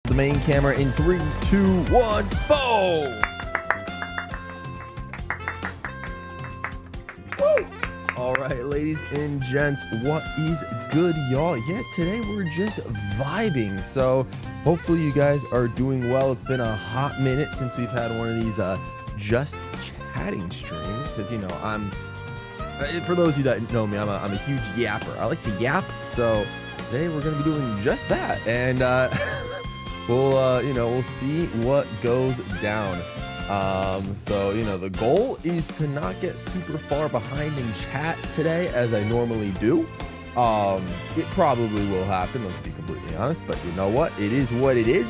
the main camera in 3, 2, 1, boom! Woo! All right, ladies and gents, what is good, y'all? Yeah, today we're just vibing. So hopefully you guys are doing well. It's been a hot minute since we've had one of these just chatting streams, because you know for those of you that know me, I'm a huge yapper. I like to yap, so today we're gonna be doing just that, and we'll see what goes down. So the goal is to not get super far behind in chat today, as I normally do. It probably will happen, let's be completely honest, but you know what? It is what it is.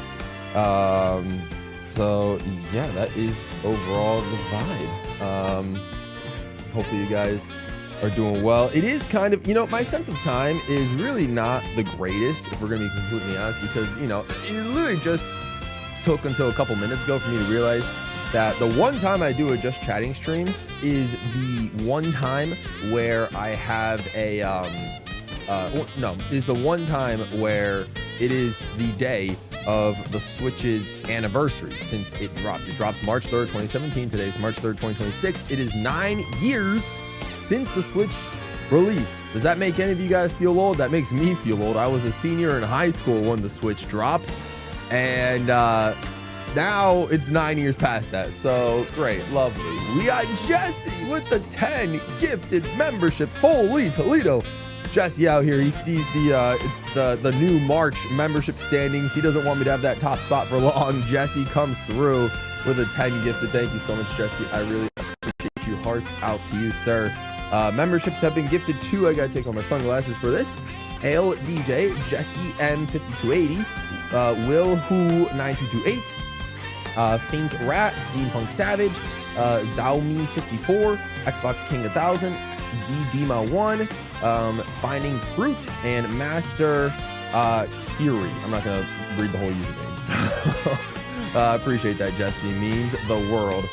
So yeah, that is overall the vibe. Hopefully you guys are doing well. It is kind of, my sense of time is really not the greatest, if we're gonna be completely honest, because it literally just took until a couple minutes ago for me to realize that the one time I do a just chatting stream is the one time where I have is the one time where it is the day of the Switch's anniversary since it dropped. It dropped March 3rd, 2017. Today's March 3rd, 2026. It is 9 years since the Switch released. Does that make any of you guys feel old? That makes me feel old. I was a senior in high school when the Switch dropped, and now it's 9 years past that. So great, lovely. We got Jesse with the 10 gifted memberships. Holy Toledo. Jesse out here, he sees the new March membership standings. He doesn't want me to have that top spot for long. Jesse comes through with a 10 gifted. Thank you so much, Jesse. I really appreciate you. Hearts out to you, sir. Memberships have been gifted too. I gotta take off my sunglasses for this. Ale DJ, Jesse M5280, Will Who 9228, Think Rat, Steampunk Savage, Xiaomi 64, Xbox King 1000, Z Dima 1, Finding Fruit, and Master Curie. I'm not gonna read the whole username, so appreciate that, Jesse. Means the world.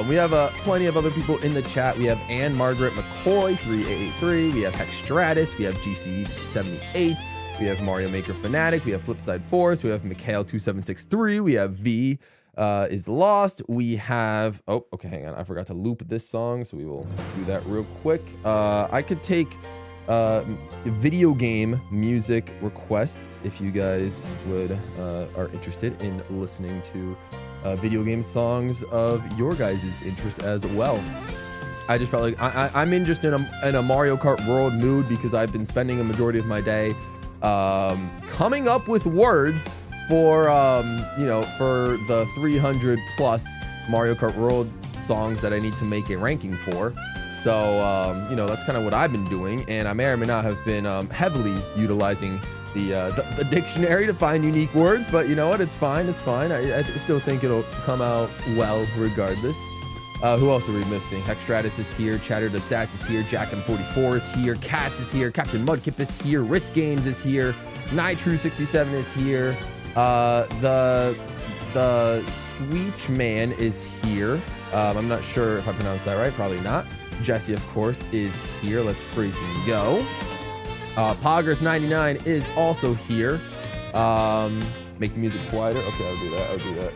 We have plenty of other people in the chat. We have Ann Margaret McCoy 3883. We have Hex Stratus. We have GC78. We have Mario Maker Fanatic. We have Flipside Force. We have Mikhail 2763. We have V is Lost. We have okay, hang on, I forgot to loop this song, so we will do that real quick. I could take video game music requests if you guys are interested in listening to video game songs of your guys' interest as well. I just felt like I'm in a Mario Kart World mood, because I've been spending a majority of my day coming up with words for for the 300 plus Mario Kart World songs that I need to make a ranking for. So that's kind of what I've been doing, and I may or may not have been heavily utilizing the dictionary to find unique words, but you know what, it's fine. I still think it'll come out well regardless. Who else are we missing? Hexstratus is here, Chatter the Stats is here, Jack M44 is here, Cats is here, Captain Mudkip is here, Ritz Games is here, Nitru67 is here, the Sweech Man is here. I'm not sure if I pronounced that right, probably not. Jesse, of course, is here. Let's freaking go. Poggers 99 is also here. Make the music quieter. Okay, I'll do that.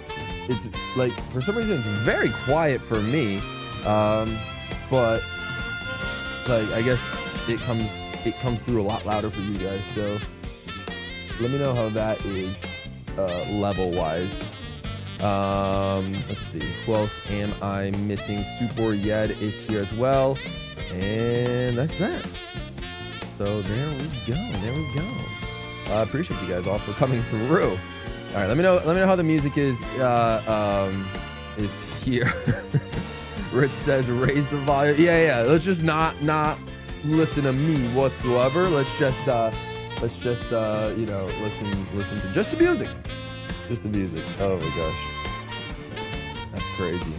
It's like, for some reason, it's very quiet for me. But like, I guess it comes through a lot louder for you guys. So let me know how that is level wise. Let's see, who else am I missing? Super Yed is here as well, and that's that. So there we go. I appreciate you guys all for coming through. All right, let me know how the music is here. Ritz says raise the volume. Yeah, let's just not listen to me whatsoever. Let's just listen to just the music. Just the music. Oh my gosh. That's crazy.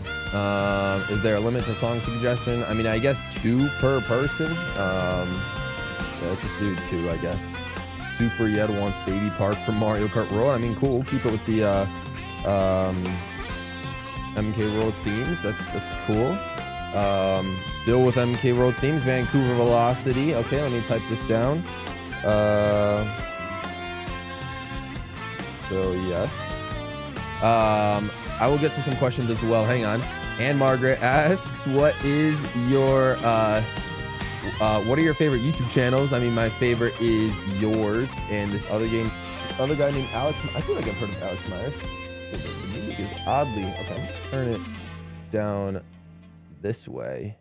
Is there a limit to song suggestion? I mean, I guess 2 per person. Yeah, let's just do 2, I guess. Super Yed wants Baby Park from Mario Kart World. I mean, cool. We'll keep it with the MK World themes. That's cool. Still with MK World themes. Vancouver Velocity. Okay, let me type this down. So yes. I will get to some questions as well. Hang on. And Margaret asks, what is your what are your favorite YouTube channels? I mean, my favorite is yours and this other guy named Alex. I feel like I've heard of Alex Myers. The music is oddly okay. I'm gonna turn it down this way.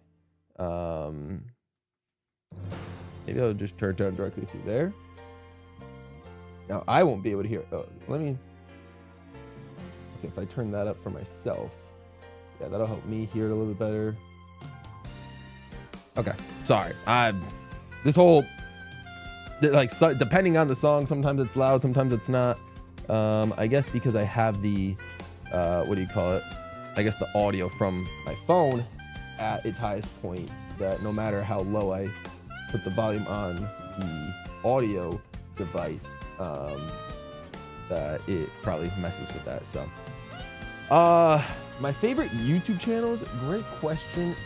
Maybe I'll just turn it down directly through there. Now I won't be able to hear it. Oh, let me. Okay, if I turn that up for myself, yeah, that'll help me hear it a little bit better. Okay, sorry. This whole depending on the song, sometimes it's loud, sometimes it's not. I guess because I have the what do you call it? I guess the audio from my phone at its highest point, that no matter how low I put the volume on the audio device, that it probably messes with that. So my favorite YouTube channels, great question.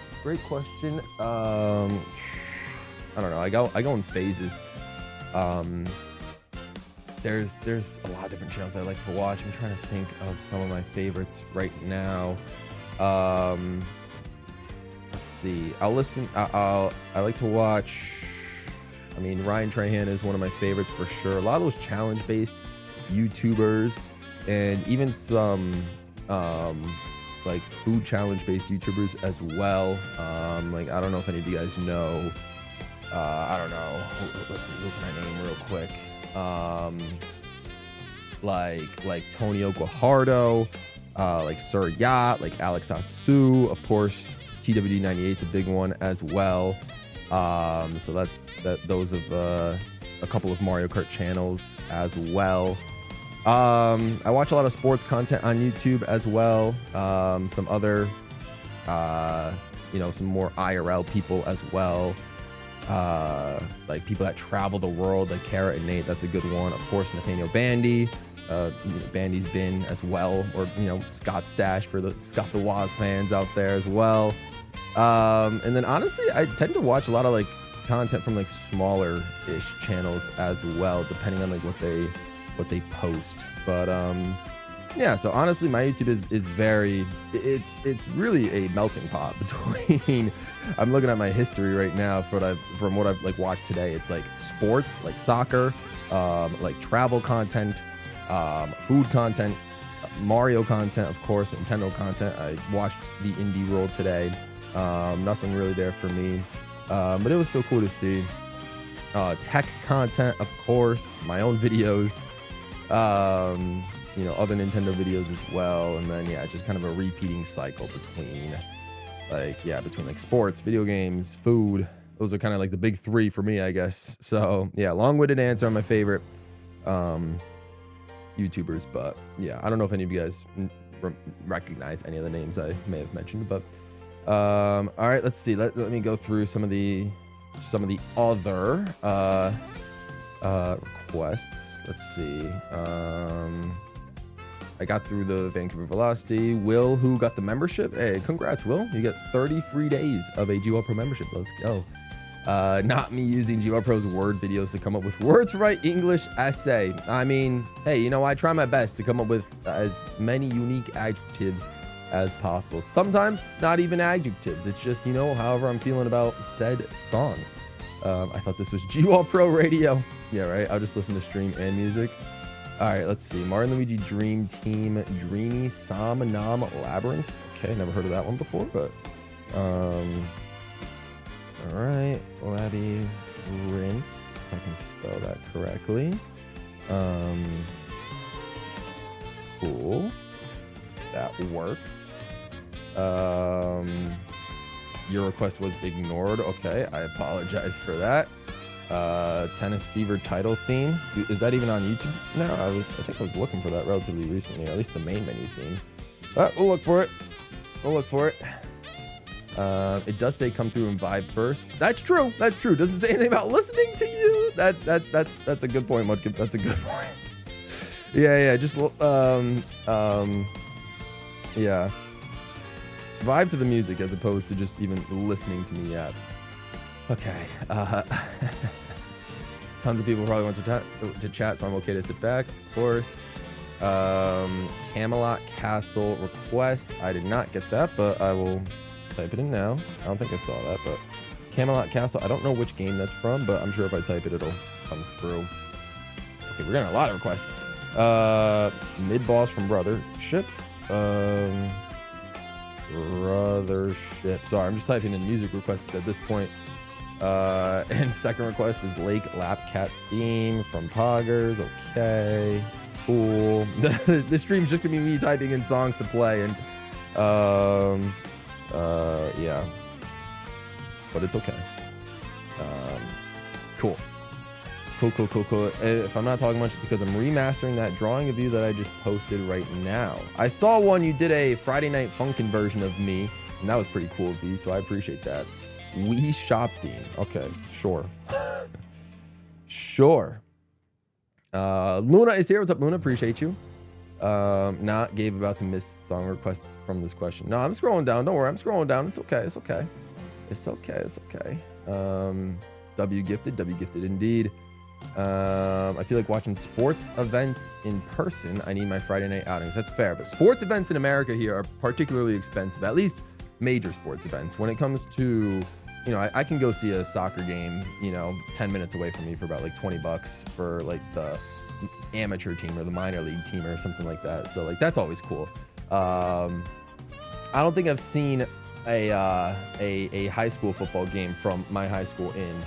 I don't know, I go in phases. There's a lot of different channels I like to watch. I'm trying to think of some of my favorites right now. Let's see. I like to watch, I mean, Ryan Trahan is one of my favorites for sure. A lot of those challenge-based YouTubers, and even some like food challenge-based YouTubers as well. Like, I don't know if any of you guys know. I don't know. Let's see. Who can I name real quick? Like Tony Oguajardo, like Sir Yacht, like Alex Asu, of course. TWD98's a big one as well. So those of a couple of Mario Kart channels as well. I watch a lot of sports content on YouTube as well. Some other, some more IRL people as well. Like people that travel the world, like Kara and Nate, that's a good one. Of course, Nathaniel Bandy. Bandy's been as well, or Scott Stash for the Scott the Waz fans out there as well. And then honestly, I tend to watch a lot of like content from like smaller-ish channels as well, depending on like what they post. But yeah, so honestly, my YouTube is very, it's really a melting pot between. I'm looking at my history right now from what I've like watched today. It's like sports, like soccer, like travel content, food content, Mario content, of course, Nintendo content. I watched the Indie World today. Nothing really there for me, but it was still cool to see. Tech content, of course, my own videos, other Nintendo videos as well. And then, yeah, just kind of a repeating cycle between like sports, video games, food. Those are kind of like the big three for me, I guess. So yeah, long-winded answer on my favorite YouTubers, but yeah, I don't know if any of you guys recognize any of the names I may have mentioned, but all right, let's see. Let me go through some of the other requests. Let's see. I got through the Vancouver Velocity. Will, who got the membership? Hey, congrats, Will. You get 30 free days of a GWallPro membership. Let's go. Not me using GWallPro's word videos to come up with words for my English essay. I mean, hey, I try my best to come up with as many unique adjectives as possible. Sometimes not even adjectives. It's just, however I'm feeling about said song. I thought this was GWallPro radio. Yeah, right. I'll just listen to stream and music. All right, let's see. Mario and Luigi Dream Team, Dreamy Sam Nam Labyrinth. Okay, never heard of that one before, but all right, Labyrinth, if I can spell that correctly. Cool. That works. Your request was ignored. Okay, I apologize for that. Tennis Fever title theme. Is that even on YouTube now? I think I was looking for that relatively recently, or at least the main menu theme. But we'll look for it. It does say come through and vibe first. That's true. Doesn't say anything about listening to you. That's a good point, Mudkip. That's a good point. Yeah. Just yeah. Vibe to the music as opposed to just even listening to me yet. Okay. Tons of people probably want to chat, so I'm okay to sit back, of course. Camelot Castle request. I did not get that, but I will type it in now. I don't think I saw that, but Camelot Castle. I don't know which game that's from, but I'm sure if I type it, it'll come through. Okay, we're getting a lot of requests. Mid-boss from Brothership. Brothership. Sorry, I'm just typing in music requests at this point. And second request is Lake Lapcat theme from Poggers. Okay, cool. This stream's just gonna be me typing in songs to play, and yeah, but it's okay. Cool. If I'm not talking much, it's because I'm remastering that drawing of you that I just posted right now. I saw one, you did a Friday Night Funkin' version of me, and that was pretty cool, V, so I appreciate that. Wii Shop theme. Okay, sure. Sure. Luna is here. What's up, Luna? Appreciate you. Not Gabe about to miss song requests from this question. No, I'm scrolling down. Don't worry, I'm scrolling down. It's okay. It's okay. It's okay. It's okay. W gifted indeed. I feel like watching sports events in person. I need my Friday night outings. That's fair, but sports events in America here are particularly expensive, at least major sports events. When it comes to, you know, I can go see a soccer game, you know, 10 minutes away from me for about like $20 for like the amateur team or the minor league team or something like that. So like that's always cool. I don't think I've seen a high school football game from my high school in.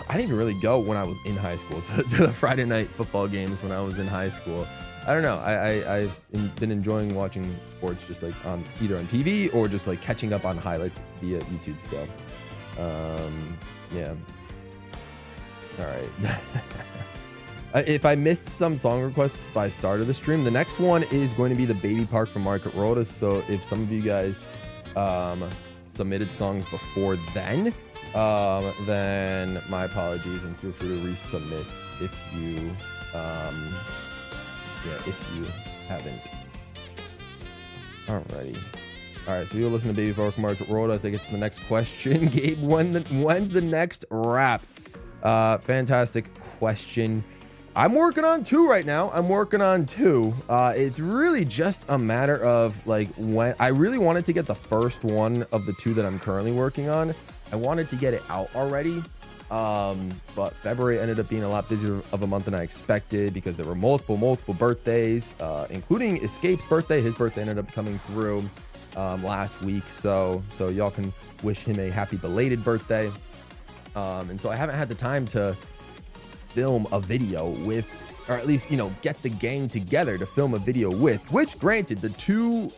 I didn't even really go when I was in high school to the Friday night football games when I was in high school. I don't know. I've been enjoying watching sports just like on either on TV or just like catching up on highlights via YouTube. So, yeah. All right. If I missed some song requests by start of the stream, the next one is going to be the Baby Park from Market Road. So if some of you guys submitted songs before then my apologies, and feel free to resubmit if you if you haven't already. All right, so you'll listen to Baby Park Market Road as I get to the next question. Gabe, when's the next rap? Fantastic question. I'm working on 2 right now. It's really just a matter of like when I really wanted to get the first one of the 2 that I'm currently working on. I wanted to get it out already. But February ended up being a lot busier of a month than I expected because there were multiple birthdays, including Escape's birthday. His birthday ended up coming through last week, so y'all can wish him a happy belated birthday. And so I haven't had the time to film a video with, or at least, you know, get the gang together to film a video with, which granted, the 2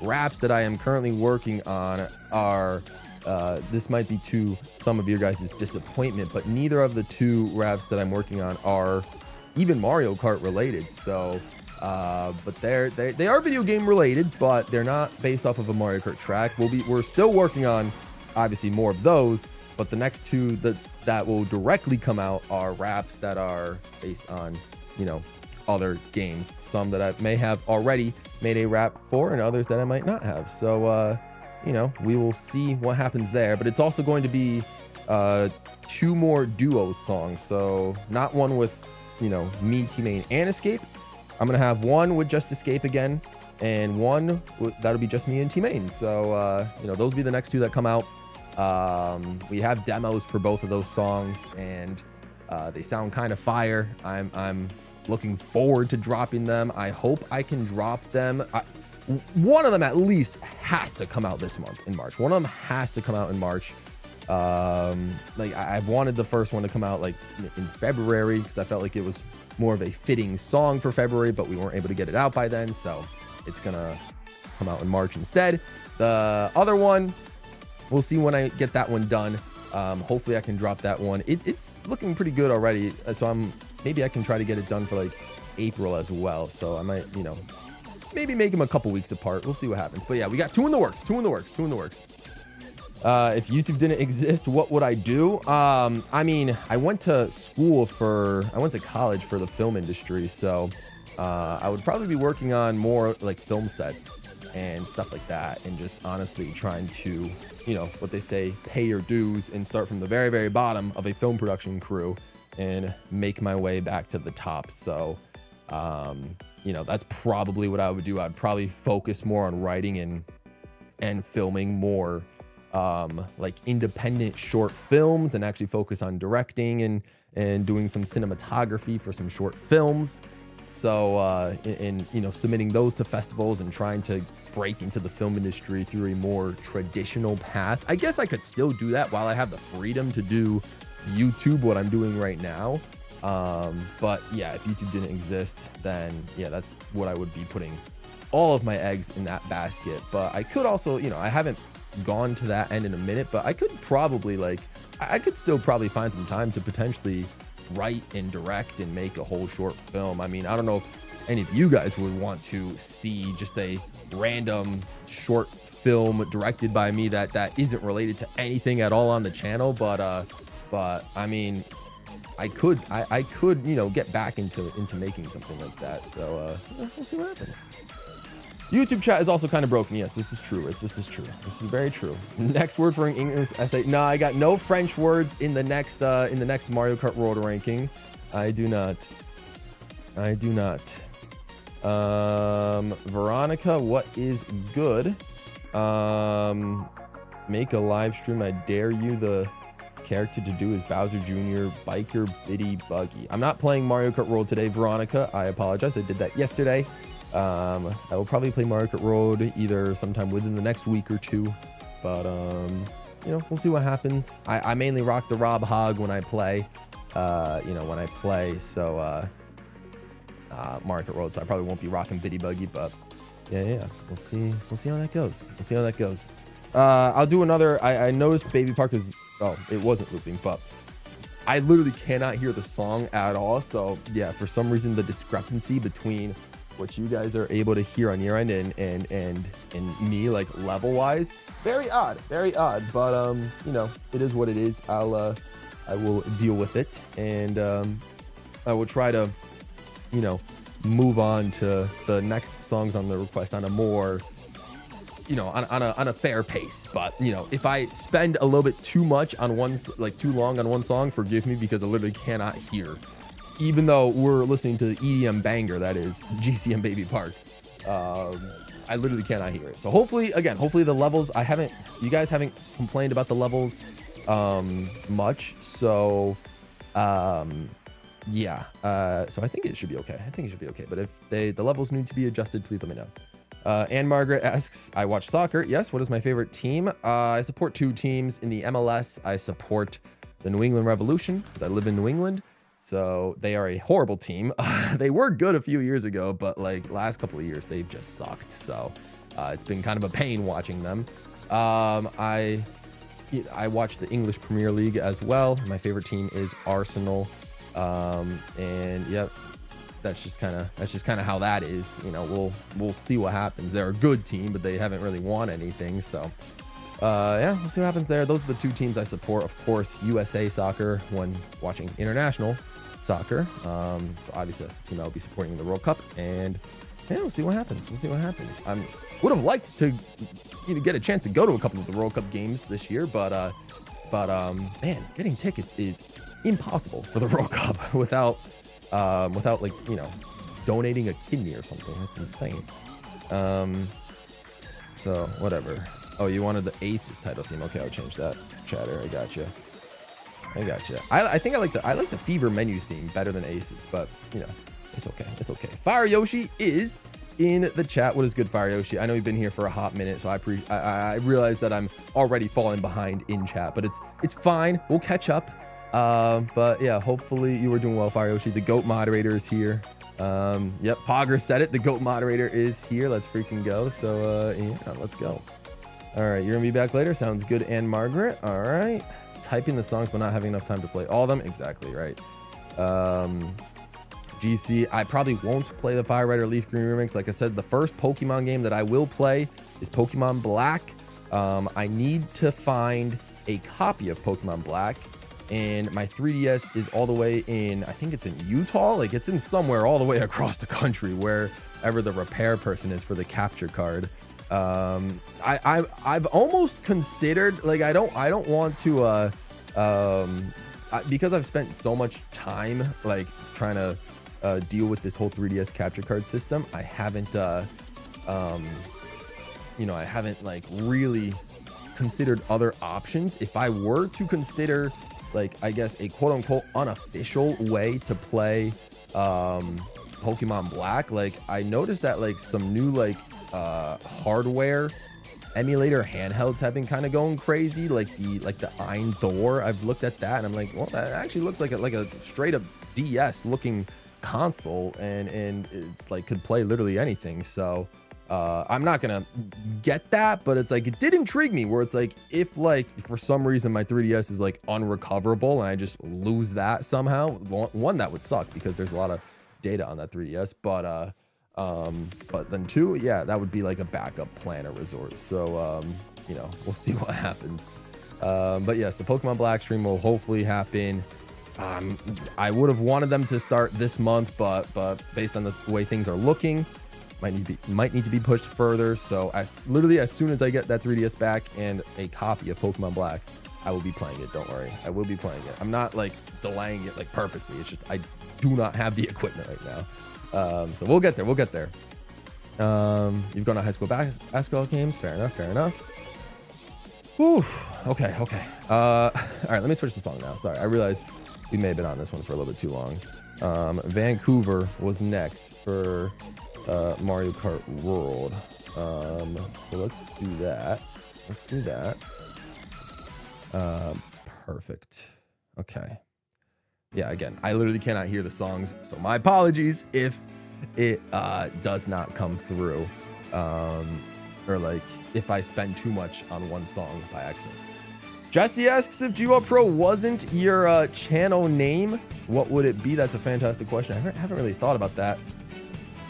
raps that I am currently working on are this might be to some of your guys' disappointment, but neither of the 2 raps that I'm working on are even Mario Kart related. So, but they are video game related, but they're not based off of a Mario Kart track. We're still working on obviously more of those, but the next 2 that will directly come out are raps that are based on, you know, other games. Some that I may have already made a rap for, and others that I might not have. So, you know, we will see what happens there, but it's also going to be 2 more duo songs. So not one with, you know, me, T-Main, and Escape. I'm gonna have one with just Escape again, and one that'll be just me and T-Main. So you know, those will be the next 2 that come out. We have demos for both of those songs, and they sound kind of fire. I'm looking forward to dropping them. I hope I can drop them. One of them at least has to come out this month in March. One of them has to come out in March. Like I've wanted the first one to come out like in February because I felt like it was more of a fitting song for February, but we weren't able to get it out by then. So it's gonna come out in March instead. The other one, we'll see when I get that one done. Hopefully I can drop that one. It's looking pretty good already. So maybe I can try to get it done for like April as well. So I might, you know, maybe make them a couple weeks apart. We'll see what happens. But yeah, we got 2 in the works. If YouTube didn't exist, what would I do? I mean, I went to college for the film industry. So I would probably be working on more like film sets and stuff like that. And just honestly trying to, you know, what they say, pay your dues and start from the very, very bottom of a film production crew. and make my way back to the top. So, you know, that's probably what I would do. I'd probably focus more on writing and filming more like independent short films, and actually focus on directing and doing some cinematography for some short films. So, and you know, submitting those to festivals and trying to break into the film industry through a more traditional path. I guess I could still do that while I have the freedom to do YouTube, what I'm doing right now. But yeah, if YouTube didn't exist, then yeah, that's what I would be putting all of my eggs in that basket. But I could also, you know, I haven't gone to that end in a minute, but I could probably I could still probably find some time to potentially write and direct and make a whole short film. I mean, I don't know if any of you guys would want to see just a random short film directed by me that isn't related to anything at all on the channel, but I mean, I could, you know, get back into making something like that. So we'll see what happens. YouTube chat is also kind of broken. Yes, this is true. This is true. This is very true. Next word for an English essay. No, I got no French words in the next Mario Kart World ranking. I do not. Veronica, what is good? Make a live stream. I dare you. The character to do is Bowser Jr. Biker Bitty Buggy. I'm not playing Mario Kart World today, Veronica. I apologize. I did that yesterday. I will probably play Mario Kart World either sometime within the next week or two, but you know, we'll see what happens. I mainly rock the Rob Hog when I play, so Mario Kart World, so I probably won't be rocking Bitty Buggy, but yeah, we'll see how that goes. I'll do another. I noticed Baby Park is, oh, it wasn't looping, but I literally cannot hear the song at all. So yeah, for some reason the discrepancy between what you guys are able to hear on your end and me, like level wise, very odd, but you know, it is what it is. I will deal with it, and I will try to, you know, move on to the next songs on the request on a more, you know, on a fair pace. But you know, if I spend a little bit too much on one, like too long on one song, forgive me, because I literally cannot hear. Even though we're listening to the EDM banger that is GCM Baby Park, I literally cannot hear it. So hopefully the levels, you guys haven't complained about the levels much. So yeah, so I think it should be okay. But if the levels need to be adjusted, please let me know. Anne Margaret asks, I watch soccer. Yes. What is my favorite team? I support two teams in the MLS. I support the New England Revolution because I live in New England. So they are a horrible team. They were good a few years ago, but like last couple of years, they've just sucked. So it's been kind of a pain watching them. I watch the English Premier League as well. My favorite team is Arsenal. And yep, that's just kind of how that is. You know, we'll see what happens. They're a good team, but they haven't really won anything. So yeah, we'll see what happens there. Those are the two teams I support. Of course, USA Soccer when watching international soccer. So obviously that's the team I'll be supporting in the World Cup, and yeah, we'll see what happens. I would have liked to, you know, get a chance to go to a couple of the World Cup games this year, but man, getting tickets is impossible for the World Cup without like, you know, donating a kidney or something. That's insane. So whatever. Oh, you wanted the Aces title theme. Okay, I'll change that. Chatter, I got you. I think I like the Fever menu theme better than Aces, but you know, it's okay. Fire Yoshi is in the chat. What is good, Fire Yoshi? I know you've been here for a hot minute, so I realize that I'm already falling behind in chat, but it's fine. We'll catch up. But yeah, hopefully you were doing well, Fire Yoshi. The GOAT moderator is here. Yep, Pogger said it. The GOAT moderator is here. Let's freaking go. So yeah, let's go. All right, you're gonna be back later. Sounds good. And Margaret. All right. Typing the songs but not having enough time to play all of them. Exactly right. GC, I probably won't play the Fire Rider Leaf Green remix. Like I said, the first Pokemon game that I will play is Pokemon Black. I need to find a copy of Pokemon Black, and my 3DS is all the way in, I think it's in Utah. Like it's in somewhere all the way across the country, wherever the repair person is for the capture card. I've almost considered, like, I don't want to because I've spent so much time like trying to deal with this whole 3DS capture card system, I haven't you know, I haven't like really considered other options. If I were to consider like, I guess, a quote unquote unofficial way to play Pokemon Black, like I noticed that like some new like hardware emulator handhelds have been kind of going crazy, like the Ein Thor. I've looked at that and I'm like, well, that actually looks like a straight up DS looking console, and it's like could play literally anything. So I'm not gonna get that, but it's like it did intrigue me, where it's like if like for some reason my 3DS is like unrecoverable and I just lose that somehow, one, that would suck because there's a lot of data on that 3DS, but then two, yeah, that would be like a backup plan or resort. So you know, we'll see what happens. But yes, the Pokemon Black stream will hopefully happen. I would have wanted them to start this month, but based on the way things are looking, might need to be pushed further. So literally as soon as I get that 3DS back and a copy of Pokemon Black, I will be playing it. Don't worry, I will be playing it. I'm not like delaying it like purposely. It's just I do not have the equipment right now. So we'll get there. We'll get there. You've gone to high school basketball games. Fair enough. Whew. Okay. All right, let me switch the song now. Sorry, I realized we may have been on this one for a little bit too long. Vancouver was next for Mario Kart World. So let's do that. Perfect. Okay. Yeah, again, I literally cannot hear the songs, so my apologies if it does not come through, or like if I spend too much on one song by accident. Jesse asks, if GWallPro wasn't your channel name, what would it be? That's a fantastic question. I haven't really thought about that.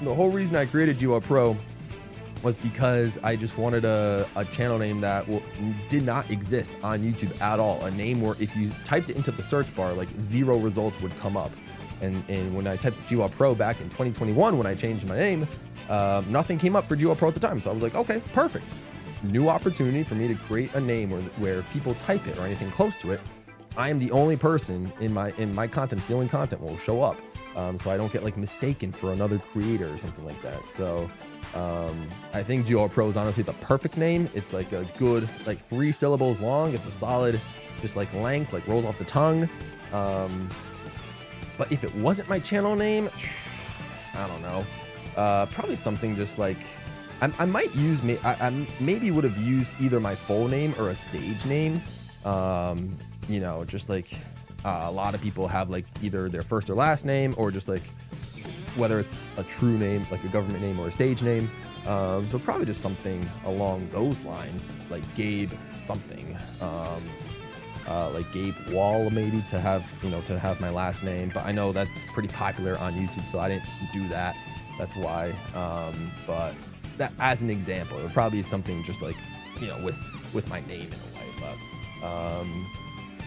The whole reason I created GWallPro was because I just wanted a channel name that did not exist on YouTube at all. A name where if you typed it into the search bar, like 0 results would come up. And when I typed GWallPro back in 2021, when I changed my name, nothing came up for GWallPro at the time. So I was like, okay, perfect. New opportunity for me to create a name where if people type it or anything close to it, I am the only person in my content. It's the only content will show up. So I don't get like mistaken for another creator or something like that. So I think GWallPro is honestly the perfect name. It's like a good, like 3 syllables long. It's a solid, just like length, like rolls off the tongue. But if it wasn't my channel name, I don't know. Probably something just like, I might use, I maybe would have used either my full name or a stage name. You know, just like a lot of people have like either their first or last name, or just like whether it's a true name, like a government name, or a stage name. So probably just something along those lines, like Gabe something, like Gabe Wall, maybe, to have my last name. But I know that's pretty popular on YouTube, so I didn't do that. That's why. But that as an example, it would probably be something just like, you know, with my name in a way. But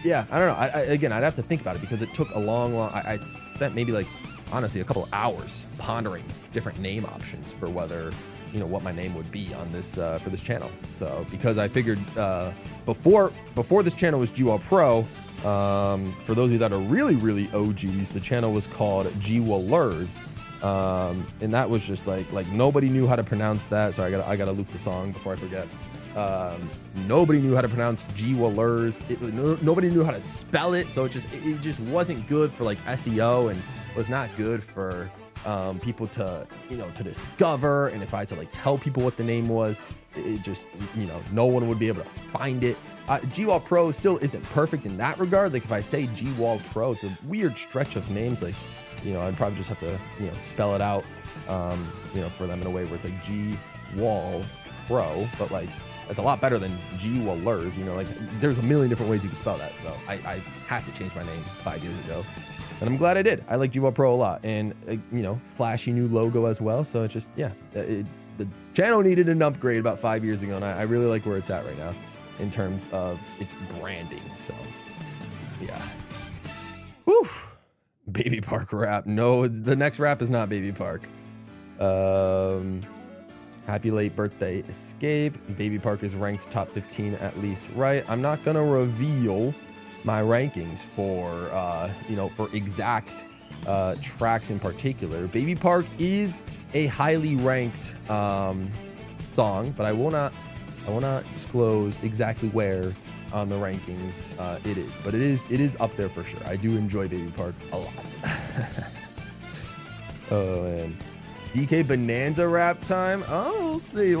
yeah, I don't know. Again, I'd have to think about it because it took a long. I spent maybe like, honestly, a couple of hours pondering different name options for whether, you know, what my name would be on this for this channel. So because I figured before this channel was GWallPro, for those of you that are really OGs, the channel was called GWallers, and that was just like nobody knew how to pronounce that. So I gotta loop the song before I forget. Nobody knew how to pronounce GWallers. Nobody knew how to spell it, so it just wasn't good for like SEO, and was not good for people to, you know, to discover. And if I had to like tell people what the name was, it just, you know, no one would be able to find it. GWallPro still isn't perfect in that regard. Like if I say GWallPro, it's a weird stretch of names. Like, you know, I'd probably just have to, you know, spell it out, you know, for them in a way where it's like GWallPro, but like that's a lot better than GWallers. You know, like there's a million different ways you could spell that. So I had to change my name 5 years ago. And I'm glad I did. I like GWallPro a lot, and you know, flashy new logo as well. So it's just, yeah, the channel needed an upgrade about 5 years ago, and I really like where it's at right now in terms of its branding. So yeah. Whew. Baby Park rap. No, the next rap is not Baby Park. Happy late birthday, Escape. Baby Park is ranked top 15 at least, right? I'm not gonna reveal my rankings for for exact tracks in particular. Baby Park is a highly ranked song, but I will not disclose exactly where on the rankings it is, but it is up there for sure. I do enjoy Baby Park a lot. Oh man, DK Bonanza rap time. Oh, we'll see.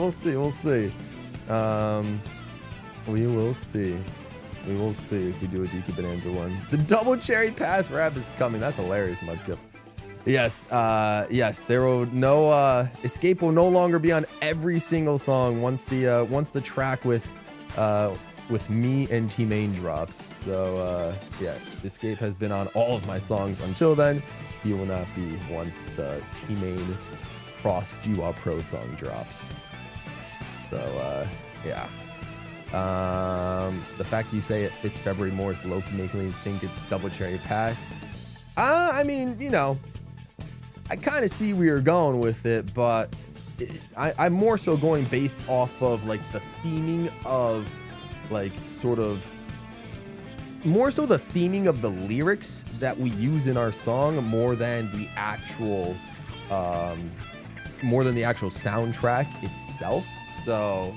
We will see if we do a DK Bonanza one. The double cherry pass rap is coming. That's hilarious, Mudkip. Yes, yes. There will Escape will no longer be on every single song once the track with me and T-Main drops. So yeah, Escape has been on all of my songs until then. He will not be once the T-Main cross GWallPro song drops. So yeah. The fact you say it fits February more is low-key making me think it's double cherry pass. I mean, I kind of see where you're going with it, but I'm more so going based off of like the theming of like sort of more so the theming of the lyrics that we use in our song more than the actual soundtrack itself. So,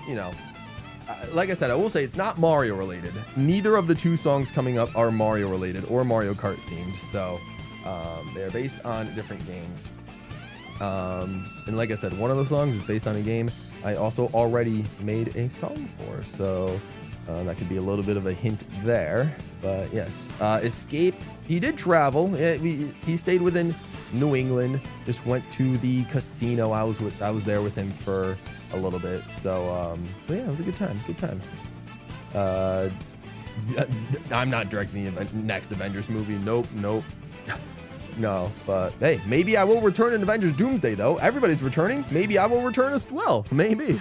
like I said, I will say it's not Mario related. Neither of the two songs coming up are Mario related or Mario Kart themed. So they're based on different games. And like I said, one of the songs is based on a game I also already made a song for. So that could be a little bit of a hint there. But yes, Escape, he did travel. He stayed within New England, just went to the casino. I was there with him for a little bit. So yeah, it was a good time. I'm not directing the next Avengers movie. Nope. No, but hey, maybe I will return in Avengers Doomsday though. Everybody's returning. Maybe I will return as well. Maybe.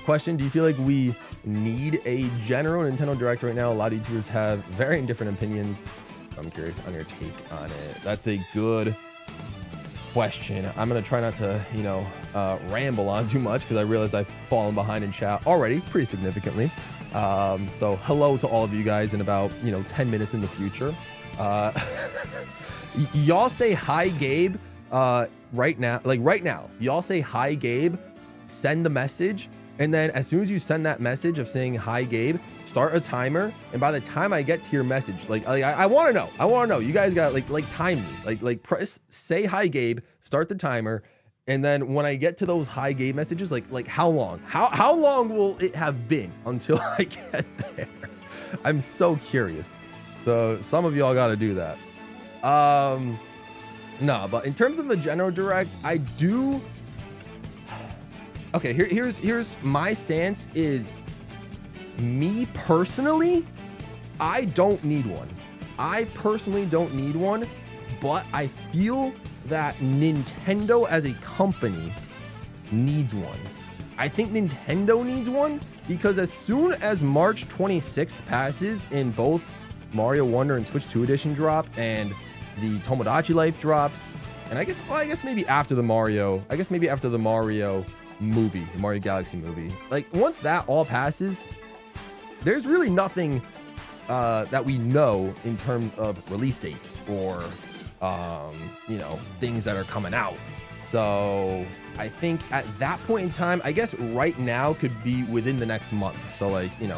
Question: do you feel like we need a general Nintendo Direct right now? A lot of YouTubers have varying different opinions. I'm curious on your take on it. That's a good question. I'm gonna try not to, ramble on too much because I realize I've fallen behind in chat already pretty significantly. So hello to all of you guys in about 10 minutes in the future. Y'all say hi Gabe right now. Y'all say hi Gabe, send the message, and then as soon as you send that message of saying hi Gabe, start a timer, and by the time I get to your message, I want to know, you guys got time me, press say hi Gabe, start the timer. And then when I get to those hi Gabe messages, how long will it have been until I get there? I'm so curious. So some of y'all got to do that. No, but in terms of the general direct, I do. Okay, here's my stance is me personally, I don't need one. I personally don't need one, but I feel that Nintendo as a company needs one. I think Nintendo needs one because as soon as March 26th passes and both Mario Wonder and Switch 2 Edition drop and the Tomodachi Life drops, and I guess maybe after the Mario movie, the Mario Galaxy movie, once that all passes, there's really nothing that we know in terms of release dates or things that are coming out. So I think at that point in time, I guess right now could be within the next month. So I think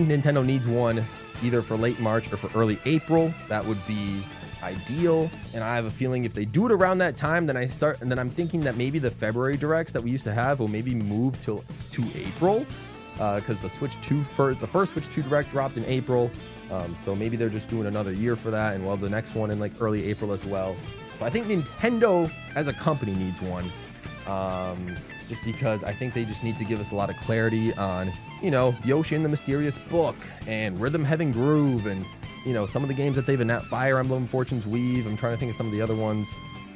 Nintendo needs one either for late March or for early April. That would be ideal. And I have a feeling if they do it around that time, then I'm thinking that maybe the February directs that we used to have will maybe move to April. Because the first Switch 2 direct dropped in April. So maybe they're just doing another year for that, and we'll have the next one in early April as well. So I think Nintendo as a company needs one, just because I think they just need to give us a lot of clarity on, Yoshi and the Mysterious Book and Rhythm Heaven Groove and, some of the games that they've announced, Fire Emblem Fortune's Weave. I'm trying to think of some of the other ones,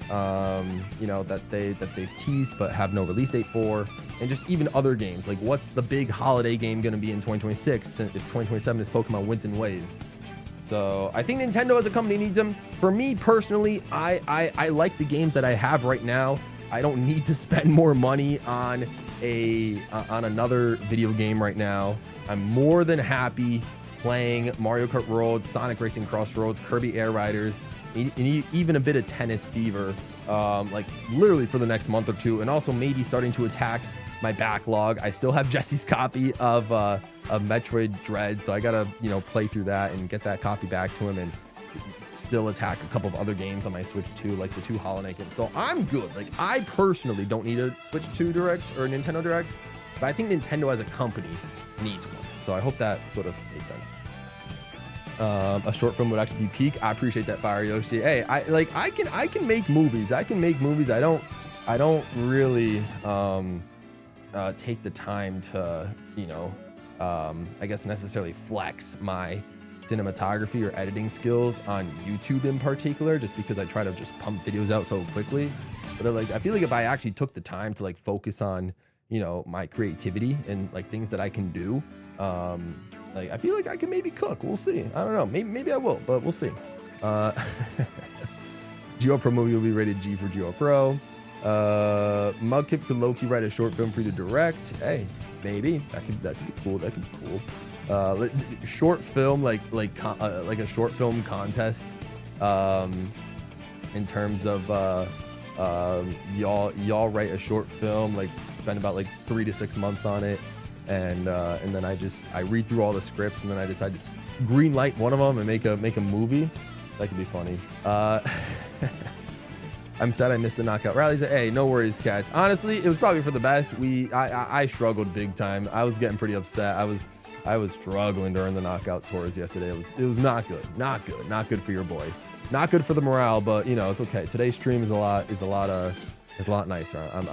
that they've teased but have no release date for. And just even other games, what's the big holiday game going to be in 2026 if 2027 is Pokemon Winds and Waves? So I think Nintendo as a company needs them. For me personally, I like the games that I have right now. I don't need to spend more money on on another video game right now. I'm more than happy playing Mario Kart World, Sonic Racing Crossroads, Kirby Air Riders, and even a bit of Tennis Fever, like literally for the next month or two, and also maybe starting to attack my backlog. I still have Jesse's copy of Metroid Dread, so I gotta, you know, play through that and get that copy back to him, and still attack a couple of other games on my Switch 2, like the 2 Hollow Knight games. So I'm good. Like, I personally don't need a Switch 2 Direct or a Nintendo Direct, but I think Nintendo as a company needs one. So I hope that sort of made sense. A short film would actually be peak. I appreciate that, Fire Yoshi. Hey, I can make movies. I don't really take the time to, you know, I guess necessarily flex my cinematography or editing skills on YouTube in particular, just because I try to just pump videos out so quickly. But like, I feel like if I actually took the time to like focus on, you know, my creativity and like things that I can do, like I feel like I can maybe cook. We'll see. I don't know. Maybe I will, but we'll see. GWallPro movie will be rated G for GWallPro. Mudkip could Loki write a short film for you to direct. Hey, maybe that could be cool. That could be cool. Short film, like a short film contest. In terms of y'all write a short film, like spend about like 3 to 6 months on it, and then I read through all the scripts, and then I decide to green light one of them and make a movie. That could be funny. I'm sad I missed the knockout rallies. Hey, no worries, cats. Honestly, it was probably for the best. I struggled big time. I was getting pretty upset. I was struggling during the knockout tours yesterday. It was not good. Not good for your boy. Not good for the morale, but you know, it's okay. Today's stream is a lot nicer. I'm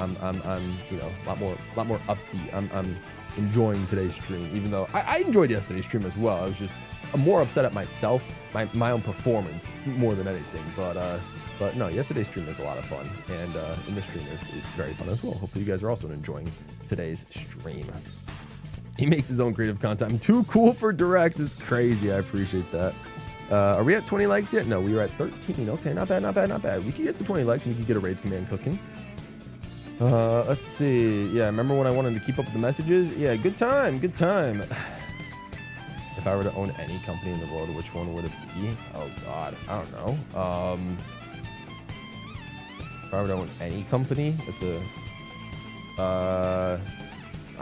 you know, a lot more upbeat. I'm enjoying today's stream, even though I enjoyed yesterday's stream as well. I'm more upset at myself, my own performance more than anything. But no, yesterday's stream was a lot of fun, and this stream is very fun as well. Hopefully you guys are also enjoying today's stream. He makes his own creative content. I'm too cool for directs. It's crazy. I appreciate that. Are we at 20 likes yet? No, we were at 13. Okay, not bad. We can get to 20 likes and we can get a rave command cooking. Let's see. Yeah, remember when I wanted to keep up with the messages? Yeah, good time. If I were to own any company in the world, which one would it be? Oh God, I don't know. If I were to own any company, it's I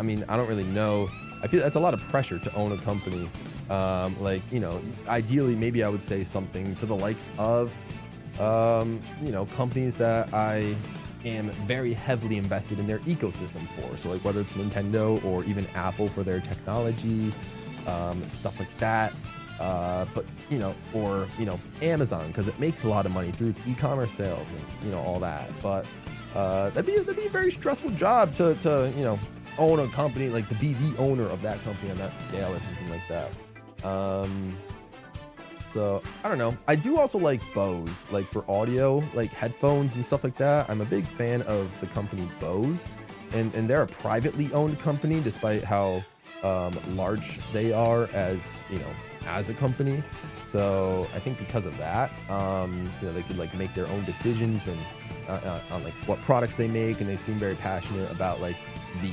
mean, I don't really know. I feel that's a lot of pressure to own a company. Like, you know, ideally, maybe I would say something to the likes of, you know, companies that I am very heavily invested in their ecosystem for. So like whether it's Nintendo or even Apple for their technology, stuff like that. But, you know, or, you know, Amazon, because it makes a lot of money through its e-commerce sales and, you know, all that. But that'd be a very stressful job to you know, own a company, like to be the owner of that company on that scale or something like that. So I don't know. I do also like Bose, like for audio, like headphones and stuff like that. I'm a big fan of the company Bose, and they're a privately owned company, despite how large they are as, you know, as a company. So I think because of that, you know, they could like make their own decisions and on like what products they make, and they seem very passionate about like the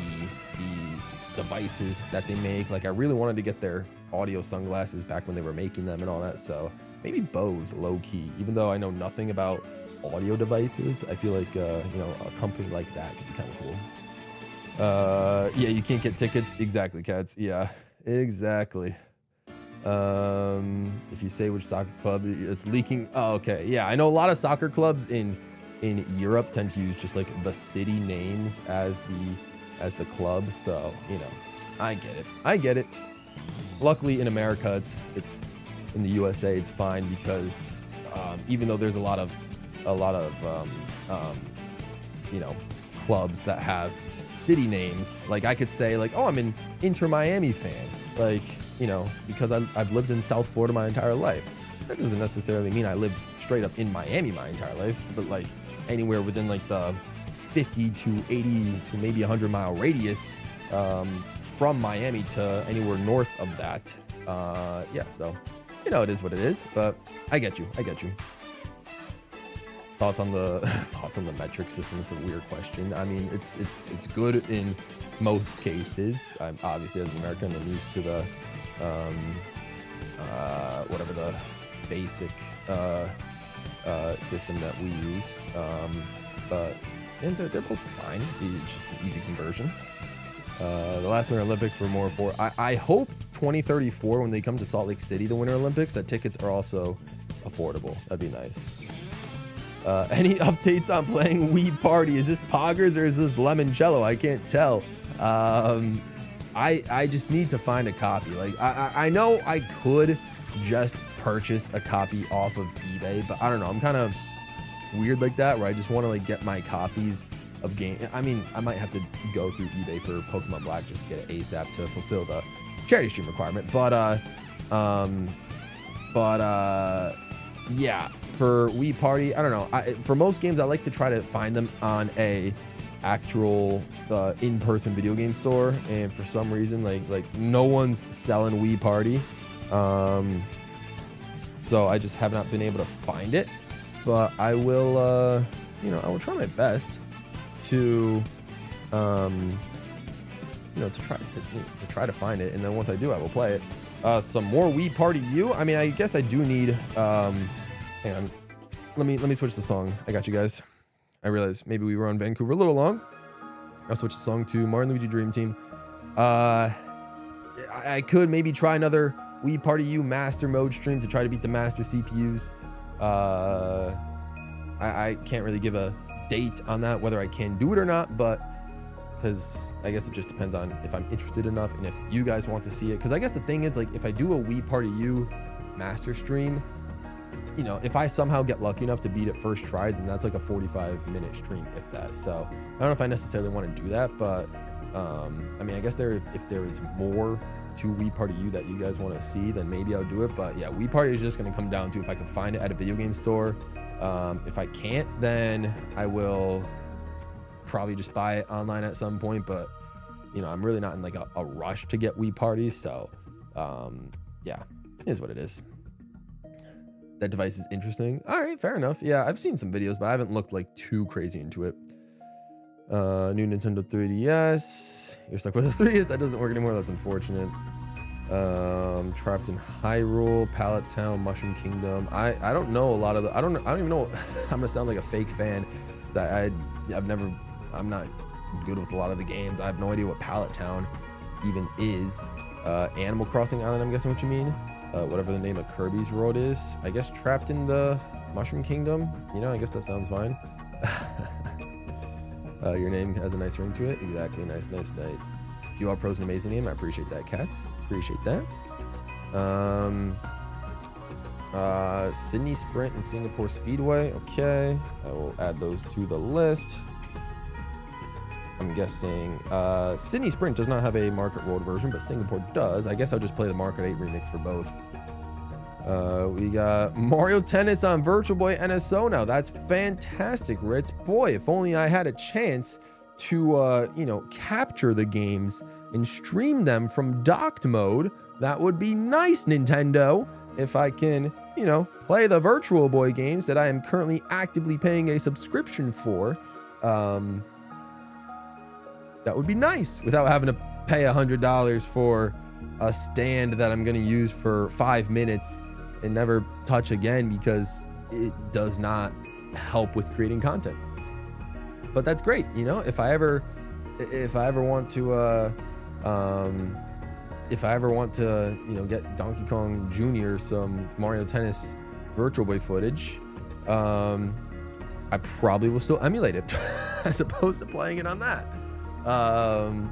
devices that they make. Like I really wanted to get their audio sunglasses back when they were making them and all that. So maybe Bose, low key, even though I know nothing about audio devices, I feel like you know, a company like that could be kind of cool. Yeah, you can't get tickets. Exactly, cats. Yeah, exactly. If you say which soccer club, it's leaking. Oh, okay. Yeah, I know a lot of soccer clubs in Europe tend to use just like the city names as the clubs. So, you know, I get it. Luckily in America, it's in the USA, it's fine, because even though there's a lot of you know, clubs that have city names, like I could say like, oh, I'm an Inter Miami fan, like, you know, because I've lived in South Florida my entire life. That doesn't necessarily mean I lived straight up in Miami my entire life, but like anywhere within like the 50 to 80 to maybe 100 mile radius from Miami to anywhere north of that. Yeah, so, you know, it is what it is, but I get you. Thoughts on the thoughts on the metric system? It's a weird question. I mean, it's good in most cases. I'm obviously, as an American, I'm used to the whatever the basic system that we use. But and they're both fine. It's just an easy conversion. The last Winter Olympics were more for. I hope 2034, when they come to Salt Lake City, the Winter Olympics, that tickets are also affordable. That'd be nice. Any updates on playing Wii Party? Is this Poggers or is this Lemoncello? I can't tell. I just need to find a copy. Like I know I could just purchase a copy off of eBay, but I don't know. I'm kind of weird like that, where I just want to like get my copies of game. I mean, I might have to go through eBay for Pokemon Black just to get it ASAP to fulfill the charity stream requirement. But yeah, for Wii Party, I don't know. For most games, I like to try to find them on a actual in-person video game store, and for some reason, like no one's selling Wii Party, so I just have not been able to find it. But I will, I will try my best to, to try to find it, and then once I do, I will play it. Some more Wii Party U. I mean, I guess I do need. Hang on, let me switch the song. I got you guys. I realized maybe we were on Vancouver a little long. I'll switch the song to Mario & Luigi Dream Team. I could maybe try another Wii Party U Master Mode stream to try to beat the Master CPUs. I can't really give a date on that, whether I can do it or not, but because I guess it just depends on if I'm interested enough and if you guys want to see it. Because I guess the thing is, like, if I do a Wii Party U Master stream, if I somehow get lucky enough to beat it first try, then that's like a 45-minute stream, if that. So I don't know if I necessarily want to do that, but I mean, I guess if there is more to Wii Party U that you guys want to see, then maybe I'll do it. But yeah, Wii Party is just going to come down to if I can find it at a video game store. If I can't, then I will probably just buy it online at some point. But I'm really not in like a rush to get Wii Party, so yeah, it is what it is. That device is interesting. All right, fair enough. Yeah, I've seen some videos, but I haven't looked like too crazy into it. New Nintendo 3DS. You're stuck with a 3DS. That doesn't work anymore. That's unfortunate. Trapped in Hyrule, Pallet Town, Mushroom Kingdom. I don't know a lot of the. I don't even know. I'm gonna sound like a fake fan. I'm not good with a lot of the games. I have no idea what Pallet Town even is. Animal Crossing Island, I'm guessing what you mean. Whatever the name of Kirby's World is. I guess Trapped in the Mushroom Kingdom. I guess that sounds fine. Your name has a nice ring to it. Exactly. Nice. GWallPro is an amazing name. I appreciate that, cats. Appreciate that. Sydney Sprint and Singapore Speedway. Okay. I will add those to the list. I'm guessing Sydney Sprint does not have a Market World version, but Singapore does. I guess I'll just play the Market 8 remix for both. We got Mario Tennis on Virtual Boy NSO now. That's fantastic, Ritz. Boy, if only I had a chance to, capture the games and stream them from docked mode. That would be nice, Nintendo. If I can, play the Virtual Boy games that I am currently actively paying a subscription for. That would be nice without having to pay $100 for a stand that I'm going to use for 5 minutes and never touch again because it does not help with creating content. But that's great. If I ever want to, get Donkey Kong Jr. some Mario Tennis Virtual Boy footage, I probably will still emulate it as opposed to playing it on that.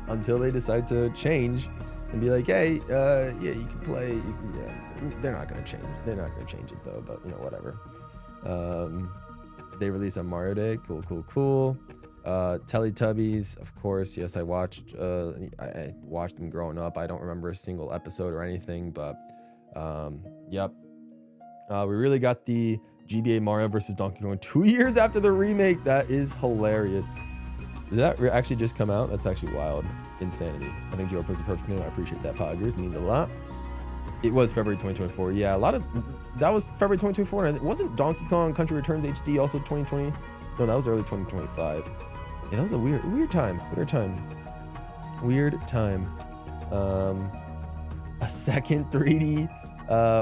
Until they decide to change and be like, hey, yeah, you can play. Yeah, they're not going to change. They're not going to change it though, but whatever. They released on Mario Day. Cool. Teletubbies, of course. Yes, I watched them growing up. I don't remember a single episode or anything, but yep. We really got the GBA Mario vs. Donkey Kong 2 years after the remake. That is hilarious. Did that actually just come out? That's actually wild. Insanity. I think GWallPro is the perfect name. I appreciate that, Poggers. Means a lot. It was February 2024. Yeah, a lot of that was February 2024. And it wasn't Donkey Kong Country Returns HD also 2020. No, that was early 2025. Yeah, that was a weird time. A second 3D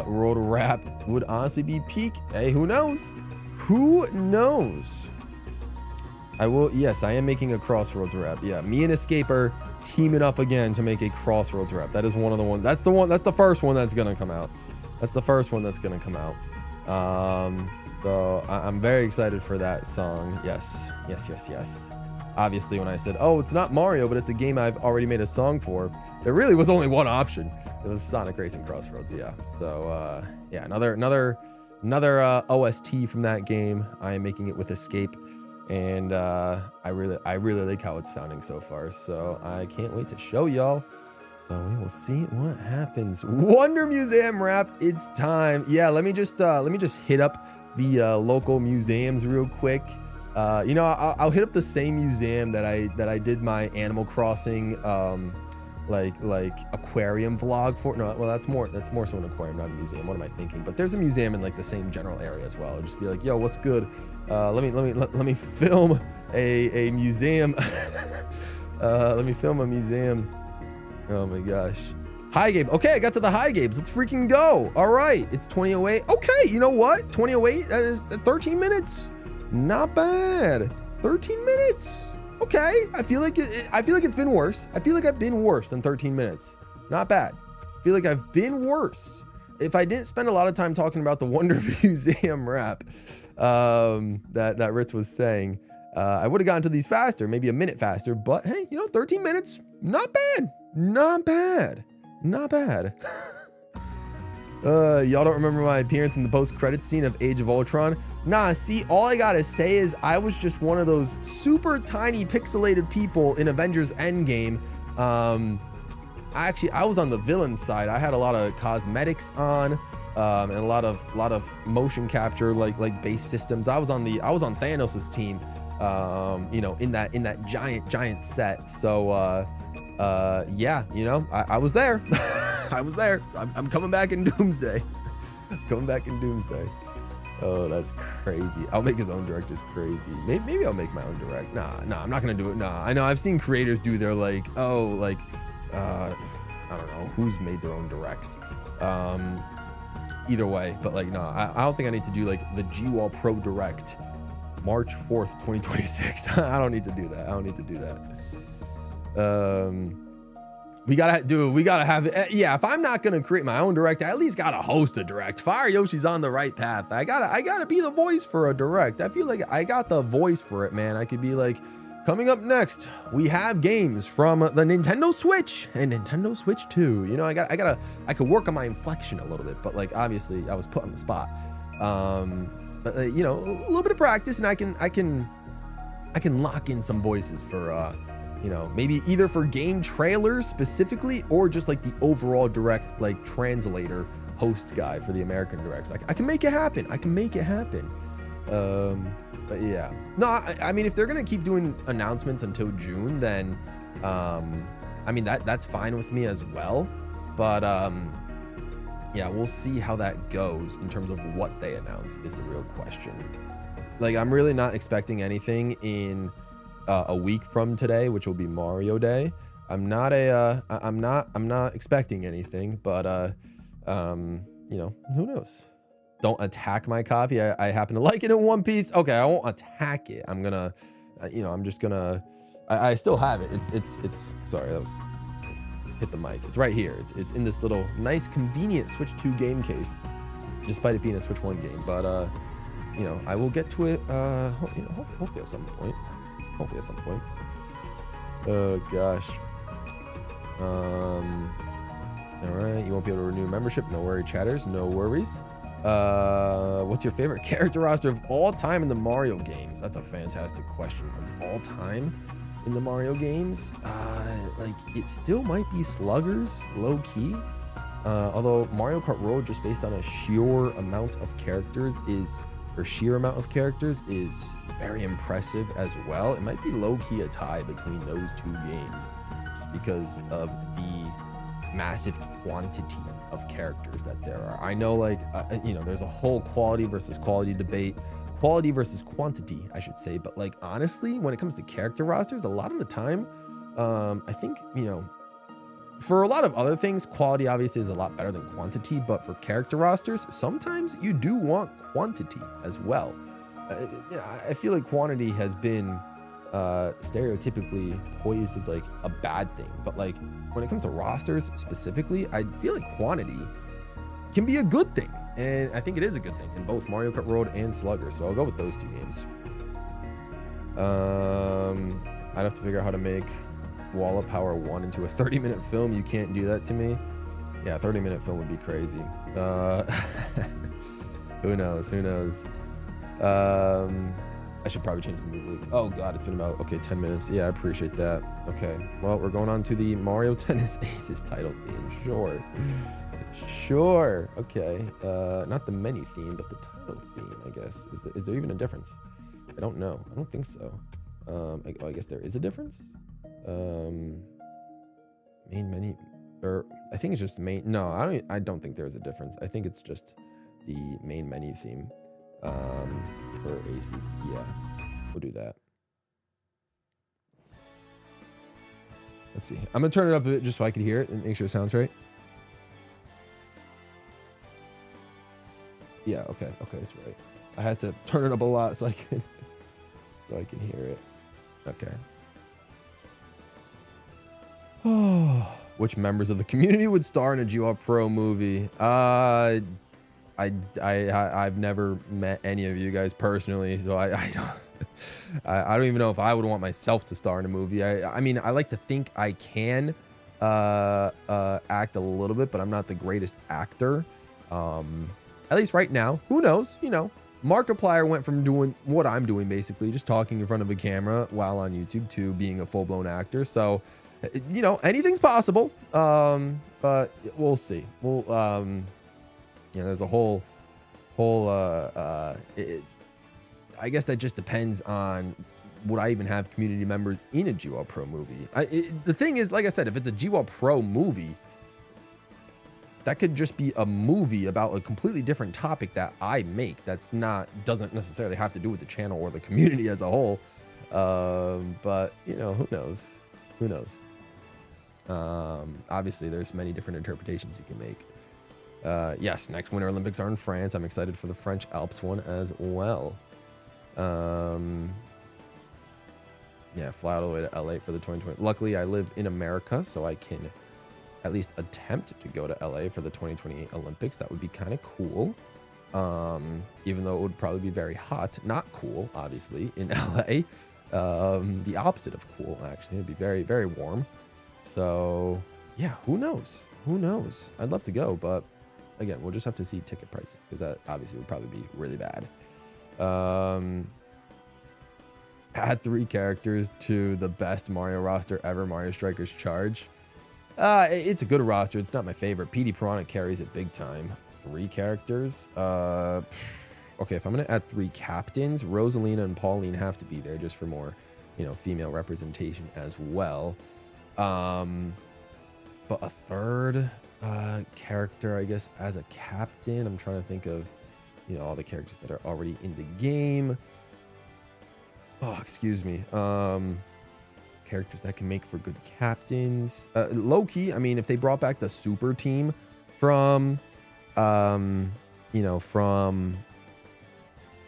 World Rap would honestly be peak. Hey, who knows? Who knows? I will. Yes, I am making a Crossroads rap. Yeah, me and Escaper teaming up again to make a Crossroads rap. That is one of the ones. That's the first one that's gonna come out. So I'm very excited for that song. Yes. Obviously, when I said, oh, it's not Mario, but it's a game I've already made a song for, there really was only one option. It was Sonic Racing Crossroads. Yeah. So yeah, another OST from that game. I am making it with Escape, and I really like how it's sounding so far. So I can't wait to show y'all. So we will see what happens. Wonder Museum rap. It's time. Yeah. Let me just hit up the local museums real quick. You know, I'll hit up the same museum that I did my Animal Crossing like aquarium vlog for. No, well, that's more so an aquarium, not a museum. What am I thinking? But there's a museum in like the same general area as well. I'll just be like, yo, what's good? Let me film a museum. Let me film a museum. Oh my gosh. High Gabe. Okay, I got to the High Gabes. Let's freaking go. All right, it's 20:08. Okay, you know what? 20:08. That is 13 minutes. Not bad. 13 minutes. Okay, I feel like it's been worse. I feel like I've been worse than 13 minutes. Not bad. I feel like I've been worse. If I didn't spend a lot of time talking about the Wonder Museum rap that Ritz was saying, I would have gotten to these faster, maybe a minute faster. But hey, you know, 13 minutes. Not bad. Not bad. Not bad. Y'all don't remember my appearance in the post-credit scene of Age of Ultron? Nah, see, all I gotta say is I was just one of those super tiny pixelated people in Avengers Endgame. I was on the villain side. I had a lot of cosmetics on, and a lot of motion capture, like base systems. I was on Thanos's team, you know, in that giant set. So yeah, you know, I was there. I was there. I'm coming back in Doomsday. Oh, that's crazy. I'll make his own direct is crazy. Maybe I'll make my own direct. Nah, I'm not gonna do it. Nah, I know I've seen creators do their like, I don't know who's made their own directs. Either way, but like, nah, I don't think I need to do like the GWallPro direct March 4th, 2026. I don't need to do that. We gotta have it. Yeah, if I'm not gonna create my own direct, I at least gotta host a direct. Fire Yoshi's on the right path. I gotta be the voice for a direct. I feel like I got the voice for it, man. I could be like, coming up next, we have games from the Nintendo Switch and Nintendo Switch 2. You know, I could work on my inflection a little bit, but like obviously I was put on the spot. But you know, a little bit of practice, and I can lock in some voices for you know, maybe either for game trailers specifically, or just like the overall direct, like translator host guy for the American directs. I can make it happen. But yeah, no, I mean, if they're gonna keep doing announcements until June, then I mean, that's fine with me as well. But yeah, we'll see how that goes in terms of what they announce is the real question. Like, I'm really not expecting anything in a week from today, which will be Mario Day. I'm not expecting anything, but you know, who knows? Don't attack my copy. I happen to like it in One Piece. Okay, I won't attack it. I'm gonna, you know, I'm just gonna. I still have it. It's. Sorry, that was hit the mic. It's right here. It's in this little nice, convenient Switch 2 game case, despite it being a Switch 1 game. But you know, I will get to it. You know, hopefully at some point. Oh gosh. All right, you won't be able to renew membership. No worry, chatters. No worries. What's your favorite character roster of all time in the Mario games? That's a fantastic question. Of all time in the Mario games, like, it still might be Sluggers, low key. Although Mario Kart World, just based on a sheer amount of characters is very impressive as well. It might be low-key a tie between those two games, just because of the massive quantity of characters that there are. I know, like, you know, there's a whole quality versus quality debate, quality versus quantity, I should say. But like, honestly, when it comes to character rosters, a lot of the time, I think, you know, for a lot of other things, quality obviously is a lot better than quantity, but for character rosters, sometimes you do want quantity as well. I feel like quantity has been stereotypically poised as like a bad thing, but like when it comes to rosters specifically, I feel like quantity can be a good thing, and I think it is a good thing in both Mario Kart World and Slugger, so I'll go with those two games. I'd have to figure out how to make Wall of Power 1 into a 30-minute film. You can't do that to me. Yeah, 30-minute film would be crazy. Who knows? Who knows? I should probably change the movie. Oh god, it's been about 10 minutes. Yeah, I appreciate that. Okay, well, we're going on to the Mario Tennis Aces title theme. Sure. Okay. Not the menu theme, but the title theme, I guess. Is there even a difference? I don't know. I don't think so. I guess there is a difference. Main menu, or I think it's just main. No, I don't think there's a difference. I think it's just the main menu theme. For Aces, yeah, we'll do that. Let's see. I'm gonna turn it up a bit just so I can hear it and make sure it sounds right. Yeah, okay, it's right. I had to turn it up a lot so I can hear it. Okay. Oh, which members of the community would star in a GWallPro movie? I've never met any of you guys personally, so I don't even know if I would want myself to star in a movie. I mean, I like to think I can act a little bit, but I'm not the greatest actor. At least right now. Who knows? You know, Markiplier went from doing what I'm doing, basically just talking in front of a camera while on YouTube, to being a full-blown actor. So, you know, anything's possible. But we'll see. We'll you know, there's a whole I guess that just depends on would I even have community members in a GWallPro movie. The thing is, like I said, if it's a GWallPro movie, that could just be a movie about a completely different topic that I make. Doesn't necessarily have to do with the channel or the community as a whole. But you know, who knows? Who knows? Obviously, there's many different interpretations you can make. Yes, next Winter Olympics are in France. I'm excited for the French Alps one as well. Yeah, fly all the way to LA for the 2020. Luckily, I live in America, so I can at least attempt to go to LA for the 2028 Olympics. That would be kind of cool. Even though it would probably be very hot. Not cool, obviously, in LA. The opposite of cool, actually. It'd be very, very warm. So, yeah, who knows? Who knows? I'd love to go, but again, we'll just have to see ticket prices, because that obviously would probably be really bad. Add 3 characters to the best Mario roster ever, Mario Strikers Charge. It's a good roster. It's not my favorite. PD Piranha carries it big time. 3 characters. Okay, if I'm going to add 3 captains, Rosalina and Pauline have to be there just for more, you know, female representation as well. But a 3rd character, I guess, as a captain. I'm trying to think of, you know, all the characters that are already in the game. Oh, excuse me. Characters that can make for good captains. Low-key, I mean, if they brought back the super team from, you know, from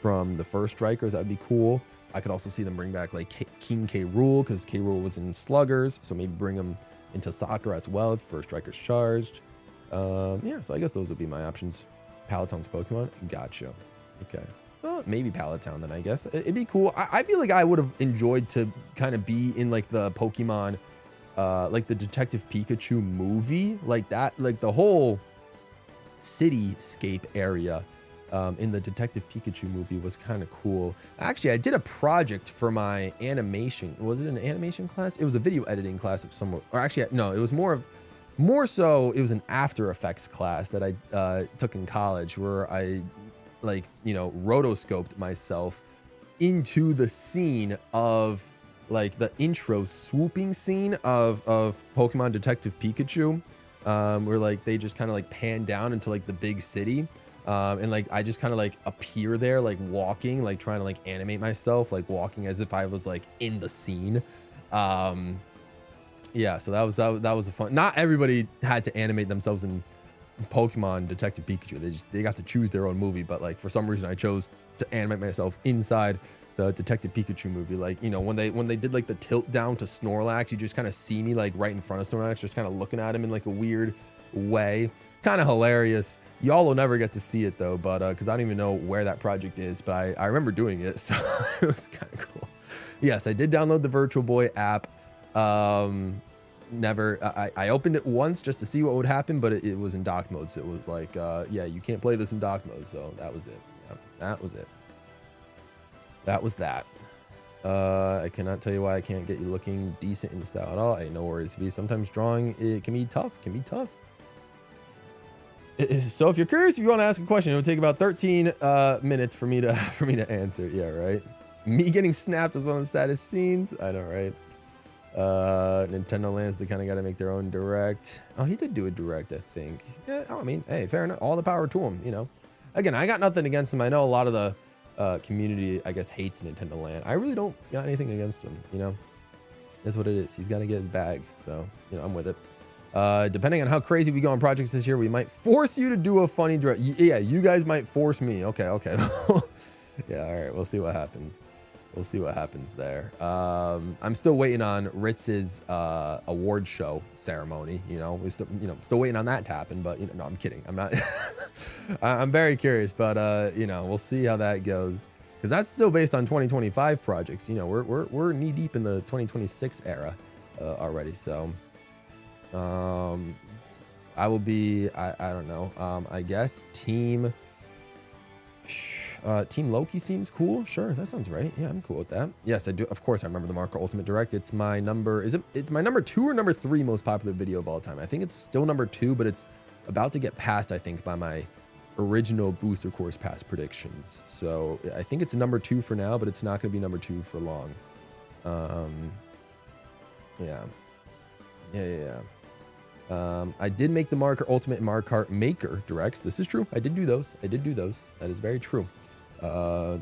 the first Strikers, that would be cool. I could also see them bring back like King K. Rool, because K. Rool was in Sluggers, so maybe bring him into soccer as well for Strikers Charged. Yeah, so I guess those would be my options. Palatown's Pokemon, gotcha. Okay. Well, maybe Palatown then, I guess. It'd be cool. I feel like I would have enjoyed to kind of be in like the Pokemon, like the Detective Pikachu movie, like that, like the whole cityscape area in the Detective Pikachu movie was kind of cool. Actually, I did a project for my animation. Was it an animation class? It was a video editing class of some, or actually, no, it was more so it was an After Effects class that I took in college, where I, like, you know, rotoscoped myself into the scene of like the intro swooping scene of Pokemon Detective Pikachu. where like they just kind of like pan down into like the big city. And like I just kind of like appear there, like walking, like trying to like animate myself, like walking as if I was like in the scene. Yeah, so that was a fun. Not everybody had to animate themselves in Pokemon Detective Pikachu. They got to choose their own movie, but like for some reason I chose to animate myself inside the Detective Pikachu movie. Like, you know, when they did like the tilt down to Snorlax, you just kind of see me like right in front of Snorlax, just kind of looking at him in like a weird way. Kind of hilarious. Y'all will never get to see it though, but because I don't even know where that project is, but I remember doing it, so it was kind of cool. Yes, I did download the Virtual Boy app. I opened it once just to see what would happen, but it was in dock mode, so it was like yeah, you can't play this in dock mode, so that was it. Yeah, that was it. That was that. I cannot tell you why I can't get you looking decent in style at all. Hey, no worries, V. Sometimes drawing it can be tough. So if you're curious, if you want to ask a question, it would take about 13 minutes for me to answer. Yeah, right. Me getting snapped was one of the saddest scenes. I know, right? Nintendo Land's they kind of got to make their own direct. Oh, he did do a direct, I think. Yeah, I mean, hey, fair enough. All the power to him, you know. Again, I got nothing against him. I know a lot of the community, I guess, hates Nintendo Land. I really don't got anything against him, you know. That's what it is. He's got to get his bag, so you know, I'm with it. Depending on how crazy we go on projects this year, we might force you to do a funny direct. Yeah, you guys might force me. Okay. Yeah, all right. We'll see what happens. We'll see what happens there. I'm still waiting on Ritz's award show ceremony. You know, we still, you know, still waiting on that to happen. But you know, no, I'm kidding. I'm not. I'm very curious, but you know, we'll see how that goes because that's still based on 2025 projects. You know, we're knee deep in the 2026 era already. So. I will be, I don't know, I guess Team Loki seems cool. Sure, that sounds right. Yeah, I'm cool with that. Yes, I do. Of course, I remember the Marco Ultimate Direct. It's my number, it's my number 2 or number 3 most popular video of all time. I think it's still number 2, but it's about to get passed, I think, by my original Booster Course Pass predictions. So I think it's number 2 for now, but it's not going to be number 2 for long. Yeah. I did make the Marker Ultimate and Mario Kart Maker directs. This is true. I did do those. That is very true.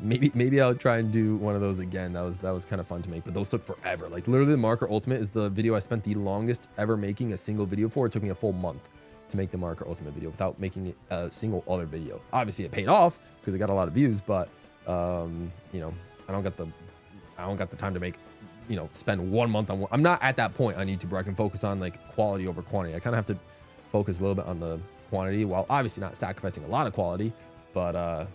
Maybe I'll try and do one of those again. That was kind of fun to make, but those took forever. Like literally the Marker Ultimate is the video I spent the longest ever making a single video for. It took me a full month to make the Marker Ultimate video without making a single other video. Obviously it paid off because it got a lot of views, but you know, I don't got the time to make, you know, spend 1 month on one. I'm not at that point on YouTube where I can focus on like quality over quantity. I kind of have to focus a little bit on the quantity while obviously not sacrificing a lot of quality, but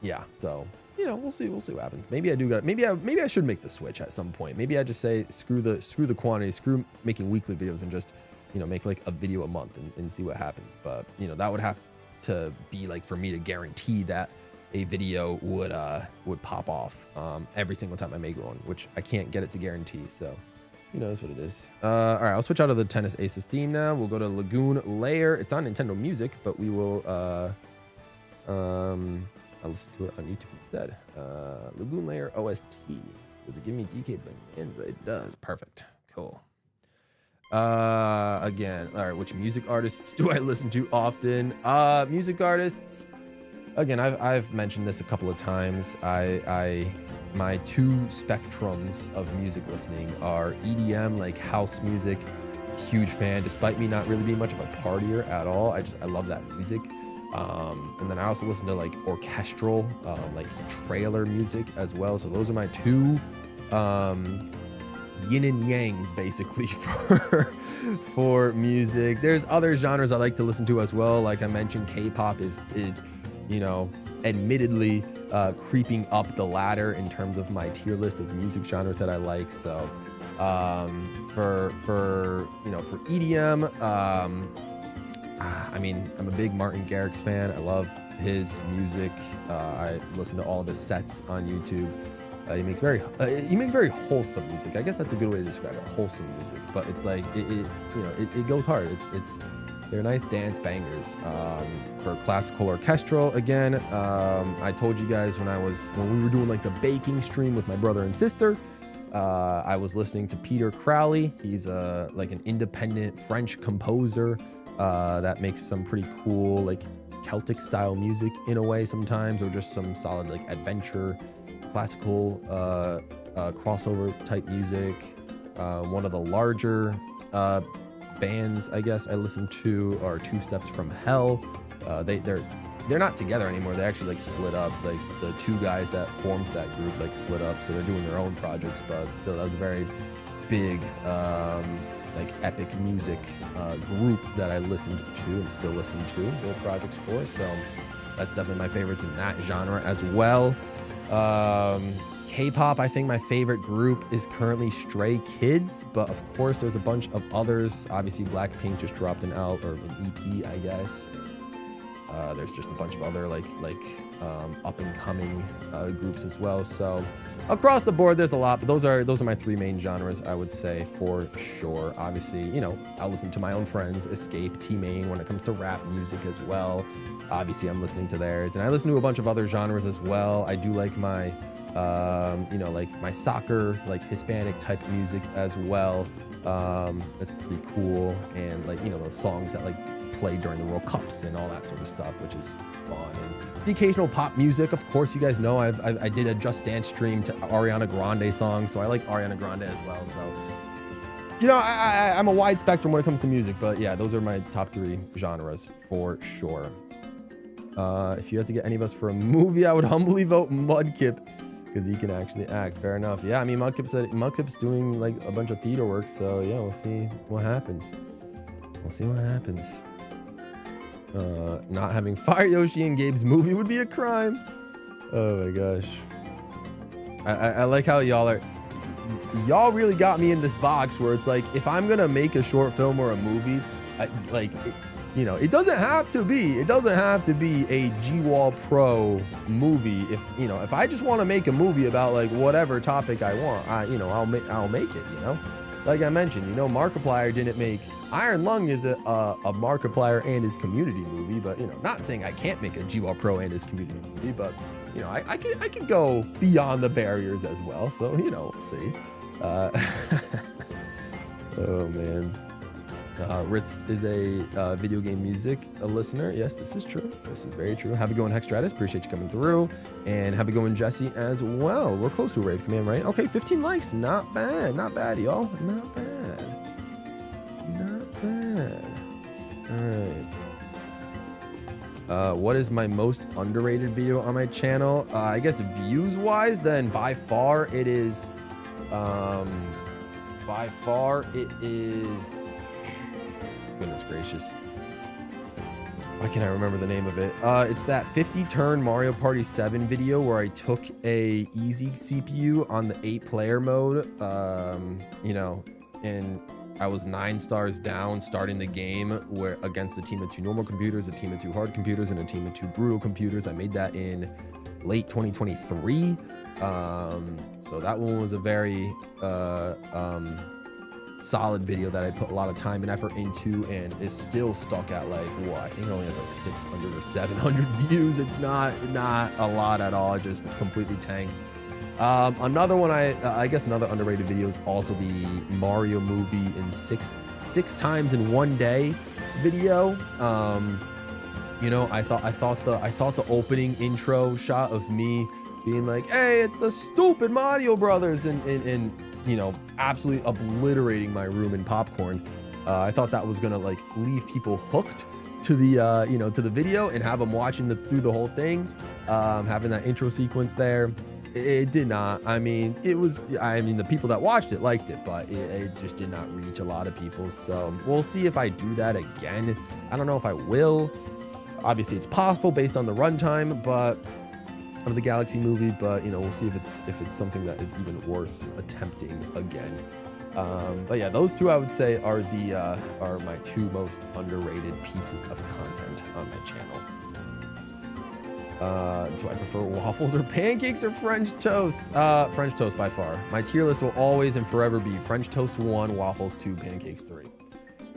yeah, so you know, we'll see what happens. Maybe I should make the switch at some point. Maybe I just say screw the quantity, screw making weekly videos and just, you know, make like a video a month and see what happens. But you know, that would have to be like for me to guarantee that a video would pop off every single time I make one, which I can't get it to guarantee. So, you know, that's what it is. All right, I'll switch out of the Tennis Aces theme now. We'll go to Lagoon Lair. It's on Nintendo Music, but we will I'll listen to it on YouTube instead. Lagoon Lair OST. Does it give me DK Bonanza? It does. Perfect. Cool. Again, all right. Which music artists do I listen to often? Music artists. Again, I've mentioned this a couple of times. My 2 spectrums of music listening are EDM, like house music. Huge fan, despite me not really being much of a partier at all. I love that music. And then I also listen to like orchestral, like trailer music as well. So those are my 2 yin and yangs basically for music. There's other genres I like to listen to as well. Like I mentioned, K-pop is you know, admittedly creeping up the ladder in terms of my tier list of music genres that I like. So for you know, for EDM, I mean, I'm a big Martin Garrix fan. I love his music. I listen to all of his sets on YouTube. He makes very wholesome music. I guess that's a good way to describe it, wholesome music. But it's like it goes hard. They're nice dance bangers. For classical orchestral, again, I told you guys when we were doing like the baking stream with my brother and sister, I was listening to Peter Crowley. He's like an independent French composer that makes some pretty cool like Celtic style music in a way sometimes, or just some solid like adventure, classical crossover type music. One of the larger bands I guess I listen to are Two Steps from Hell. They're not together anymore. They actually like split up. Like the two guys that formed that group like split up, so they're doing their own projects. But still, that was a very big like epic music group that I listened to and still listen to their projects for. So that's definitely my favorites in that genre as well. K-pop, I think my favorite group is currently Stray Kids, but of course there's a bunch of others. Obviously Blackpink just dropped an EP, I guess. There's just a bunch of other like up and coming groups as well. So across the board, there's a lot, but those are my three main genres, I would say, for sure. Obviously, you know, I listen to my own friends, Escape, T-Main, when it comes to rap music as well. Obviously, I'm listening to theirs, and I listen to a bunch of other genres as well. I do like my, you know, like my soccer, like Hispanic type music as well. That's pretty cool, and like, you know, those songs that like play during the World Cups and all that sort of stuff, which is fun. And the occasional pop music, of course, you guys know I did a Just Dance stream to Ariana Grande song, so I like Ariana Grande as well. So, you know, I'm a wide spectrum when it comes to music, but yeah, those are my top three genres for sure. If you had to get any of us for a movie, I would humbly vote Mudkip, because he can actually act. Fair enough. Yeah, I mean, Mudkip's doing like a bunch of theater work, so yeah, we'll see what happens. Not having Fire Yoshi in Gabe's movie would be a crime. Oh my gosh. I like how y'all really got me in this box where it's like, if I'm gonna make a short film or a movie, you know, it doesn't have to be a GWallPro movie. If I just want to make a movie about like whatever topic I want, I'll make it, you know. Like I mentioned, you know, Markiplier didn't make Iron Lung is a Markiplier and his community movie, but, you know, not saying I can't make a GWallPro and his community movie, but, you know, I can go beyond the barriers as well. So, you know, we'll see. Oh man. Ritz is a video game music listener. Yes, this is true. This is very true. Have a go in Hexstratus. Appreciate you coming through. And have a go in Jesse as well. We're close to a rave command, right? Okay, 15 likes. Not bad. Not bad, y'all. Not bad. Not bad. All right. What is my most underrated video on my channel? I guess views-wise, then by far it is... Goodness gracious. Why can't I remember the name of it? It's that 50-turn Mario Party 7 video where I took a easy CPU on the 8-player mode, you know, and I was 9 stars down starting the game where against a team of 2 normal computers, a team of 2 hard computers, and a team of 2 brutal computers. I made that in late 2023. So that one was a very solid video that I put a lot of time and effort into, and it's still stuck at like, what, I think it only has like 600 or 700 views. It's not a lot at all. It just completely tanked. Another one, I guess another underrated video is also the Mario movie in six times in one day video. You know, I thought the opening intro shot of me being like, hey, it's the stupid Mario Brothers, and you know, absolutely obliterating my room in popcorn. I thought that was gonna like leave people hooked to the you know, to the video and have them watching through the whole thing. Having that intro sequence there, it did not. I mean, the people that watched it liked it, but it just did not reach a lot of people. So we'll see if I do that again. I don't know if I will. Obviously, it's possible based on the runtime, but of the Galaxy movie, but you know, we'll see if it's something that is even worth attempting again. But yeah, those two I would say are my 2 most underrated pieces of content on my channel. Do I prefer waffles or pancakes or French toast? French toast by far. My tier list will always and forever be French toast 1, waffles 2, pancakes 3.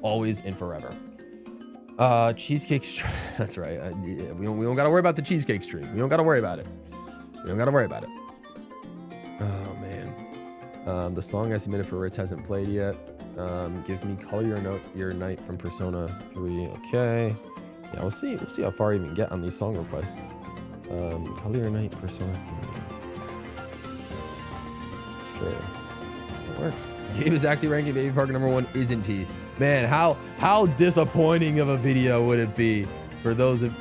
Always and forever. Cheesecake that's right. We don't gotta worry about the cheesecake stream. We don't gotta worry about it. Oh man. The song I submitted for Ritz hasn't played yet. Give me Color Your Night from Persona 3. Okay. Yeah, we'll see how far I even get on these song requests. Color Your Night, Persona 3. Sure. It works. Gabe is actually ranking Baby Parker #1, isn't he? Man, how disappointing of a video would it be for those of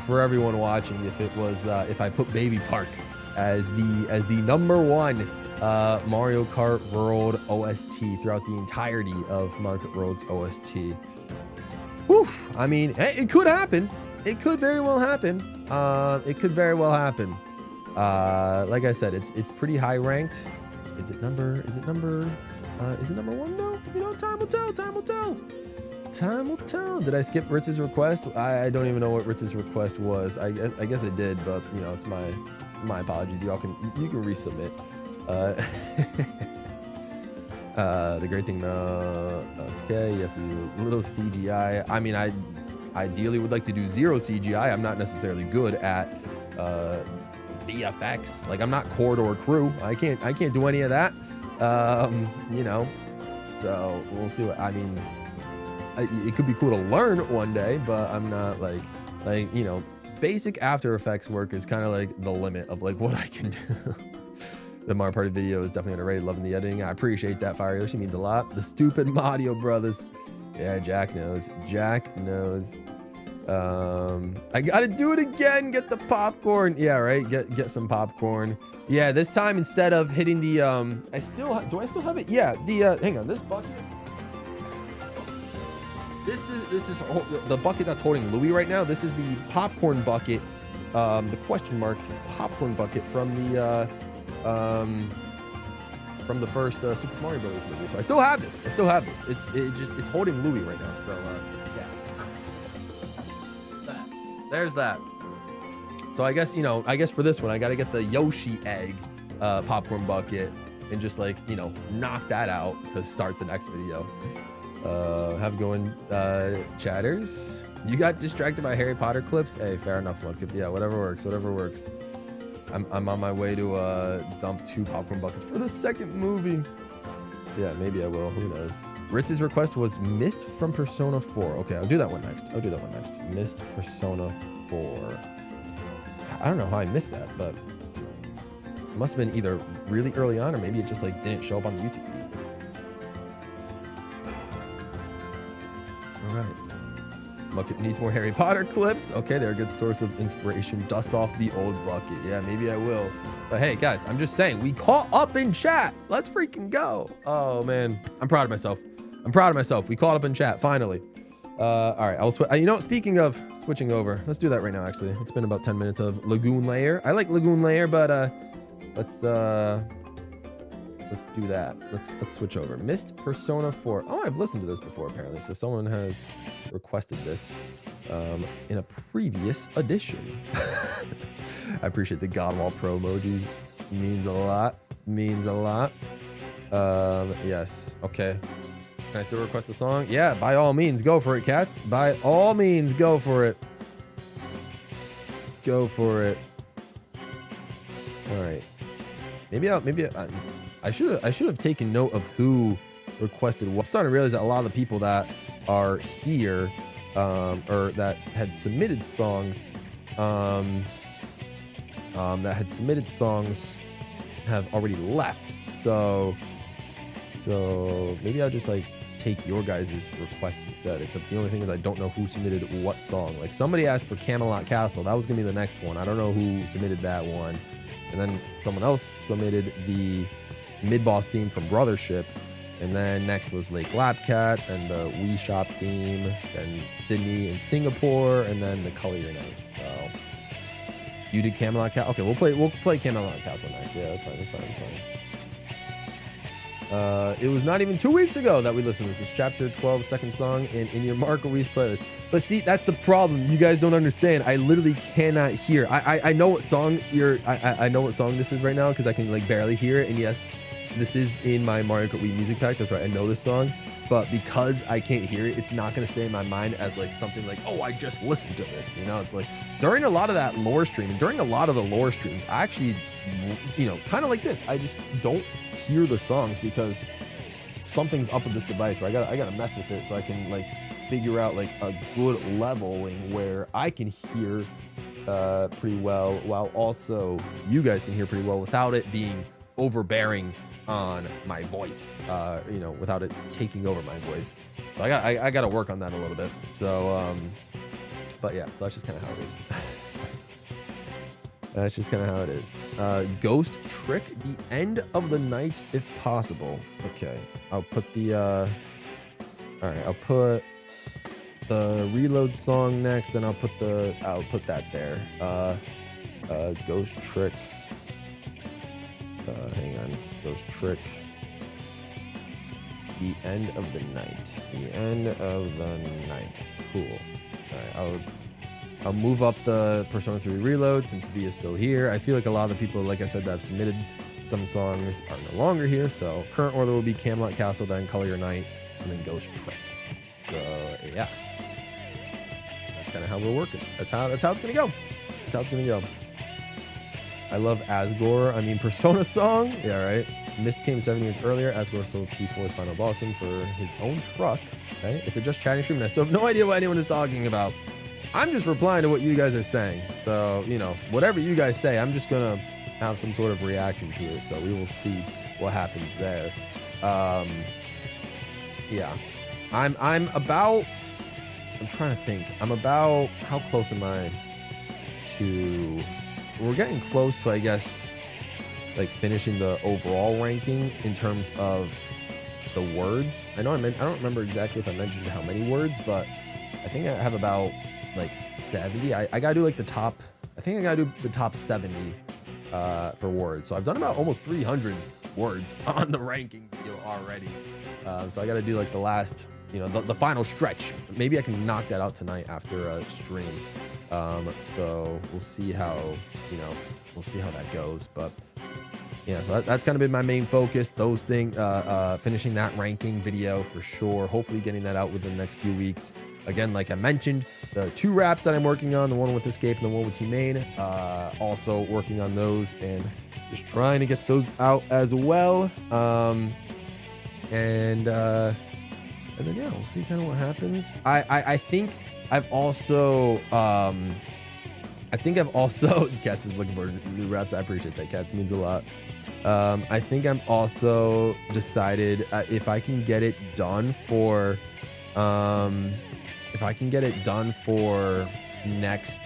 for everyone watching if it was if I put Baby Park as the #1 Mario Kart World OST throughout the entirety of Mario Kart World's OST. Whew. I mean, it could happen. It could very well happen. It could very well happen. Like I said, it's pretty high ranked. Is it number 1 though? You know, time will tell. Time will tell. Time will tell. Did I skip Ritz's request? I don't even know what Ritz's request was. I guess I did, but you know, it's my apologies. You can resubmit. The great thing though, okay, you have to do a little CGI. I mean, I ideally would like to do 0 CGI. I'm not necessarily good at VFX. Like, I'm not Corridor Crew. I can't do any of that. You know, so we'll see what, I mean, it could be cool to learn one day, but I'm not like, you know, basic After Effects work is kind of like the limit of like what I can do. The Mario Party video is definitely underrated. Loving the editing. I appreciate that, Fire Yoshi. Means a lot. The stupid Mario brothers. Yeah, Jack knows. Jack knows. I gotta do it again. Get the popcorn. Yeah, right. Get some popcorn. Yeah, this time instead of hitting the do I still have it? Yeah, the hang on, this bucket. This is the bucket that's holding Louis right now. This is the popcorn bucket, the question mark popcorn bucket from the first Super Mario Brothers movie. So I still have this. It's holding Louis right now. So yeah. There's that. So I guess for this one I got to get the Yoshi egg popcorn bucket and just like, you know, knock that out to start the next video. Have a go in, chatters. You got distracted by Harry Potter clips? Hey, fair enough, Mudkip. Yeah, whatever works. I'm on my way to dump 2 popcorn buckets for the second movie. Yeah, maybe I will. Who knows? Ritz's request was Mist from Persona 4. Okay, I'll do that one next. Mist Persona 4. I don't know how I missed that, but it must have been either really early on or maybe it just like didn't show up on the YouTube feed. All right. Bucket needs more Harry Potter clips. Okay, they're a good source of inspiration. Dust off the old bucket. Yeah, maybe I will. But hey, guys, I'm just saying, we caught up in chat. Let's freaking go. Oh, man. I'm proud of myself. We caught up in chat, finally. All right, I'll switch. You know, speaking of switching over, let's do that right now, actually. It's been about 10 minutes of Lagoon Lair. I like Lagoon Lair, but let's do that. Let's switch over. Mist Persona 4. Oh, I've listened to this before, apparently. So someone has requested this in a previous edition. I appreciate the GWallPro emojis. Means a lot. Yes. Okay. Can I still request a song? Yeah, by all means, go for it, cats. By all means, go for it. All right. Maybe I should have taken note of who requested what. I'm starting to realize that a lot of the people that are here, or that had submitted songs, have already left. So maybe I'll just like take your guys' request instead. Except the only thing is I don't know who submitted what song. Like somebody asked for Camelot Castle. That was gonna be the next one. I don't know who submitted that one. And then someone else submitted the mid-boss theme from Brothership. And then next was Lake Lapcat and the Wii Shop theme. Then Sydney and Singapore. And then the Color Your Night. So you did Camelot Castle. Okay, we'll play Camelot Castle next. Yeah, that's fine. It was not even 2 weeks ago that we listened to this. It's chapter 12, second song in your Marco Reese playlist. But see, that's the problem. You guys don't understand. I literally cannot hear. I know what song I know what song this is right now because I can like barely hear it. And yes, this is in my Mario Kart Wii music pack. That's right, I know this song, but because I can't hear it, it's not going to stay in my mind as like something like, oh, I just listened to this. You know, it's like during a lot of that lore stream and during a lot of the lore streams, I actually, you know, kind of like this, I just don't hear the songs because something's up with this device where I gotta mess with it so I can like figure out like a good leveling where I can hear pretty well, while also you guys can hear pretty well without it being overbearing on my voice, you know, without it taking over my voice. So I got to work on that a little bit. So, but yeah, so that's just kind of how it is. That's just kind of how it is. Ghost trick, the end of the night if possible. Okay, I'll put the, all right, I'll put the reload song next, and I'll put that there. Ghost trick. Hang on. Ghost trick. The end of the night. The end of the night. Cool. All right, I'll move up the Persona 3 reload since Via's still here. I feel like a lot of the people, like I said, that have submitted some songs are no longer here. So current order will be Camelot Castle, then Color Your Night, and then Ghost Trick. So yeah, that's kind of how we're working. That's how it's gonna go. That's how it's gonna go. I love Asgore. I mean, Persona song. Yeah, right. Mist came 7 years earlier. Asgore sold P4's final boss thing for his own truck. Okay, it's a just chatting stream, and I still have no idea what anyone is talking about. I'm just replying to what you guys are saying. So, you know, whatever you guys say, I'm just gonna have some sort of reaction to it. So we will see what happens there. Yeah, I'm trying to think. I'm about, how close am I to? We're getting close to, I guess, like finishing the overall ranking in terms of the words. I don't remember exactly if I mentioned how many words, but I think I have about like 70. I gotta do like the top, I think I gotta do the top 70 for words. So I've done about almost 300 words on the ranking video already. So I gotta do like the last, you know, the final stretch. Maybe I can knock that out tonight after a stream. So we'll see how, you know, we'll see how that goes. But yeah, so that's kind of been my main focus. Those things, finishing that ranking video for sure. Hopefully getting that out within the next few weeks. Again, like I mentioned, the 2 raps that I'm working on, the one with Escape and the one with Team Main, also working on those and just trying to get those out as well. And then yeah, we'll see kind of what happens. I think I've also Cats is looking for new raps. I appreciate that, Cats, means a lot. I think I'm also decided if I can get it done for next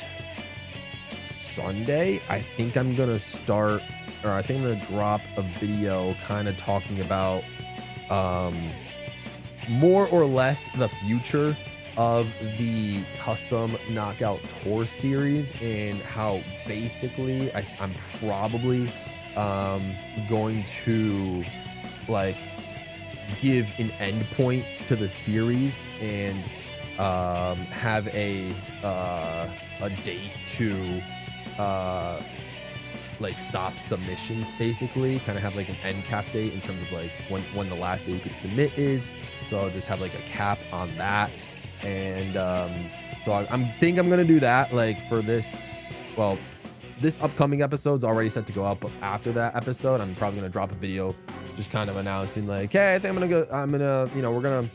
Sunday, I think I'm gonna start, or I think I'm gonna drop a video kind of talking about more or less the future of the custom knockout tour series and how basically I'm probably going to like give an end point to the series and have a date to like stop submissions, basically kind of have like an end cap date in terms of like when the last day you could submit is. So I'll just have like a cap on that. And so I'm gonna do that like for this, well, this upcoming episode's already set to go out, but after that episode I'm probably gonna drop a video just kind of announcing like, hey, I think I'm gonna you know, we're gonna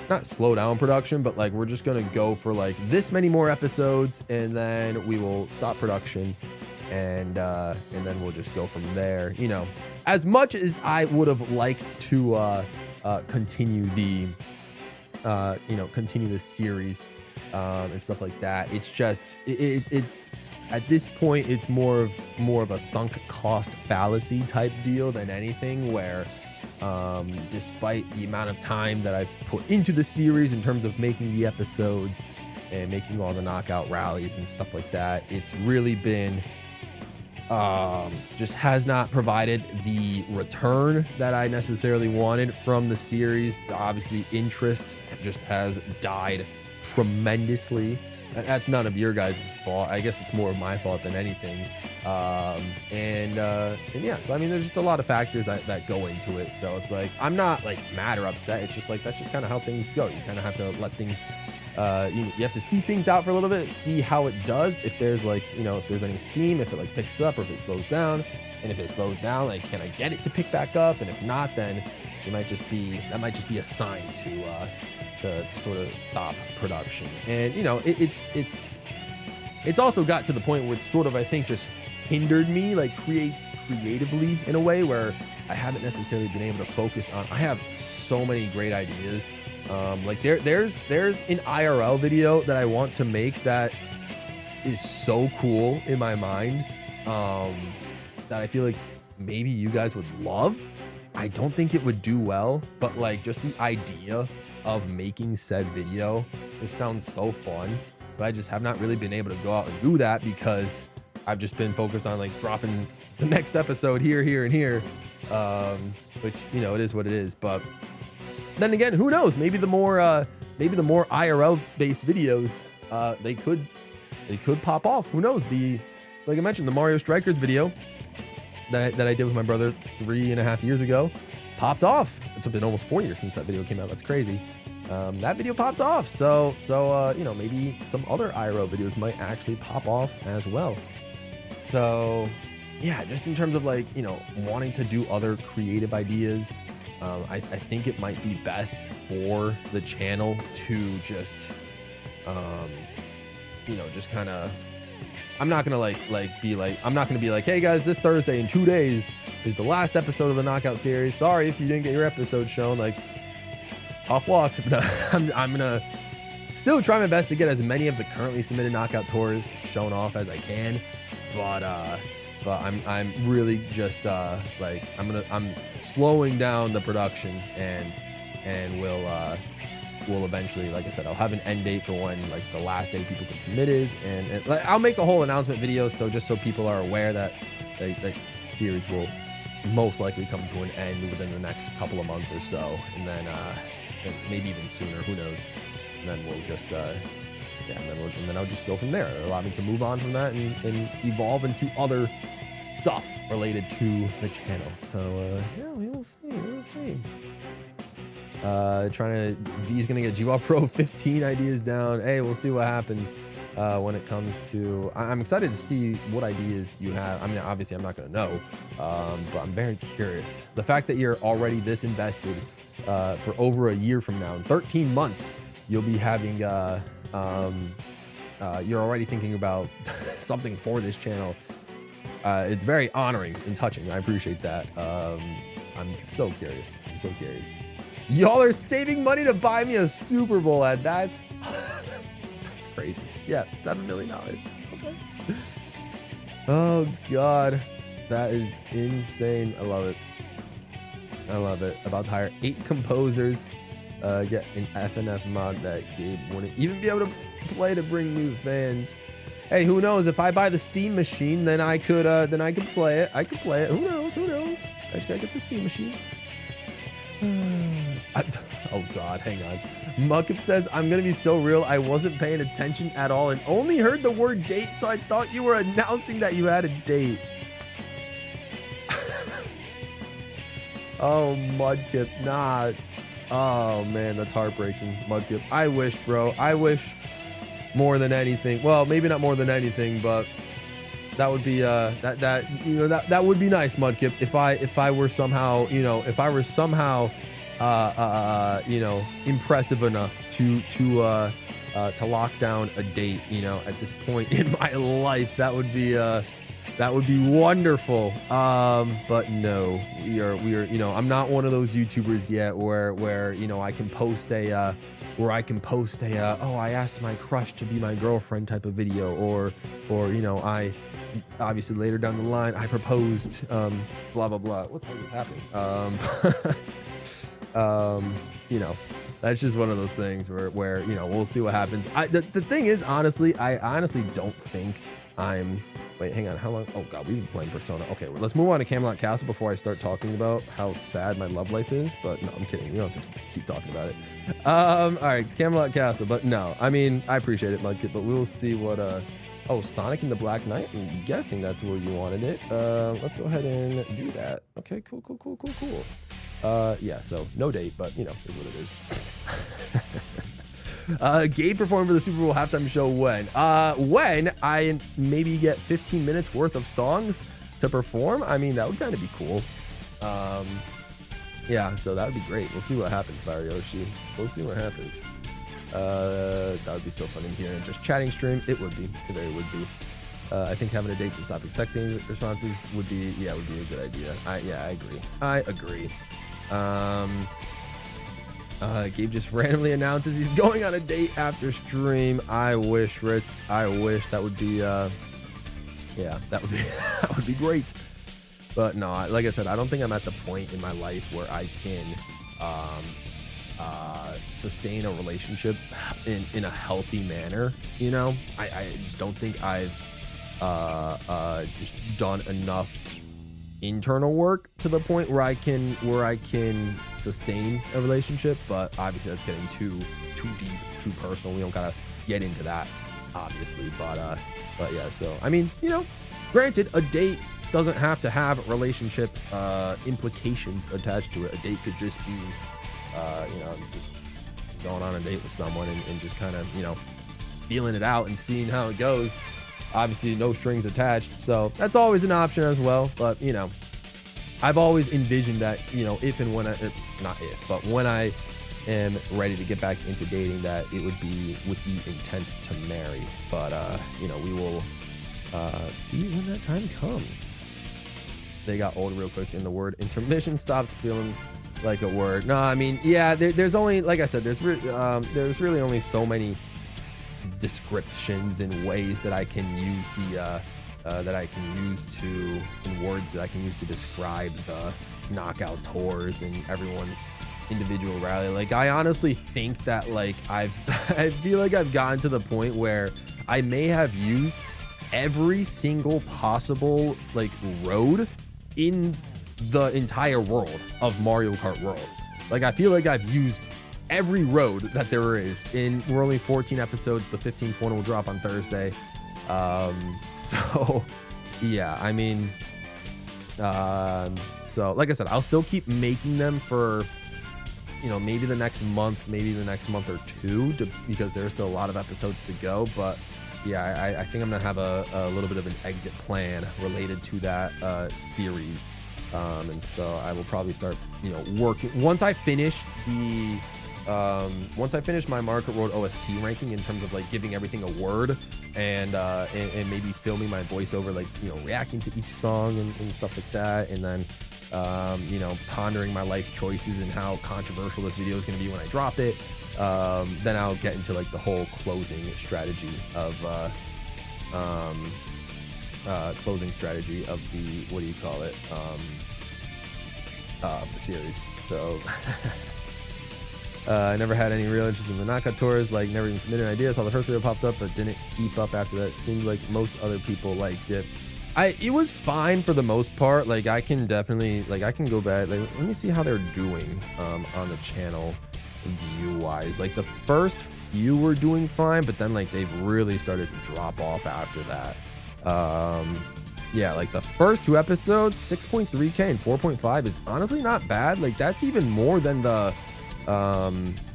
not slow down production, but like we're just gonna go for like this many more episodes and then we will stop production and then we'll just go from there. You know, as much as I would have liked to continue the continue the series and stuff like that, it's just it's at this point it's more of a sunk cost fallacy type deal than anything, where despite the amount of time that I've put into the series in terms of making the episodes and making all the knockout rallies and stuff like that, it's really been just has not provided the return that I necessarily wanted from the series. Obviously interest just has died tremendously That's none of your guys' fault. I guess it's more of my fault than anything. And yeah, so I mean, there's just a lot of factors that go into it. So it's like, I'm not like mad or upset. It's just like, that's just kind of how things go. You kind of have to let things, you have to see things out for a little bit, see how it does. If there's like, if there's any steam, if it like picks up or if it slows down. And if it slows down, like, can I get it to pick back up? And if not, then that might just be a sign to sort of stop production. And it's also got to the point where it's sort of, I think, just hindered me like creatively in a way where I haven't necessarily been able to focus on. I have so many great ideas. Like there's an IRL video that I want to make that is so cool in my mind, that I feel like maybe you guys would love. I don't think it would do well, but like just the idea of making said video just sounds so fun. But I just have not really been able to go out and do that because I've just been focused on like dropping the next episode here, and here, which, it is what it is. But then again, who knows? Maybe the more IRL based videos, they could pop off. Who knows? Like I mentioned, the Mario Strikers video that I did with my brother 3.5 years ago popped off. It's been almost 4 years since that video came out. That's crazy. That video popped off. So maybe some other IRL videos might actually pop off as well. So yeah, just in terms of like, wanting to do other creative ideas, I think it might be best for the channel to just, just kind of, I'm not gonna I'm not gonna be like, hey guys, this Thursday in 2 days is the last episode of the Knockout series. Sorry if you didn't get your episode shown. Like, tough luck. But I'm gonna still try my best to get as many of the currently submitted Knockout tours shown off as I can. But I'm really just I'm slowing down the production and will eventually, like I said, I'll have an end date for when like the last day people can submit is, and I'll make a whole announcement video so people are aware that the series will most likely come to an end within the next couple of months or so, and then maybe even sooner, who knows. And then we'll just and then I'll just go from there. It'll allow me to move on from that and evolve into other stuff related to the channel. So yeah, we will see. V's gonna get GWallPro 15 ideas down. Hey, we'll see what happens when it comes to. I'm excited to see what ideas you have. I mean, obviously, I'm not gonna know, but I'm very curious. The fact that you're already this invested for over a year from now, in 13 months, you'll be having. You're already thinking about something for this channel. It's very honoring and touching. I appreciate that. I'm so curious. Y'all are saving money to buy me a Super Bowl ad. That's crazy. Yeah, $7 million. Okay. Oh God, that is insane. I love it. About to hire 8 composers. Get an FNF mod that Gabe wouldn't even be able to play to bring new fans. Hey, who knows? If I buy the Steam machine, then I could play it. Who knows? I just gotta get the Steam machine. Oh God, hang on. Muckup says, I'm gonna be so real, I wasn't paying attention at all and only heard the word date, so I thought you were announcing that you had a date. Oh, Mudkip, nah. Oh man, that's heartbreaking, Mudkip. I wish, bro. I wish more than anything. Well, maybe not more than anything, but that would be that would be nice, Mudkip. If I were somehow, impressive enough to lock down a date, at this point in my life, that would be wonderful. But no, we are, I'm not one of those YouTubers yet where I can post a oh, I asked my crush to be my girlfriend type of video, or I obviously later down the line I proposed, blah blah blah. What the heck is happening? That's just one of those things where we'll see what happens. The thing is, honestly, I honestly don't think I'm Wait, hang on. How long? Oh God, we've been playing Persona. Okay, well, let's move on to Camelot Castle before I start talking about how sad my love life is. But no, I'm kidding. You don't have to keep talking about it. All right, Camelot Castle. But no, I mean, I appreciate it, Mudkip. But we'll see what. Oh, Sonic and the Black Knight. I'm guessing that's where you wanted it. Let's go ahead and do that. Okay, cool. Yeah, so no date, but you know, is what it is. Gabe performed for the Super Bowl halftime show when I maybe get 15 minutes worth of songs to perform. I mean, that would kind of be cool. Yeah, so that would be great. We'll see what happens, Fire Yoshi. We'll see what happens. That would be so fun in here and just chatting stream. It would be. It very would be. I think having a date to stop accepting responses would be a good idea. I agree. Gabe just randomly announces he's going on a date after stream. I wish, Ritz. I wish that would be that would be that would be great. But no, like I said, I don't think I'm at the point in my life where I can sustain a relationship in a healthy manner. You know, I just don't think I've just done enough internal work to the point where I can sustain a relationship. But obviously that's getting too deep, too personal. We don't gotta get into that, obviously. But yeah, so I mean, you know, granted, a date doesn't have to have relationship implications attached to it. A date could just be you know, just going on a date with someone and just kind of, you know, feeling it out and seeing how it goes. Obviously no strings attached, so that's always an option as well. But you know, I've always envisioned that, you know, if and when but when I am ready to get back into dating, that it would be with the intent to marry. But you know, we will see when that time comes. They got old real quick, and the word intermission stopped feeling like a word. No, I mean, yeah, there's only, like I said, there's really only so many descriptions and ways that I can use in words that I can use to describe the knockout tours and everyone's individual rally. Like, I honestly think that, like, I feel like I've gotten to the point where I may have used every single possible, like, road in the entire world of Mario Kart World. Like, I feel like I've used every road that there is, and we're only 14 episodes. The 15th one will drop on Thursday. So yeah, I mean, so like I said, I'll still keep making them for, you know, maybe the next month or two, because there's still a lot of episodes to go. But yeah, I think I'm gonna have a little bit of an exit plan related to that series. And so I will probably start, you know, working once I finish my Market Road OST ranking, in terms of like giving everything a word, and maybe filming my voiceover, like, you know, reacting to each song and stuff like that, and then you know, pondering my life choices and how controversial this video is going to be when I drop it. Then I'll get into like the whole closing strategy of the, what do you call it, the series. So I never had any real interest in the knockout tours, like never even submitted an idea. Saw the first video popped up, but didn't keep up after that. Seemed like most other people liked it. It was fine for the most part. Like, I can definitely, like, I can go back, like, let me see how they're doing on the channel view wise. Like, the first few were doing fine, but then like they've really started to drop off after that. Yeah, like the first two episodes, 6.3K and 4.5 is honestly not bad. Like, that's even more than the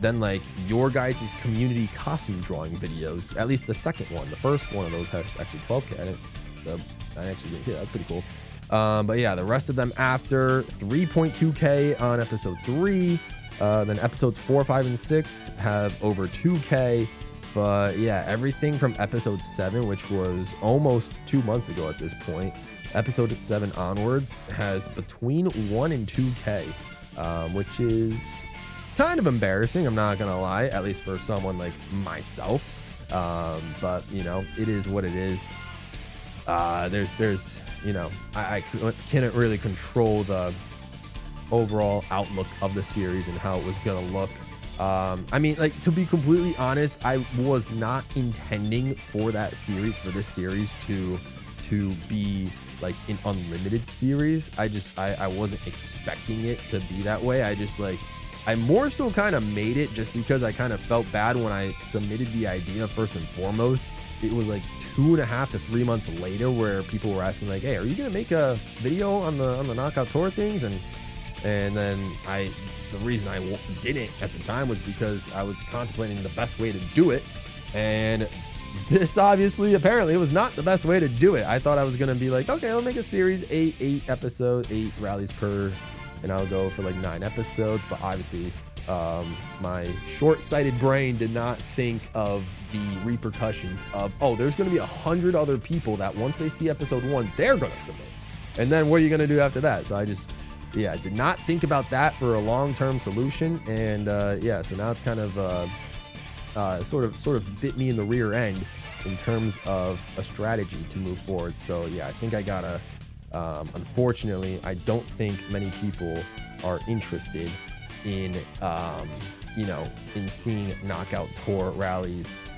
than like your guys' community costume drawing videos. At least the second one. The first one of those has actually 12K. I actually didn't see that. That's pretty cool. But yeah, the rest of them after 3.2K on episode 3. Then episodes 4, 5, and 6 have over 2K. But yeah, everything from episode 7, which was almost 2 months ago at this point, episode 7 onwards has between 1 and 2K, which is kind of embarrassing, I'm not gonna lie, at least for someone like myself. But you know, it is what it is. There's you know, I can't really control the overall outlook of the series and how it was gonna look. I mean, like, to be completely honest, I was not intending for this series to to be like an unlimited series. I wasn't expecting it to be that way. I more so kind of made it just because I kind of felt bad when I submitted the idea first and foremost. It was like 2.5 to 3 months later where people were asking like, hey, are you gonna make a video on the Knockout Tour things? And then the reason I didn't at the time was because I was contemplating the best way to do it, and this obviously apparently was not the best way to do it. I thought I was gonna be like, okay, I'll make a series, eight episodes, 8 rallies per, and I'll go for like 9 episodes. But obviously my short-sighted brain did not think of the repercussions of, oh, there's going to be 100 other people that once they see episode 1, they're going to submit, and then what are you going to do after that? So I just, yeah, did not think about that for a long-term solution. And yeah, so now it's kind of sort of bit me in the rear end in terms of a strategy to move forward. So yeah, I think I gotta unfortunately, I don't think many people are interested in in seeing Knockout Tour rallies.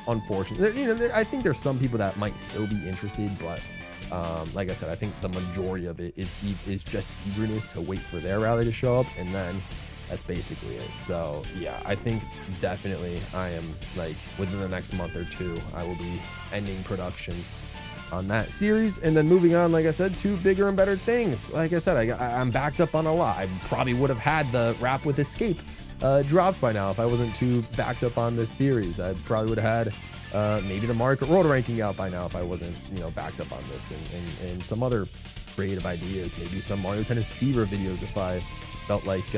Unfortunately, I think there's some people that might still be interested, but like I said, I think the majority of it is just eagerness to wait for their rally to show up, and then that's basically it. So yeah, I think definitely I am, like, within the next month or 2, I will be ending production on that series, and then moving on, like I said, to bigger and better things. Like I said, I'm backed up on a lot. I probably would have had the Rap with Escape dropped by now if I wasn't too backed up on this series. I probably would have had maybe the Mario Kart World ranking out by now if I wasn't, backed up on this, and some other creative ideas, maybe some Mario Tennis Fever videos if I felt like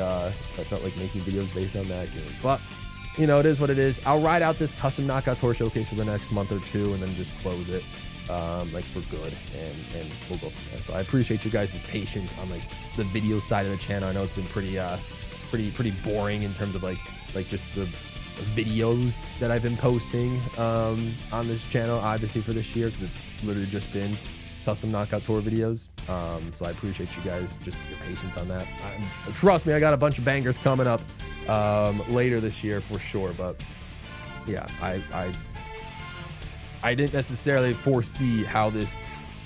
making videos based on that game. But it is what it is. I'll ride out this custom Knockout Tour showcase for the next month or 2 and then just close it like for good, and we'll go from there. So I appreciate you guys' patience on like the video side of the channel. I know it's been pretty boring in terms of like just the videos that I've been posting on this channel, obviously, for this year, because it's literally just been custom Knockout Tour videos. So I appreciate you guys, just your patience on that. Trust me, I got a bunch of bangers coming up later this year for sure. But yeah, I didn't necessarily foresee how this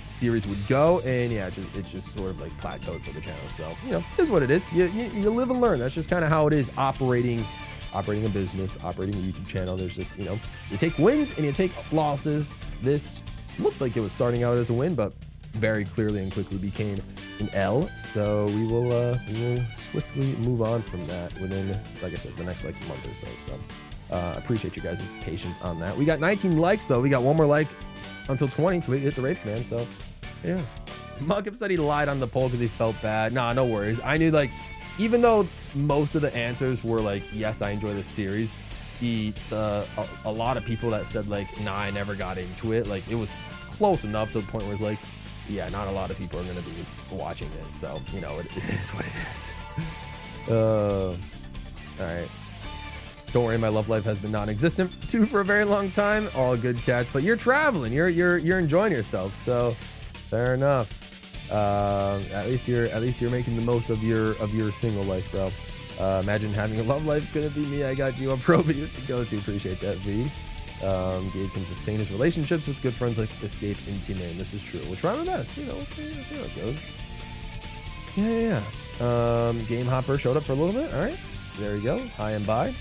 series would go, and yeah, it's just sort of like plateaued for the channel. So it is what it is. You live and learn. That's just kind of how it is operating a business, operating a YouTube channel. There's just you take wins and you take losses. This looked like it was starting out as a win, but very clearly and quickly became an L. So we will swiftly move on from that within, like I said, the next like month or so. So appreciate you guys' patience on that. We got 19 likes though. We got one more like until 20 to hit the rave command. So yeah, Muckup said he lied on the poll because he felt bad. Nah, no worries. I knew, like, even though most of the answers were like, yes, I enjoy this series, a lot of people that said like, nah, I never got into it, like, it was close enough to the point where it's like, yeah, not a lot of people are going to be watching this. So it is what it is. All right, don't worry, my love life has been non-existent too for a very long time. All good, cats, but you're traveling, you're enjoying yourself, so fair enough. At least you're making the most of your single life, bro. Imagine having a love life. Gonna be me. I got GWallPro videos to go to. Appreciate that, V. Gabe can sustain his relationships with good friends like Escape and Teammate. This is true. We'll try my best. We'll see how it goes. Yeah. Game Hopper showed up for a little bit. All right. There we go. Hi and bye.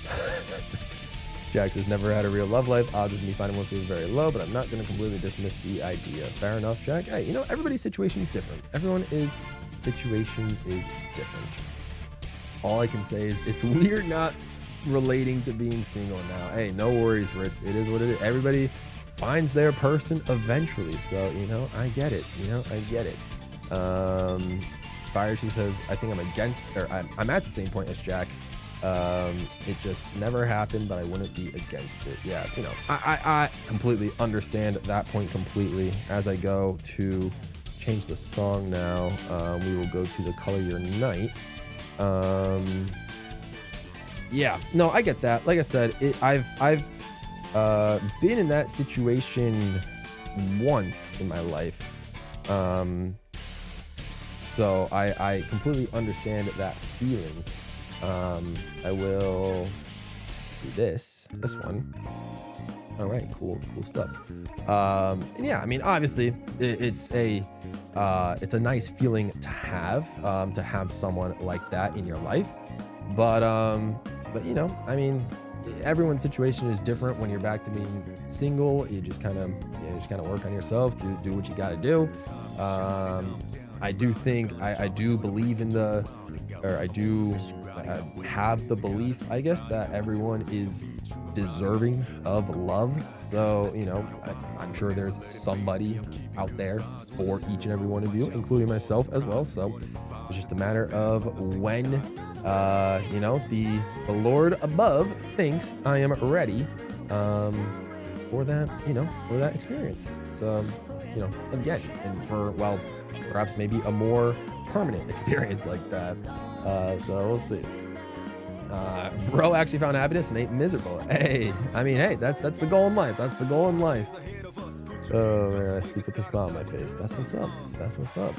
Jax has never had a real love life. Odds of me finding one feels very low, but I'm not going to completely dismiss the idea. Fair enough, Jack. Hey, everybody's situation is different. Situation is different. All I can say is it's weird not relating to being single now. Hey, no worries, Ritz. It is what it is. Everybody finds their person eventually. So, I get it. I get it. Fire, she says, I think I'm at the same point as Jack. It just never happened, but I wouldn't be against it. Yeah, I completely understand that point completely. As I go to change the song now, we will go to The Color Your Night. Yeah, no, I get that. Like I said, I've been in that situation once in my life. So I completely understand that feeling. I will do this one. All right, cool stuff. And yeah, I mean, obviously, it's a nice feeling to have someone like that in your life. But you know, I mean, everyone's situation is different. When you're back to being single, you just kind of work on yourself, do what you got to do. I do think I do believe in I have the belief, I guess, that everyone is deserving of love. So, you know, I'm sure there's somebody out there for each and every one of you, including myself as well. So it's just a matter of when, you know, the Lord above thinks I am ready for that, you know, for that experience. So, you know, again, and for, well, perhaps maybe a more permanent experience like that. So we'll see. Bro actually found happiness and ain't miserable. Hey, I mean, hey, that's the goal in life. That's the goal in life. Oh man, I sleep with a smile on my face. That's what's up. That's what's up.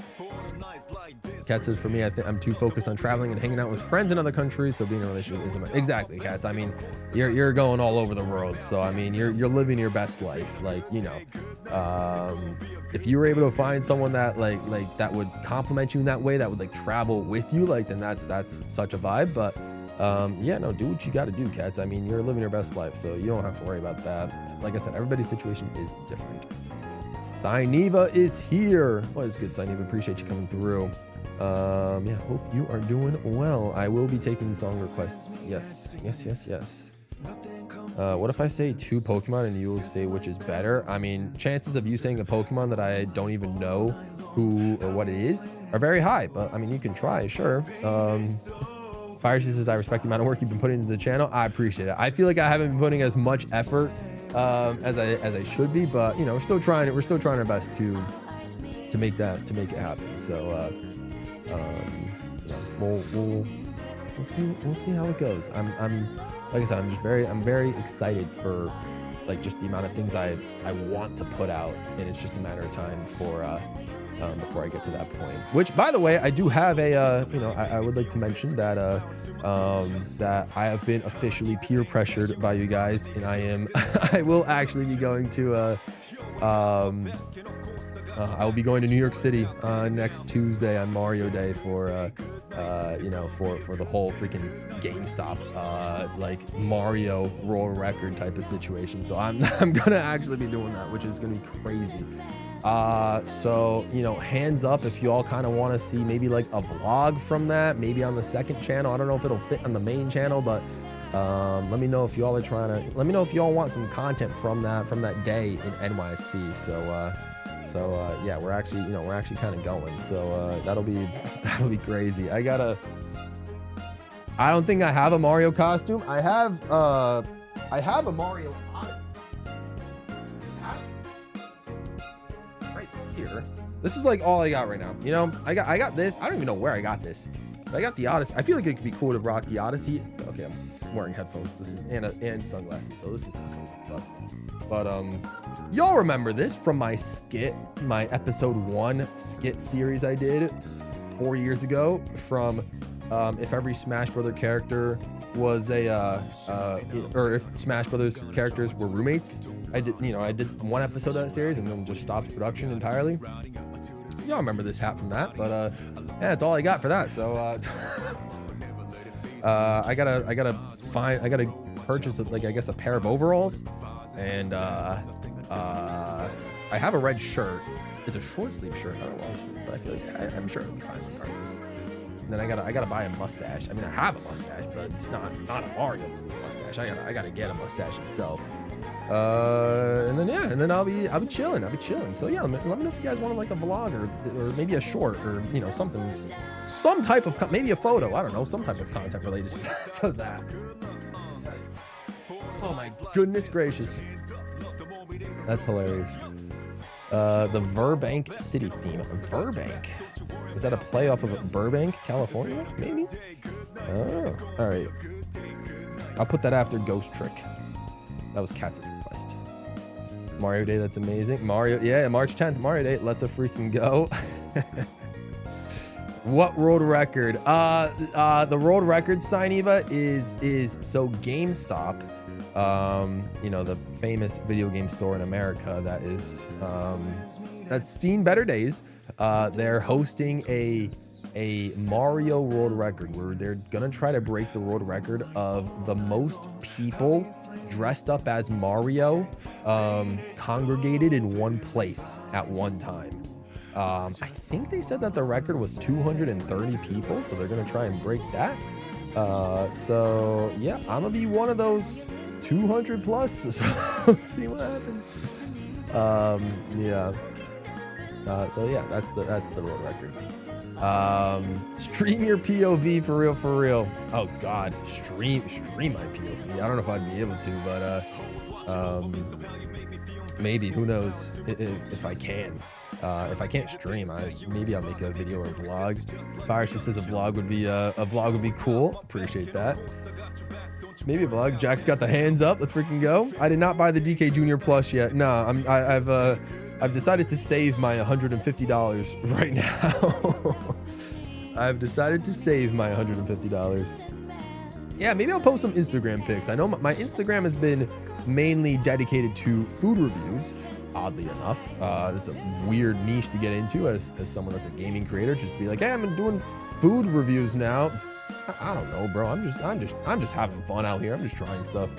Kat says, for me, I think I'm too focused on traveling and hanging out with friends in other countries, so being in a relationship isn't exactly, Cats. I mean, you're going all over the world, so I mean, you're living your best life. Like, you know, if you were able to find someone that like that would compliment you in that way, that would like travel with you, like, then that's such a vibe. But yeah, no, do what you got to do, Cats. I mean, you're living your best life, so you don't have to worry about that. Like I said, everybody's situation is different. Sineva is here. What is good, Sineva? Appreciate you coming through. Yeah, hope you are doing well. I will be taking song requests. Yes. What if I say 2 Pokemon and you will say which is better? I mean, chances of you saying a Pokemon that I don't even know who or what it is are very high, but I mean, you can try, sure. Fire says, I respect the amount of work you've been putting into the channel. I appreciate it. I feel like I haven't been putting as much effort as I should be, but you know, we're still trying our best to make it happen. So we'll see how it goes. I'm like I said, I'm very excited for like just the amount of things I want to put out, and it's just a matter of time before I get to that point. Which, by the way, I do have a you know, I would like to mention that that I have been officially peer pressured by you guys, and I will actually be going to I will be going to New York City next Tuesday on Mario Day for you know, for the whole freaking GameStop like Mario world record type of situation. So I'm gonna actually be doing that, which is gonna be crazy. So, you know, hands up if you all kind of want to see maybe like a vlog from that, maybe on the second channel. I don't know if it'll fit on the main channel, but let me know if you all are let me know if you all want some content from that day in NYC. So yeah, we're actually kind of going. So that'll be crazy. I don't think I have a Mario costume. I have a Mario Odyssey right here. This is like all I got right now. You know, I got this. I don't even know where I got this, but I got the Odyssey. I feel like it could be cool to rock the Odyssey. Okay, I'm wearing headphones. This is and sunglasses, so this is cool. But y'all remember this from my episode 1 skit series I did 4 years ago from if every Smash Brother character was or if Smash Brothers characters were roommates. I did one episode of that series and then just stopped production entirely. Y'all remember this hat from that, but yeah, that's all I got for that. So I gotta purchase like I guess a pair of overalls. And I have a red shirt. It's a short sleeve shirt, not a long sleeve, but I feel like I'm sure it'll be fine regardless. And then I gotta buy a mustache. I mean, I have a mustache, but it's not a Mario mustache. I gotta get a mustache itself. And then I'll be chilling. So yeah, let me know if you guys want like a vlog or maybe a short or you know some type of maybe a photo. I don't know, some type of content related to that. Oh my goodness gracious. That's hilarious. The Burbank city theme. Burbank? Is that a play off of Burbank, California? Maybe? Oh, all right. I'll put that after Ghost Trick. That was Kat's request. Mario Day, that's amazing. Yeah, March 10th, Mario Day. Let's freaking go. What world record? The world record, Sineva, is so GameStop you know, the famous video game store in America that is that's seen better days. They're hosting a Mario world record where they're gonna try to break the world record of the most people dressed up as Mario congregated in one place at one time. I think they said that the record was 230 people, so they're gonna try and break that. So yeah, I'm gonna be one of those 200 plus. So see what happens. Yeah. So yeah, that's the world record. Stream your POV for real. Oh God, stream my POV. I don't know if I'd be able to, but maybe, who knows if I can. If I can't stream, maybe I'll make a video or a vlog. Fire just says a vlog would be cool. Appreciate that. Maybe a vlog. Jack's got the hands up. Let's freaking go. I did not buy the DK Junior Plus yet. Nah, I've decided to save my $150 right now. I've decided to save my $150. Yeah, maybe I'll post some Instagram pics. I know my Instagram has been mainly dedicated to food reviews. Oddly enough, it's a weird niche to get into as someone that's a gaming creator. Just to be like, hey, I'm doing food reviews now. I don't know, bro. I'm just having fun out here. I'm just trying stuff.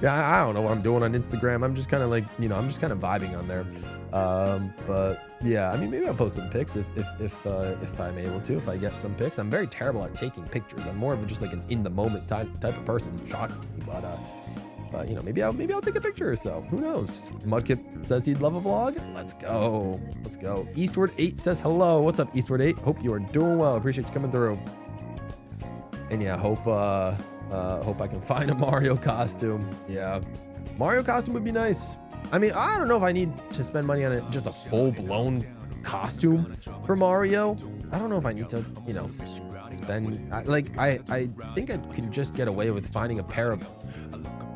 Yeah, I don't know what I'm doing on Instagram. I'm just kind of like, you know, I'm just kind of vibing on there. But yeah, I mean, maybe I'll post some pics if I'm able to, if I get some pics. I'm very terrible at taking pictures. I'm more of just like an in the moment type of person. Shocking, but you know, maybe I'll take a picture or so. Who knows? Mudkip says he'd love a vlog. Let's go. Eastward8 says hello. What's up, Eastward8? Hope you are doing well. Appreciate you coming through. And yeah, hope I can find a Mario costume. Yeah, Mario costume would be nice. I mean, I don't know if I need to spend money on just a full-blown costume for Mario. I don't know if I need to, you know, spend I think I could just get away with finding a pair of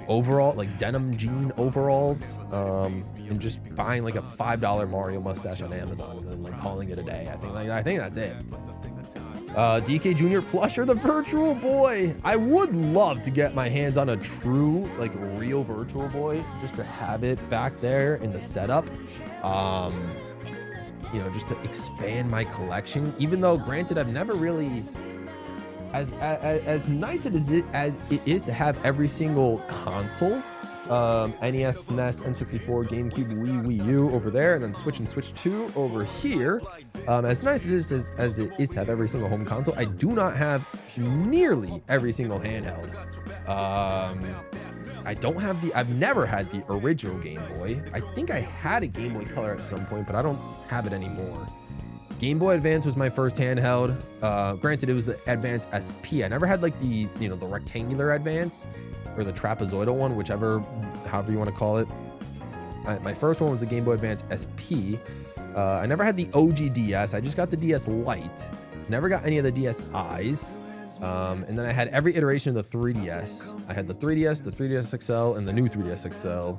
like denim jean overalls, and just buying like a $5 Mario mustache on Amazon and then like calling it a day. I think that's it. DK Junior plush or the virtual boy. I would love to get my hands on a true, like, real virtual boy, just to have it back there in the setup. You know, just to expand my collection. Even though, granted, I've never really, as nice as it is to have every single console, NES, SNES, N64, GameCube, Wii U over there, and then Switch and Switch 2 over here. As nice as it is to have every single home console, I do not have nearly every single handheld. I've never had the original Game Boy. I think I had a Game Boy Color at some point, but I don't have it anymore. Game Boy Advance was my first handheld. Granted, it was the Advance SP. I never had like the, you know, the rectangular Advance or the trapezoidal one, however you want to call it. My first one was the Game Boy Advance SP. I never had the OG DS. I just got the DS Lite. Never got any of the DSi's. And then I had every iteration of the 3DS. I had the 3DS, the 3DS XL, and the new 3DS XL.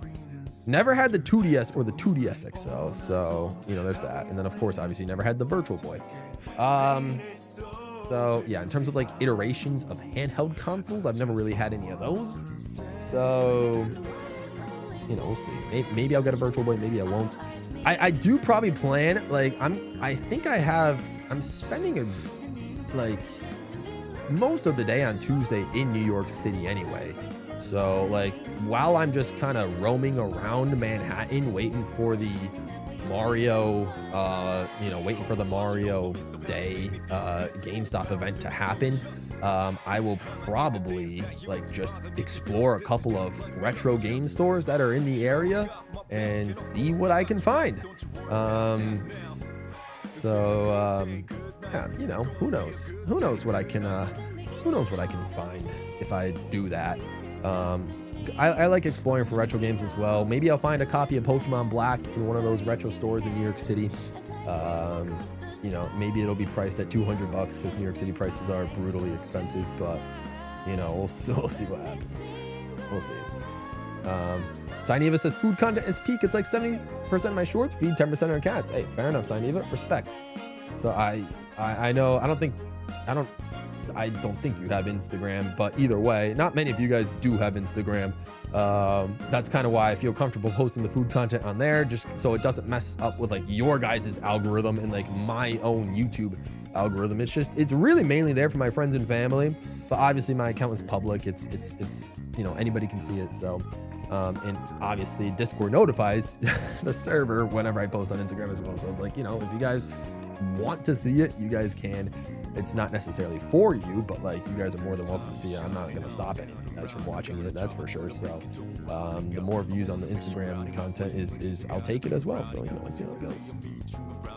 Never had the 2DS or the 2DS XL. So, you know, there's that. And then, of course, obviously never had the Virtual Boy. So, yeah, in terms of, like, iterations of handheld consoles, I've never really had any of those. So, you know, we'll see. Maybe I'll get a Virtual Boy. Maybe I won't. I do probably plan, like, I'm spending, like, most of the day on Tuesday in New York City anyway. So, like, while I'm just kind of roaming around Manhattan waiting for the Mario Day GameStop event to happen, I will probably, like, just explore a couple of retro game stores that are in the area and see what I can find. Yeah, you know, who knows what I can find if I do that. I like exploring for retro games as well. Maybe I'll find a copy of Pokemon Black from one of those retro stores in New York City. You know, maybe it'll be priced at $200 because New York City prices are brutally expensive, but, you know, we'll see what happens. We'll see. Tiny Eva says food content is peak. It's like 70% of my shorts feed 10% of our cats. Hey, fair enough, Tiny Eva. Respect. So I know, I don't I don't think you have Instagram, but either way, not many of you guys do have Instagram. That's kind of why I feel comfortable posting the food content on there, just so it doesn't mess up with like your guys' algorithm and like my own YouTube algorithm. It's really mainly there for my friends and family, but obviously my account is public. It's you know, anybody can see it. So and obviously Discord notifies the server whenever I post on Instagram as well. So it's like, you know, if you guys want to see it, you guys can. It's not necessarily for you, but like, you guys are more than welcome to see it. I'm not gonna stop any of you guys from watching it, that's for sure. So the more views on the Instagram content is I'll take it as well. So, you know, let's see how it goes.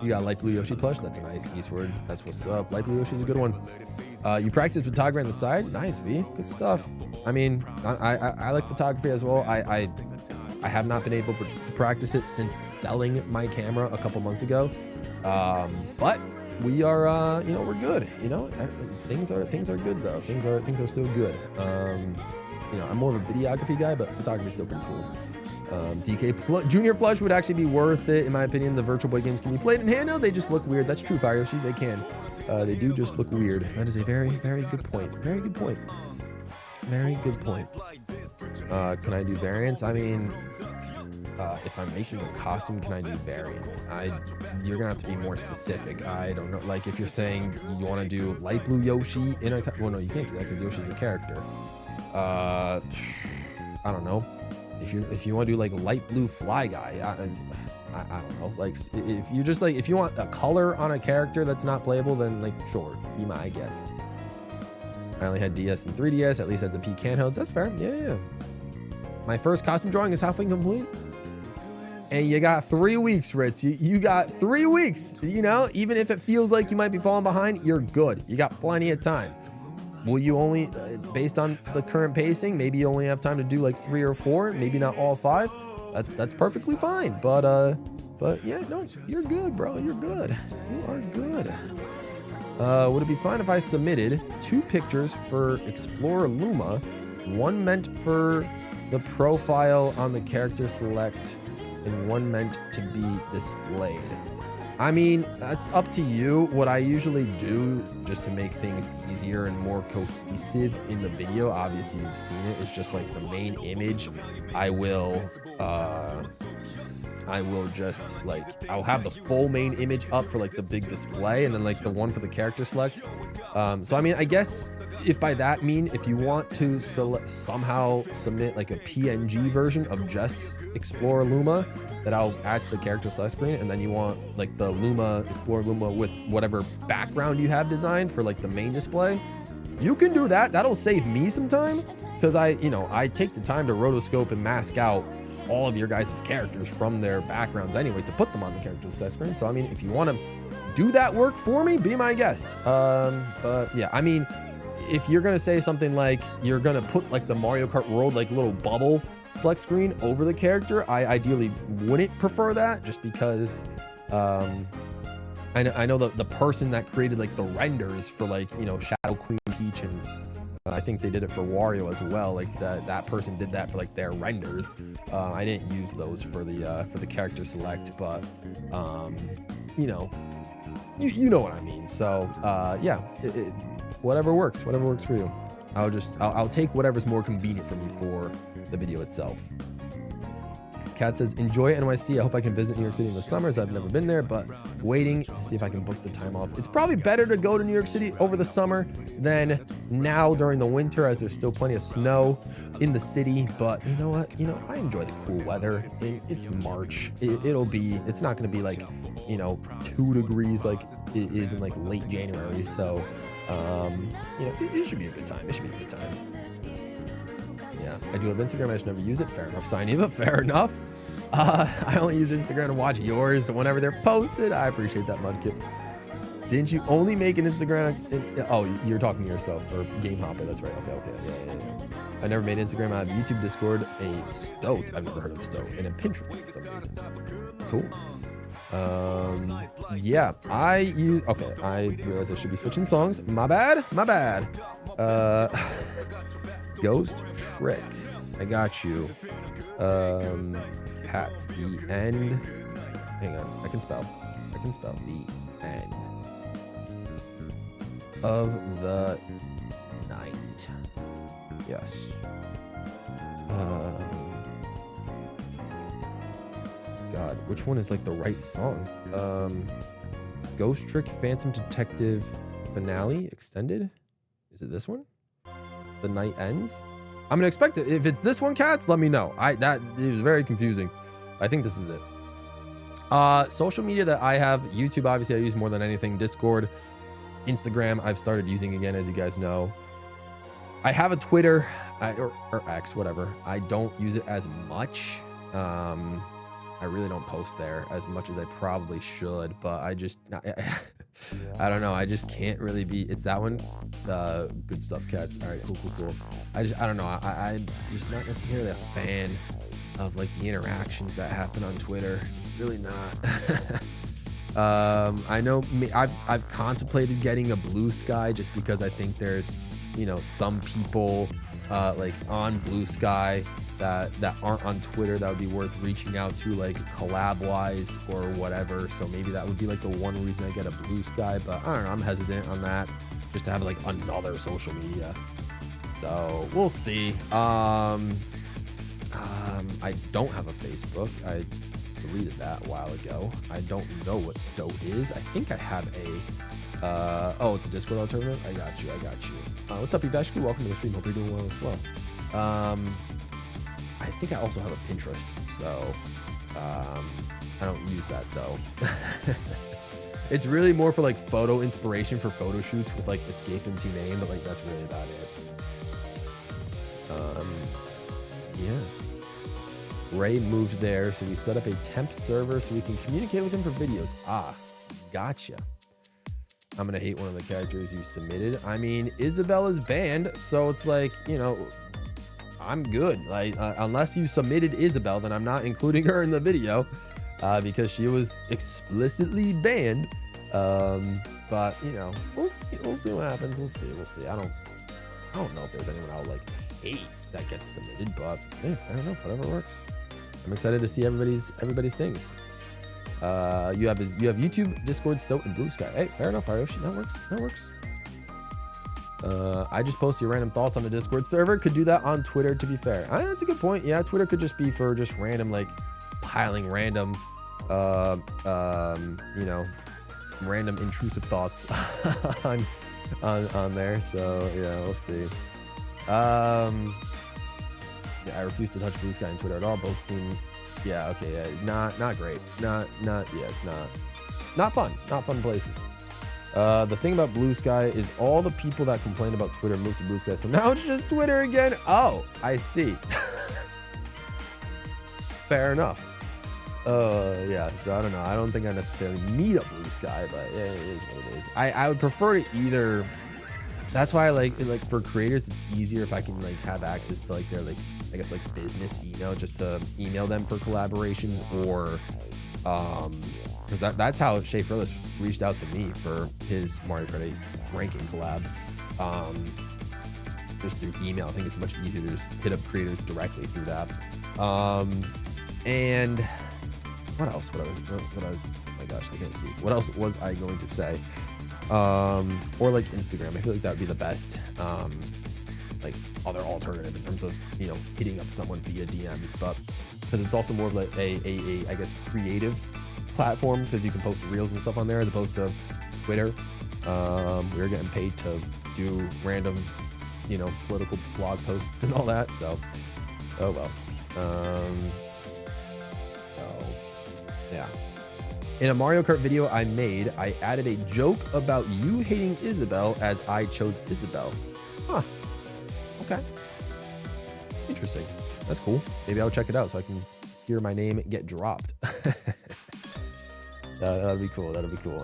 You got Light Blue Yoshi plush. That's nice. Eastward, that's what's up. Light Blue Yoshi's a good one. You practice photography on the side. Nice, V. Good stuff. I mean, I like photography as well. I have not been able to practice it since selling my camera a couple months ago. But we are, you know, we're good. You know, things are good though. Things are still good. You know, I'm more of a videography guy, but photography is still pretty cool. Junior plush would actually be worth it in my opinion. The Virtual Boy games can be played in handheld. They just look weird. That's true, Fire Yoshi. They can. They do just look weird. That is a very, very good point. Very good point. Very good point. Can I do variants? I mean, if I'm making a costume, can I do variants? You're gonna have to be more specific. I don't know. Like if you're saying you want to do Light Blue Yoshi in a, well, no, you can't do that because Yoshi's a character. I don't know. If you want to do like Light Blue Fly Guy, I don't know. Like if you just like, if you want a color on a character that's not playable, then like sure, be my guest. I only had DS and 3DS. At least had the peak handhelds. That's fair. Yeah. My first costume drawing is halfway complete. And you got 3 weeks, Ritz. You got 3 weeks. You know, even if it feels like you might be falling behind, you're good. You got plenty of time. Will you only, based on the current pacing, maybe you only have time to do like 3 or 4, maybe not all 5. That's perfectly fine. But yeah, no, you're good, bro. You're good. You are good. Would it be fine if I submitted 2 pictures for Explorer Luma, one meant for the profile on the character select, and one meant to be displayed? I mean, that's up to you. What I usually do, just to make things easier and more cohesive in the video, obviously you've seen it, it's just like the main image. I will just like, I'll have the full main image up for like the big display, and then like the one for the character select. So I mean, I guess if by that mean, if you want to somehow submit like a PNG version of just Explorer Luma that I'll add to the character select screen, and then you want like the Explorer Luma with whatever background you have designed for like the main display, you can do that. That'll save me some time, because I take the time to rotoscope and mask out all of your guys' characters from their backgrounds anyway to put them on the character select screen. So I mean, if you want to do that work for me, be my guest. But yeah, I mean, if you're gonna say something like you're gonna put like the Mario Kart World like little bubble select screen over the character, I ideally wouldn't prefer that, just because I know the person that created like the renders for like, you know, Shadow Queen Peach, and I think they did it for Wario as well. Like that person did that for like their renders. I didn't use those for the character select, but you know what I mean. So yeah, whatever works for you. I'll take whatever's more convenient for me for the video itself. Kat says, enjoy NYC. I hope I can visit New York City in the summers. I've never been there, but waiting to see if I can book the time off. It's probably better to go to New York City over the summer than now during the winter, as there's still plenty of snow in the city. But you know what? You know, I enjoy the cool weather. It's March. It's not going to be like, 2 degrees like it is in like late January. So, it should be a good time. Yeah, I do have Instagram. I just never use it. Fair enough, Signy, but fair enough. I only use Instagram to watch yours whenever they're posted. I appreciate that, Mudkip. Didn't you only make an Instagram? Oh, you're talking to yourself, or Game Hopper. That's right. Okay. Yeah. I never made Instagram. I have YouTube, Discord, a Stoat. I've never heard of Stoat, and a Pinterest for some reason. Cool. Yeah, I realize I should be switching songs. My bad. Ghost Trick. I got you. Cats, the end. Hang on. I can spell the end. of the night. Yes. God, which one is like the right song? Ghost Trick Phantom Detective Finale Extended. Is it this one? The Night Ends. I'm gonna expect it. If it's this one, cats, let me know. That it was very confusing. I think this is it. Social media that I have: YouTube, obviously, I use more than anything. Discord, Instagram, I've started using again, as you guys know. I have a Twitter, or X, whatever. I don't use it as much. I really don't post there as much as I probably should, but I just, I don't know. I just can't really be. It's that one. Good stuff, cats. All right, cool. I don't know. I'm just not necessarily a fan of like the interactions that happen on Twitter. Really not. I know I've contemplated getting a Blue Sky just because I think there's, you know, some people like on Blue Sky that aren't on Twitter that would be worth reaching out to, like collab wise or whatever. So maybe that would be like the one reason I get a Blue Sky, but I don't know, I'm hesitant on that, just to have like another social media. So we'll see. I don't have a Facebook. I deleted that a while ago. I don't know what Stow is. I think I have a oh, it's a Discord alternative. I got you. What's up, Ivashku? Welcome to the stream. Hope you're doing well as well. I think I also have a Pinterest, so I don't use that though. It's really more for like photo inspiration for photo shoots with like Escape Empty Name, but like that's really about it. Yeah. Ray moved there, so we set up a temp server so we can communicate with him for videos. Ah, gotcha. I'm gonna hate one of the characters you submitted. I mean, Isabel is banned, so it's like, you know, I'm good. Like, unless you submitted Isabel, then I'm not including her in the video because she was explicitly banned. But you know, we'll see what happens. We'll see. I don't know if there's anyone I would like hate that gets submitted, but yeah, I don't know. Whatever works. I'm excited to see everybody's things. You have YouTube, Discord, Stoat, and Blue Sky. Hey, fair enough, Aryoshi. That works. I just post your random thoughts on the Discord server. Could do that on Twitter, to be fair. That's a good point. Yeah, Twitter could just be for just random, like piling random, you know, random intrusive thoughts on there. So yeah, we'll see. Yeah, I refuse to touch Blue Sky and Twitter at all. Both seem, yeah, okay, yeah, not great. Yeah, it's not fun places. The thing about Blue Sky is all the people that complain about Twitter moved to Blue Sky, so now it's just Twitter again. Oh, I see. Fair enough. Yeah, so I don't know. I don't think I necessarily need a Blue Sky, but yeah, it is what it is. I would prefer to either. That's why I like for creators, it's easier if I can like have access to like their like, I guess like business email, just to email them for collaborations, or because that's how Shea Frillis reached out to me for his Mario Kart 8 ranking collab. Just through email. I think it's much easier to just hit up creators directly through that. And what else? What I was, oh my gosh, I can't speak. What else was I going to say? Or like Instagram. I feel like that would be the best like other alternative in terms of, you know, hitting up someone via DMs, but because it's also more of like a I guess creative platform, because you can post reels and stuff on there as opposed to Twitter. We're getting paid to do random, you know, political blog posts and all that, so oh well. So yeah. In a Mario Kart video I made, I added a joke about you hating Isabel as I chose Isabel. Huh. Okay. Interesting. That's cool. Maybe I'll check it out so I can hear my name get dropped. That'd be cool.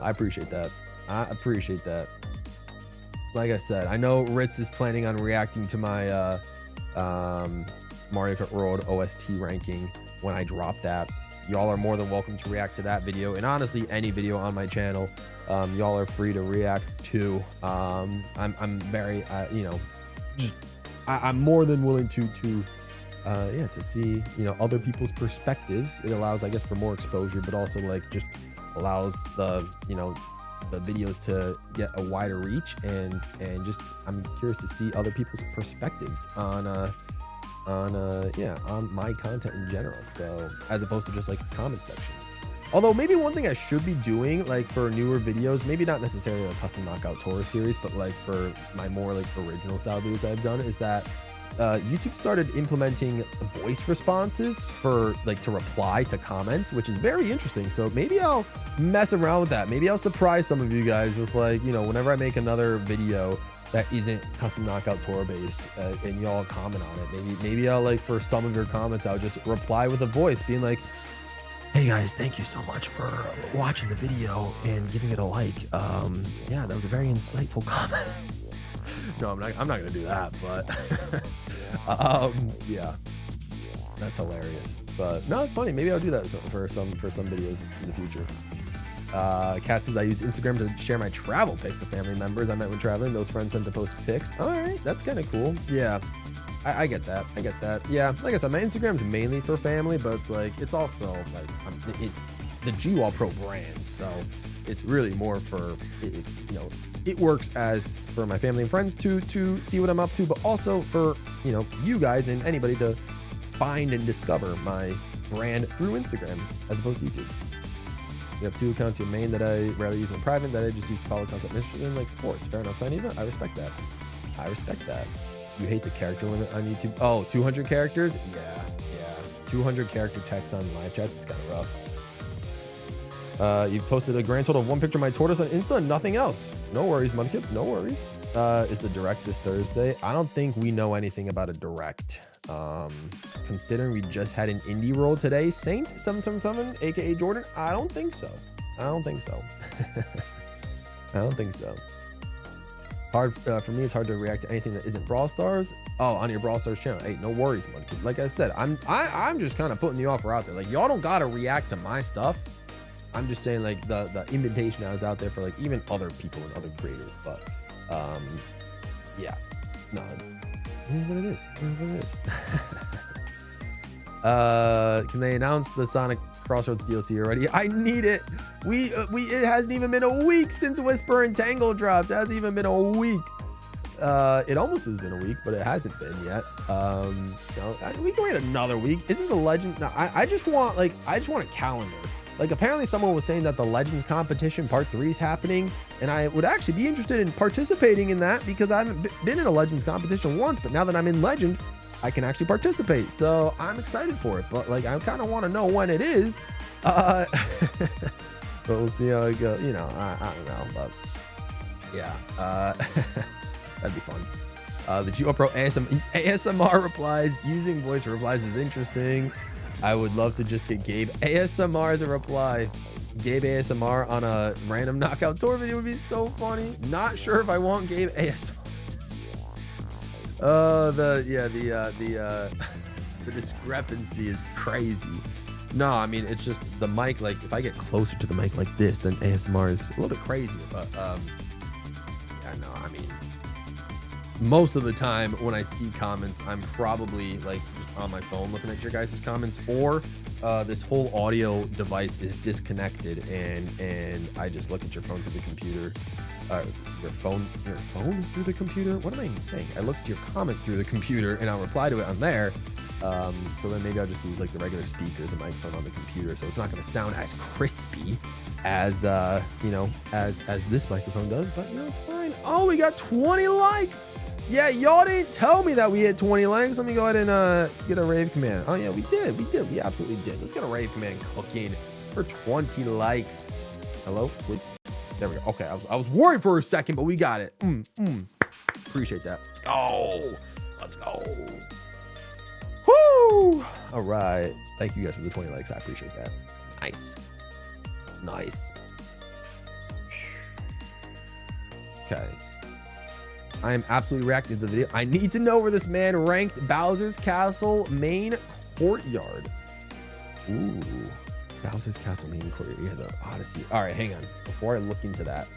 I appreciate that. Like I said, I know Ritz is planning on reacting to my Mario Kart World OST ranking when I drop that. Y'all are more than welcome to react to that video, and honestly any video on my channel, y'all are free to react to. I'm very you know, just I'm more than willing to yeah, to see, you know, other people's perspectives. It allows, I guess, for more exposure, but also like just allows the, you know, the videos to get a wider reach, and just I'm curious to see other people's perspectives on my content in general. So as opposed to just like comment sections. Although maybe one thing I should be doing, like for newer videos, maybe not necessarily a custom knockout tour series, but like for my more like original style videos I've done, is that YouTube started implementing voice responses for like to reply to comments, which is very interesting. So maybe I'll mess around with that. Maybe I'll surprise some of you guys with like, you know, whenever I make another video that isn't custom knockout tour based, and y'all comment on it, maybe I'll like, for some of your comments, I'll just reply with a voice being like, hey guys, thank you so much for watching the video and giving it a like. Yeah, that was a very insightful comment. No, I'm not gonna do that, but yeah, that's hilarious. But no, it's funny. Maybe I'll do that for some videos in the future. Kat says I use Instagram to share my travel pics to family members I met when traveling. Those friends send to post pics. All right, that's kind of cool. Yeah, I get that. I get that. Yeah, like I said, my Instagram's mainly for family, but it's like, it's also like, it's the GWallPro brand, so it's really more for, you know, it works as for my family and friends to see what I'm up to, but also for, you know, you guys and anybody to find and discover my brand through Instagram as opposed to YouTube. You have two accounts, your main that I rarely use in private, that I just use to follow content in like sports. Fair enough, Saniva. I respect that. I respect that. You hate the character limit on YouTube? Oh, 200 characters? Yeah. 200 character text on live chats is kind of rough. You've posted a grand total of 1 picture of my tortoise on Insta and nothing else. No worries, Mudkip. No worries. Is the direct this Thursday? I don't think we know anything about a direct. Considering we just had an indie roll today, Saint777, aka Jordan. I don't think so. I don't think so. Hard for me, it's hard to react to anything that isn't Brawl Stars. Oh, on your Brawl Stars channel. Hey, no worries, Mudkip. Like I said, I'm just kind of putting the offer out there. Like, y'all don't gotta react to my stuff. I'm just saying, like, the invitation I was out there for, like, even other people and other creators. But yeah, no, it is what it is. It is what it is. Can they announce the Sonic Crossroads DLC already? I need it. It hasn't even been a week since Whisper and Tangle dropped. It hasn't even been a week. It almost has been a week, but it hasn't been yet. You know, we can wait another week. Isn't the Legend? No, I just want a calendar. Like, apparently someone was saying that the Legends competition part 3 is happening, and I would actually be interested in participating in that because I haven't been in a Legends competition once, but now that I'm in Legend, I can actually participate. So I'm excited for it, but like, I kind of want to know when it is. But we'll see how it goes. You know, I don't know, but yeah, that'd be fun. The GWallPro ASMR replies, using voice replies is interesting. I would love to just get Gabe ASMR as a reply. Gabe ASMR on a random knockout tour video would be so funny. Not sure if I want Gabe ASMR. The discrepancy is crazy. No, I mean, it's just the mic. Like, if I get closer to the mic like this, then ASMR is a little bit crazier. But yeah, no, I mean, most of the time when I see comments, I'm probably like on my phone looking at your guys' comments, or this whole audio device is disconnected and I just look at your phone through the computer. Your phone through the computer? What am I even saying? I look at your comment through the computer and I'll reply to it on there. So then maybe I'll just use like the regular speakers and microphone on the computer, so it's not going to sound as crispy as you know, as this microphone does. But you know, it's fine. Oh, we got 20 likes. Yeah, y'all didn't tell me that we hit 20 likes. Let me go ahead and get a rave command. Oh yeah, we did. We absolutely did. Let's get a rave command cooking for 20 likes. Hello, please. There we go. Okay, I was worried for a second, but we got it. Appreciate that. Let's go. Let's go. Woo! All right. Thank you guys for the 20 likes. I appreciate that. Nice. Nice. Okay. I am absolutely reacting to the video. I need to know where this man ranked Bowser's Castle main courtyard. Ooh. Bowser's Castle main courtyard. Yeah, the Odyssey. All right, hang on. Before I look into that.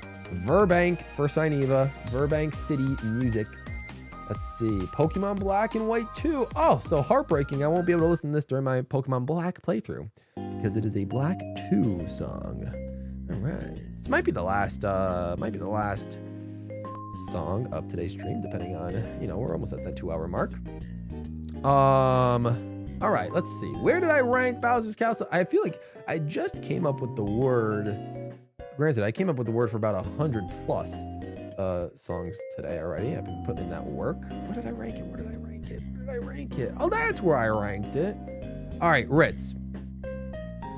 Verbank for Sineva. Verbank City Music. Let's see. Pokemon Black and White 2. Oh, so heartbreaking. I won't be able to listen to this during my Pokemon Black playthrough because it is a Black 2 song. All right. This might be the last song of today's stream, depending on, we're almost at that 2-hour mark. All right, let's see. Where did I rank Bowser's Castle? I feel like I just came up with the word. Granted, I came up with the word for about 100 plus songs today already. I've been putting in that work. Where did I rank it? Where did I rank it? Where did I rank it? Oh, that's where I ranked it. All right, Ritz.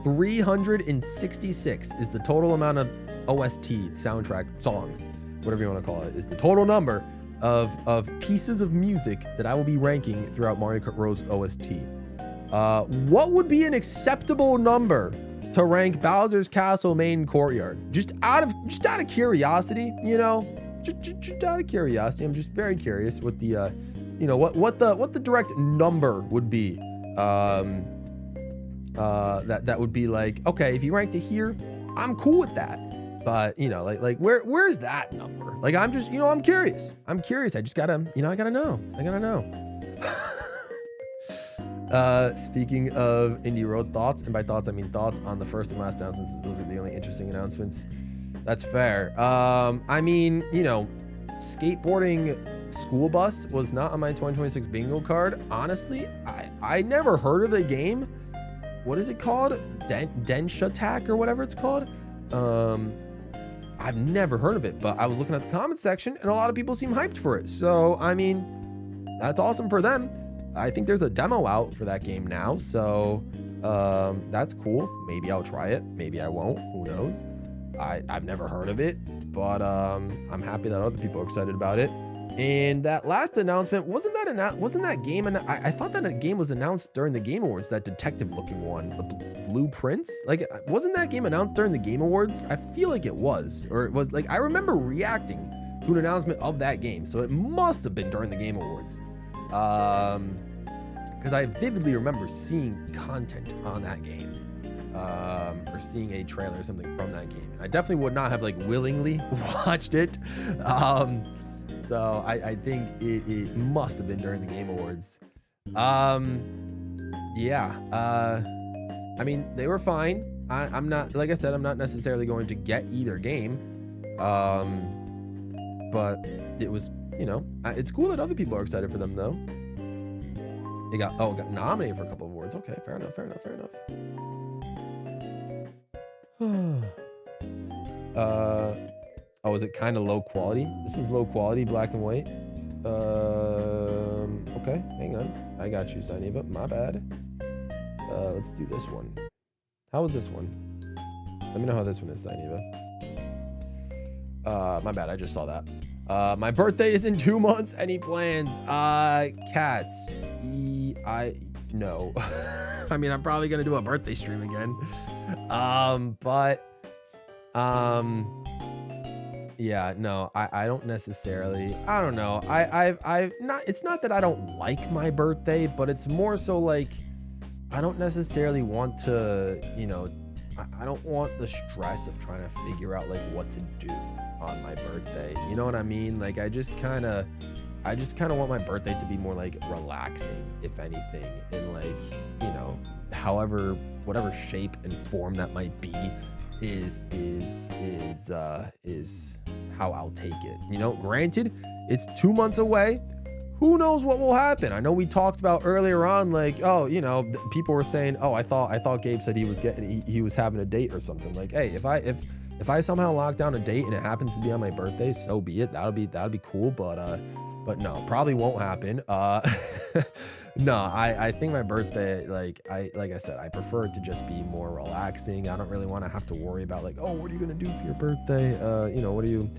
366 is the total amount of OST, soundtrack, songs, whatever you want to call it, is the total number of pieces of music that I will be ranking throughout Mario Kart Rose OST. What would be an acceptable number to rank Bowser's Castle main courtyard? Just out of curiosity, just out of curiosity. I'm just very curious what the what the direct number would be. That would be like, okay, if you ranked it here, I'm cool with that. But where's that number? Like, I'm just, I'm curious. I just gotta, I gotta know. Speaking of Indie Road thoughts, and by thoughts I mean thoughts on the first and last announcements. Those are the only interesting announcements. That's fair. I mean, skateboarding school bus was not on my 2026 bingo card. Honestly, I never heard of the game. What is it called? Densh Attack or whatever it's called. I've never heard of it, but I was looking at the comment section and a lot of people seem hyped for it. So, I mean, that's awesome for them. I think there's a demo out for that game now. So, that's cool. Maybe I'll try it. Maybe I won't. Who knows? I've never heard of it, but I'm happy that other people are excited about it. And that last announcement, wasn't that game? And I thought that a game was announced during the Game Awards, that detective-looking one, the Blueprints. Like, wasn't that game announced during the Game Awards? I feel like it was, or it was like, I remember reacting to an announcement of that game, so it must have been during the Game Awards. Because I vividly remember seeing content on that game, or seeing a trailer or something from that game. I definitely would not have willingly watched it. So I think it must have been during the Game Awards. Yeah. I mean, they were fine. I'm not, like I said, I'm not necessarily going to get either game. But it was, it's cool that other people are excited for them though. It got nominated for a couple of awards. Okay, fair enough. Oh, is it kind of low quality? This is low quality, black and white. Okay, hang on. I got you, Zainiva. My bad. Let's do this one. How is this one? Let me know how this one is, Zainiva. My bad, I just saw that. My birthday is in 2 months. Any plans? Cats. No. I mean, I'm probably gonna do a birthday stream again. Yeah, no, I don't necessarily, I don't know. I've not, it's not that I don't like my birthday, but it's more so like, I don't necessarily want to, I don't want the stress of trying to figure out what to do on my birthday. You know what I mean? Like, I just kind of want my birthday to be more relaxing, if anything. And whatever shape and form that might be, is how I'll take it. Granted, it's 2 months away. Who knows what will happen? I know we talked about earlier on, people were saying, oh, I thought Gabe said he was having a date or something. Like, hey, if I somehow lock down a date and it happens to be on my birthday, so be it. That'll be cool, but no, probably won't happen. No, I think my birthday, like I said, I prefer it to just be more relaxing. I don't really want to have to worry about oh, what are you gonna do for your birthday? What do you,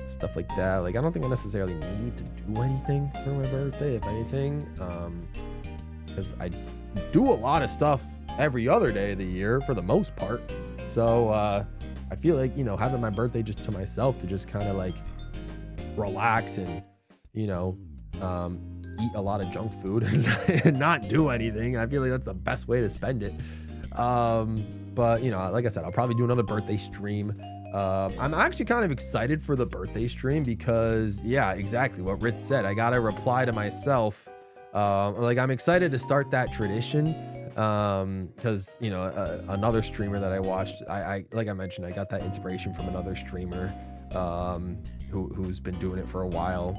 stuff like that. I don't think I necessarily need to do anything for my birthday, if anything, because I do a lot of stuff every other day of the year for the most part. So I feel like having my birthday just to myself, to just kind of relax and eat a lot of junk food and not do anything. I feel like that's the best way to spend it. But like I said, I'll probably do another birthday stream. I'm actually kind of excited for the birthday stream because, yeah, exactly what Ritz said. I gotta reply to myself. I'm excited to start that tradition Because another streamer that I watched, I like I mentioned, I got that inspiration from another streamer who's been doing it for a while.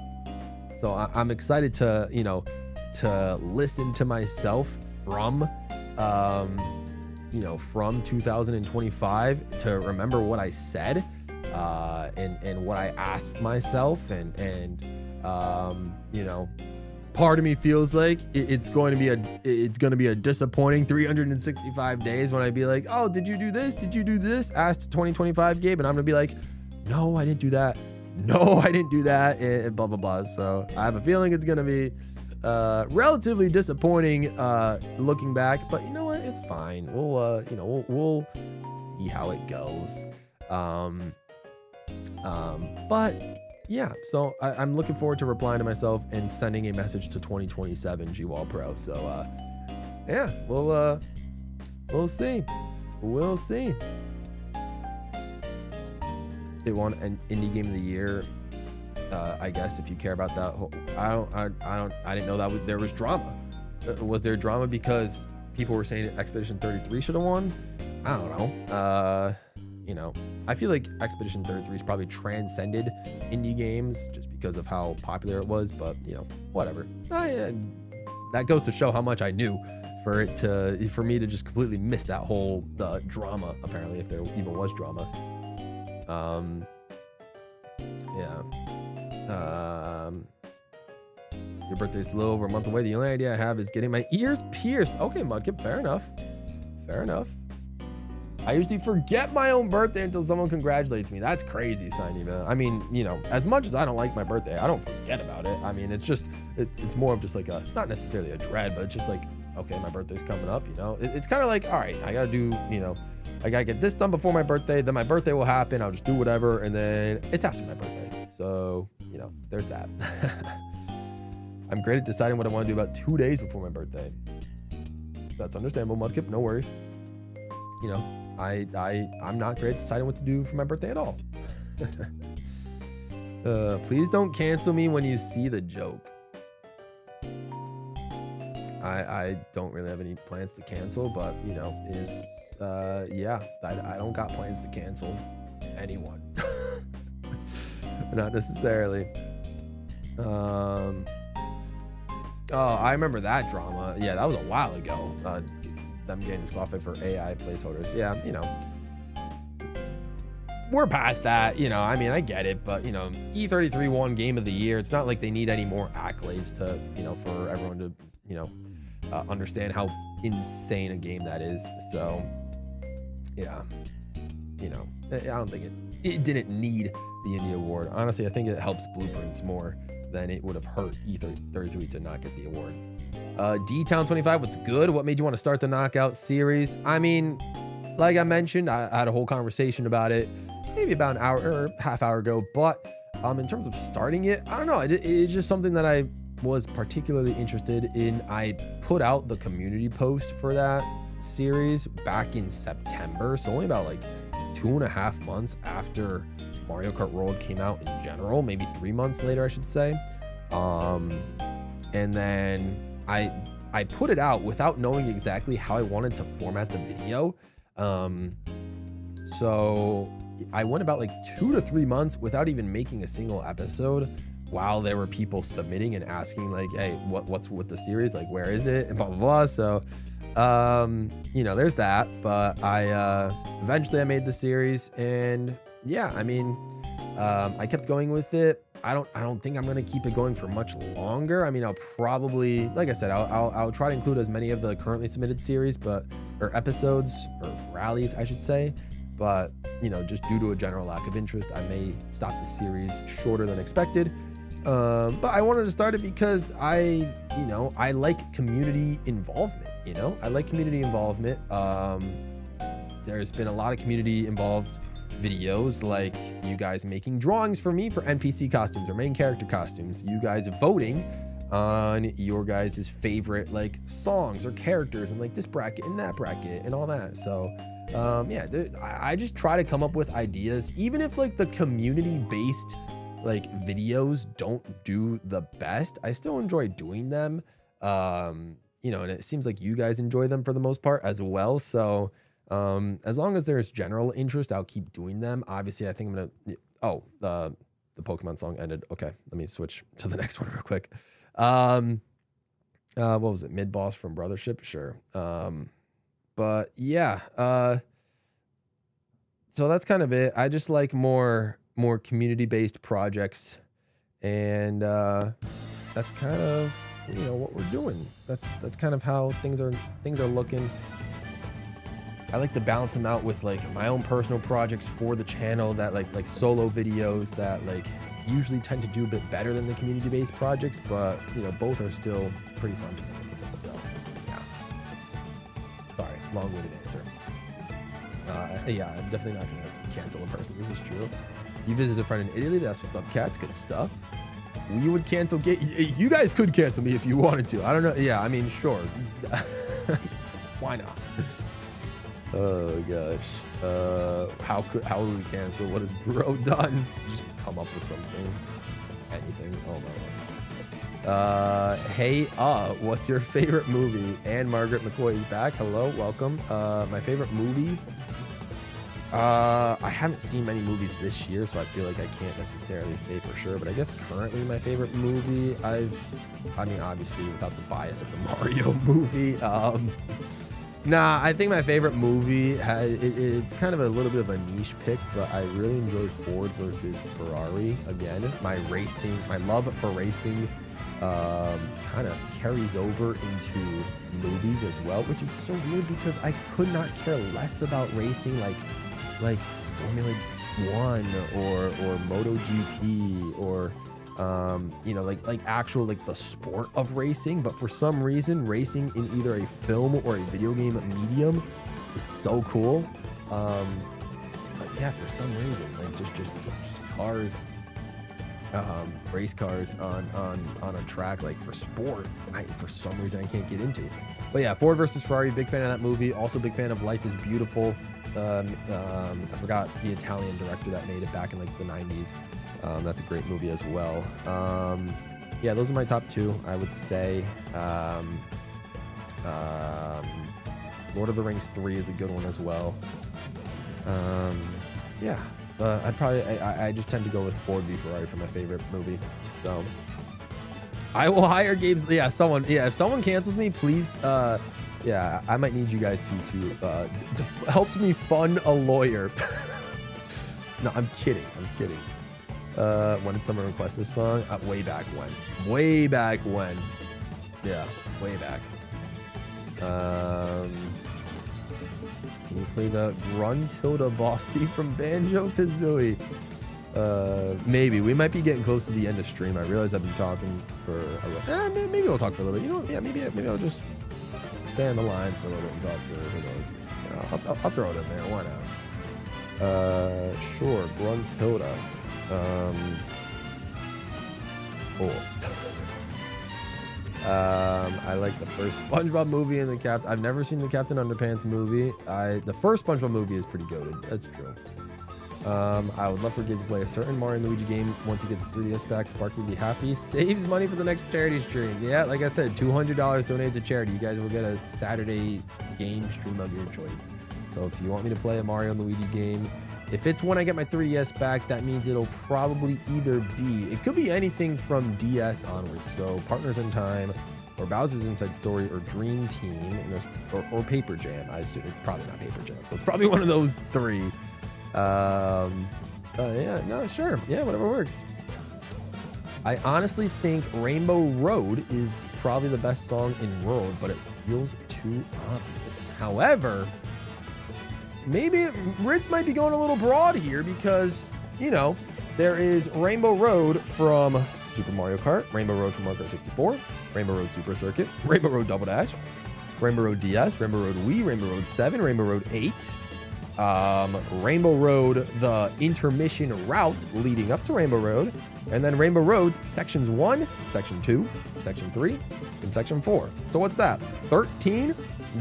So I'm excited to to listen to myself from from 2025, to remember what I said and what I asked myself, and part of me feels like it's going to be a disappointing 365 days when I be like, oh, did you do this? Did you do this? Asked 2025 Gabe, and I'm gonna be like, no, I didn't do that. No, I didn't do that, and blah blah blah. So I have a feeling it's gonna be relatively disappointing looking back, but you know what? It's fine. We'll see how it goes. But yeah, so I'm looking forward to replying to myself and sending a message to 2027 GWallPro. So yeah, we'll see. We'll see. It won an indie game of the year. I guess if you care about that, I didn't know that there was drama. Was there drama because people were saying Expedition 33 should have won? I don't know. I feel like Expedition 33 is probably transcended indie games just because of how popular it was, but whatever. That goes to show how much I knew for me to just completely miss that whole drama, apparently, if there even was drama. Your birthday's a little over a month away. The only idea I have is getting my ears pierced. Okay, Mudkip, fair enough. I usually forget my own birthday until someone congratulates me. That's crazy, Signy, man. I mean, as much as I don't like my birthday, I don't forget about it. I mean, it's just, it's more of just like not necessarily a dread, but it's just like, okay, my birthday's coming up, It's kind of like, all right, I gotta do, I gotta get this done before my birthday, then my birthday will happen, I'll just do whatever, and then it's after my birthday. So, there's that. I'm great at deciding what I want to do about 2 days before my birthday. That's understandable, Mudkip, no worries. I'm not great at deciding what to do for my birthday at all. Please don't cancel me when you see the joke. I don't really have any plans to cancel, but I don't got plans to cancel anyone. Not necessarily. Oh, I remember that drama. Yeah, that was a while ago. Them getting disqualified for AI placeholders. Yeah, we're past that. I mean, I get it, but E33 won Game of the Year. It's not like they need any more accolades to, for everyone to, understand how insane a game that is. So, yeah, I don't think it didn't need the Indie Award. Honestly, I think it helps Blueprints more than it would have hurt E33 to not get the award. D-Town25, what's good? What made you want to start the Knockout series? I mean, like I mentioned, I had a whole conversation about it maybe about an hour or half hour ago, but in terms of starting it, I don't know. It's just something that I was particularly interested in. I put out the community post for that series back in September, so only about like 2.5 months after Mario Kart World came out in general, maybe 3 months later, I should say. And then I put it out without knowing exactly how I wanted to format the video. So I went about like 2 to 3 months without even making a single episode, while there were people submitting and asking like, hey, what's with the series? Like, where is it? And blah, blah, blah. So, there's that, but eventually I made the series, and yeah, I mean, I kept going with it. I don't think I'm going to keep it going for much longer. I mean, I'll probably, like I said, I'll try to include as many of the currently submitted series, or episodes, or rallies, I should say. But, just due to a general lack of interest, I may stop the series shorter than expected. But I wanted to start it because I like community involvement, I like community involvement. There's been a lot of community involved videos, like you guys making drawings for me for NPC costumes or main character costumes, you guys voting on your guys' favorite like songs or characters and like this bracket and that bracket and all that. So yeah, I just try to come up with ideas, even if like the community based like videos don't do the best. I still enjoy doing them. you know, and it seems like you guys enjoy them for the most part as well. So as long as there's general interest, I'll keep doing them. Obviously, I think I'm gonna. Oh, the Pokemon song ended. Okay, let me switch to the next one real quick. What was it? Mid boss from Brothership, sure. But yeah, so that's kind of it. I just like more community based projects, and that's kind of, you know, what we're doing. That's kind of how things are looking. I like to balance them out with like my own personal projects for the channel, that like solo videos that like usually tend to do a bit better than the community-based projects, but you know, both are still pretty fun to make. So yeah, sorry, long-winded answer. Yeah, I'm definitely not gonna cancel a person. This is true. You visited a friend in Italy. That's what's up, cats. Good stuff. We would cancel. You guys could cancel me if you wanted to. I don't know. Yeah, I mean, sure. Why not? Oh gosh. How would we cancel? What has bro done? Just come up with something. Anything. Oh my. Hey, what's your favorite movie? And Margaret McCoy is back. Hello, welcome. My favorite movie. I haven't seen many movies this year, so I feel like I can't necessarily say for sure, but I guess currently my favorite movie, I mean, obviously without the bias of the Mario movie, nah, I think my favorite movie it's kind of a little bit of a niche pick, but I really enjoyed Ford versus Ferrari. Again, my love for racing kind of carries over into movies as well, which is so weird because I could not care less about racing like Formula 1 or MotoGP or you know, like actual like the sport of racing, but for some reason racing in either a film or a video game medium is so cool. But yeah, for some reason, like just cars, race cars on a track, like for sport, for some reason I can't get into. But yeah, Ford versus Ferrari, big fan of that movie. Also big fan of Life is Beautiful. I forgot the Italian director that made it back in like the 90s. That's a great movie as well. Yeah, those are my top two, I would say. Lord of the Rings 3 is a good one as well. Yeah, I just tend to go with Ford v Ferrari for my favorite movie. So I will hire Gabe's. Yeah, if someone cancels me, please. Yeah, I might need you guys to help me fund a lawyer. No, I'm kidding. When did someone request this song? Way back when. Yeah, way back. Can you play the Gruntilda boss theme from Banjo-Kazooie? Maybe. We might be getting close to the end of stream. I realize I've been talking for a little. Maybe we'll talk for a little bit. You know, yeah, maybe I'll just stay on the line for a little bit and talk for who knows. You know, I'll throw it in there. Why not? Sure. Gruntilda. Cool. I like the first SpongeBob movie and the I've never seen the Captain Underpants movie. The first SpongeBob movie is pretty goated. That's true. I would love for Gabe to play a certain Mario and Luigi game once he gets his 3DS back. Sparky will be happy. Saves money for the next charity stream. Yeah, like I said, $200 donated to charity. You guys will get a Saturday game stream of your choice. So if you want me to play a Mario and Luigi game, if it's when I get my 3DS back, that means it'll probably either be, it could be anything from DS onwards. So Partners in Time, or Bowser's Inside Story, or Dream Team, or Paper Jam. I assume it's probably not Paper Jam. So it's probably one of those three. Yeah, no, sure. Yeah, whatever works. I honestly think Rainbow Road is probably the best song in World, but it feels too obvious. However, maybe Ritz might be going a little broad here because, you know, there is Rainbow Road from Super Mario Kart, Rainbow Road from Mario Kart 64, Rainbow Road Super Circuit, Rainbow Road Double Dash, Rainbow Road DS, Rainbow Road Wii, Rainbow Road 7, Rainbow Road 8, Rainbow Road, the intermission route leading up to Rainbow Road, and then Rainbow Roads Sections 1, Section 2, Section 3, and Section 4. So what's that? 13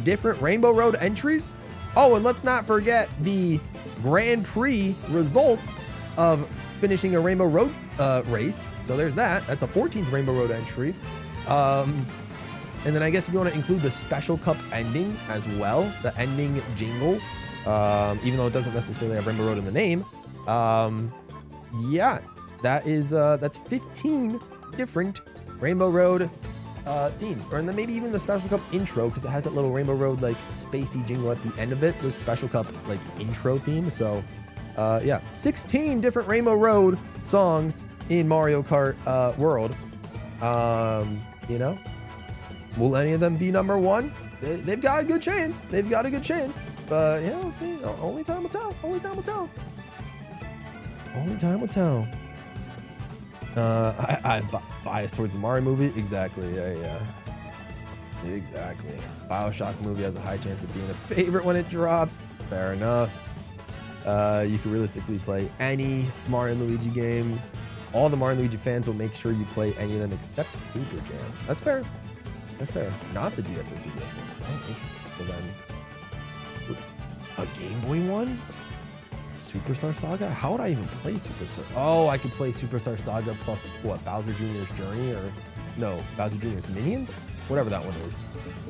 different Rainbow Road entries? Oh, and let's not forget the Grand Prix results of finishing a Rainbow Road race. So there's that. That's a 14th Rainbow Road entry. And then I guess if you want to include the Special Cup ending as well, the ending jingle, even though it doesn't necessarily have Rainbow Road in the name, yeah, that's 15 different Rainbow Road themes. Or and then maybe even the Special Cup intro, because it has that little Rainbow Road like spacey jingle at the end of it, the Special Cup like intro theme. So yeah, 16 different Rainbow Road songs in Mario Kart world. You know, will any of them be number one? They've got a good chance. They've got a good chance. But yeah, we'll see. Only time will tell. Only time will tell. Only time will tell. I'm biased towards the Mario movie. Exactly. Yeah. Exactly. BioShock movie has a high chance of being a favorite when it drops. Fair enough. You can realistically play any Mario and Luigi game. All the Mario and Luigi fans will make sure you play any of them except Super Jam. That's fair. That's fair. Not the DS or 3DS one. Oh, interesting. So then, a Game Boy one? Superstar Saga? How would I even play Superstar? Oh, I could play Superstar Saga plus what? Bowser Jr.'s Journey, or no, Bowser Jr.'s Minions? Whatever that one is.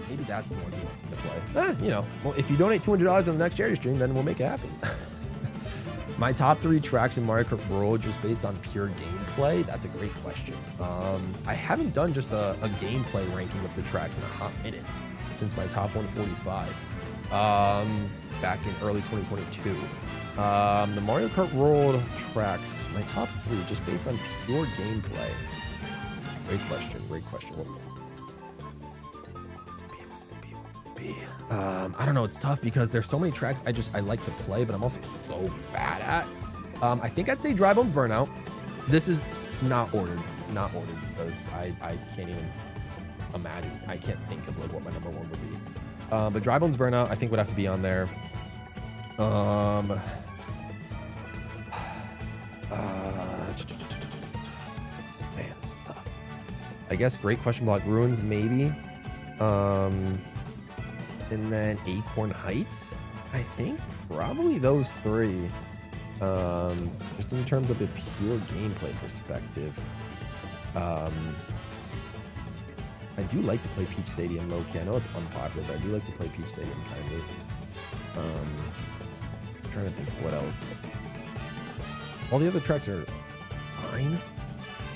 Maybe that's the one he wants me to play. You know, well, if you donate $200 on the next charity stream, then we'll make it happen. My top 3 tracks in Mario Kart World just based on pure gameplay? That's a great question. I haven't done just a gameplay ranking of the tracks in a hot minute since my top 145 back in early 2022. The Mario Kart World tracks, my top 3 just based on pure gameplay. Great question. Great question. I don't know. It's tough because there's so many tracks I like to play, but I'm also so bad at. I think I'd say Dry Bones Burnout. This is not ordered because I can't even imagine. I can't think of like what my number 1 would be. But Dry Bones Burnout I think would have to be on there. Man, this is tough. I guess Great Question Block Ruins maybe. And then Acorn Heights, I think probably those 3. Just in terms of a pure gameplay perspective. I do like to play Peach Stadium low-key. I know it's unpopular, but I do like to play Peach Stadium kind of. I'm trying to think what else. All the other tracks are fine.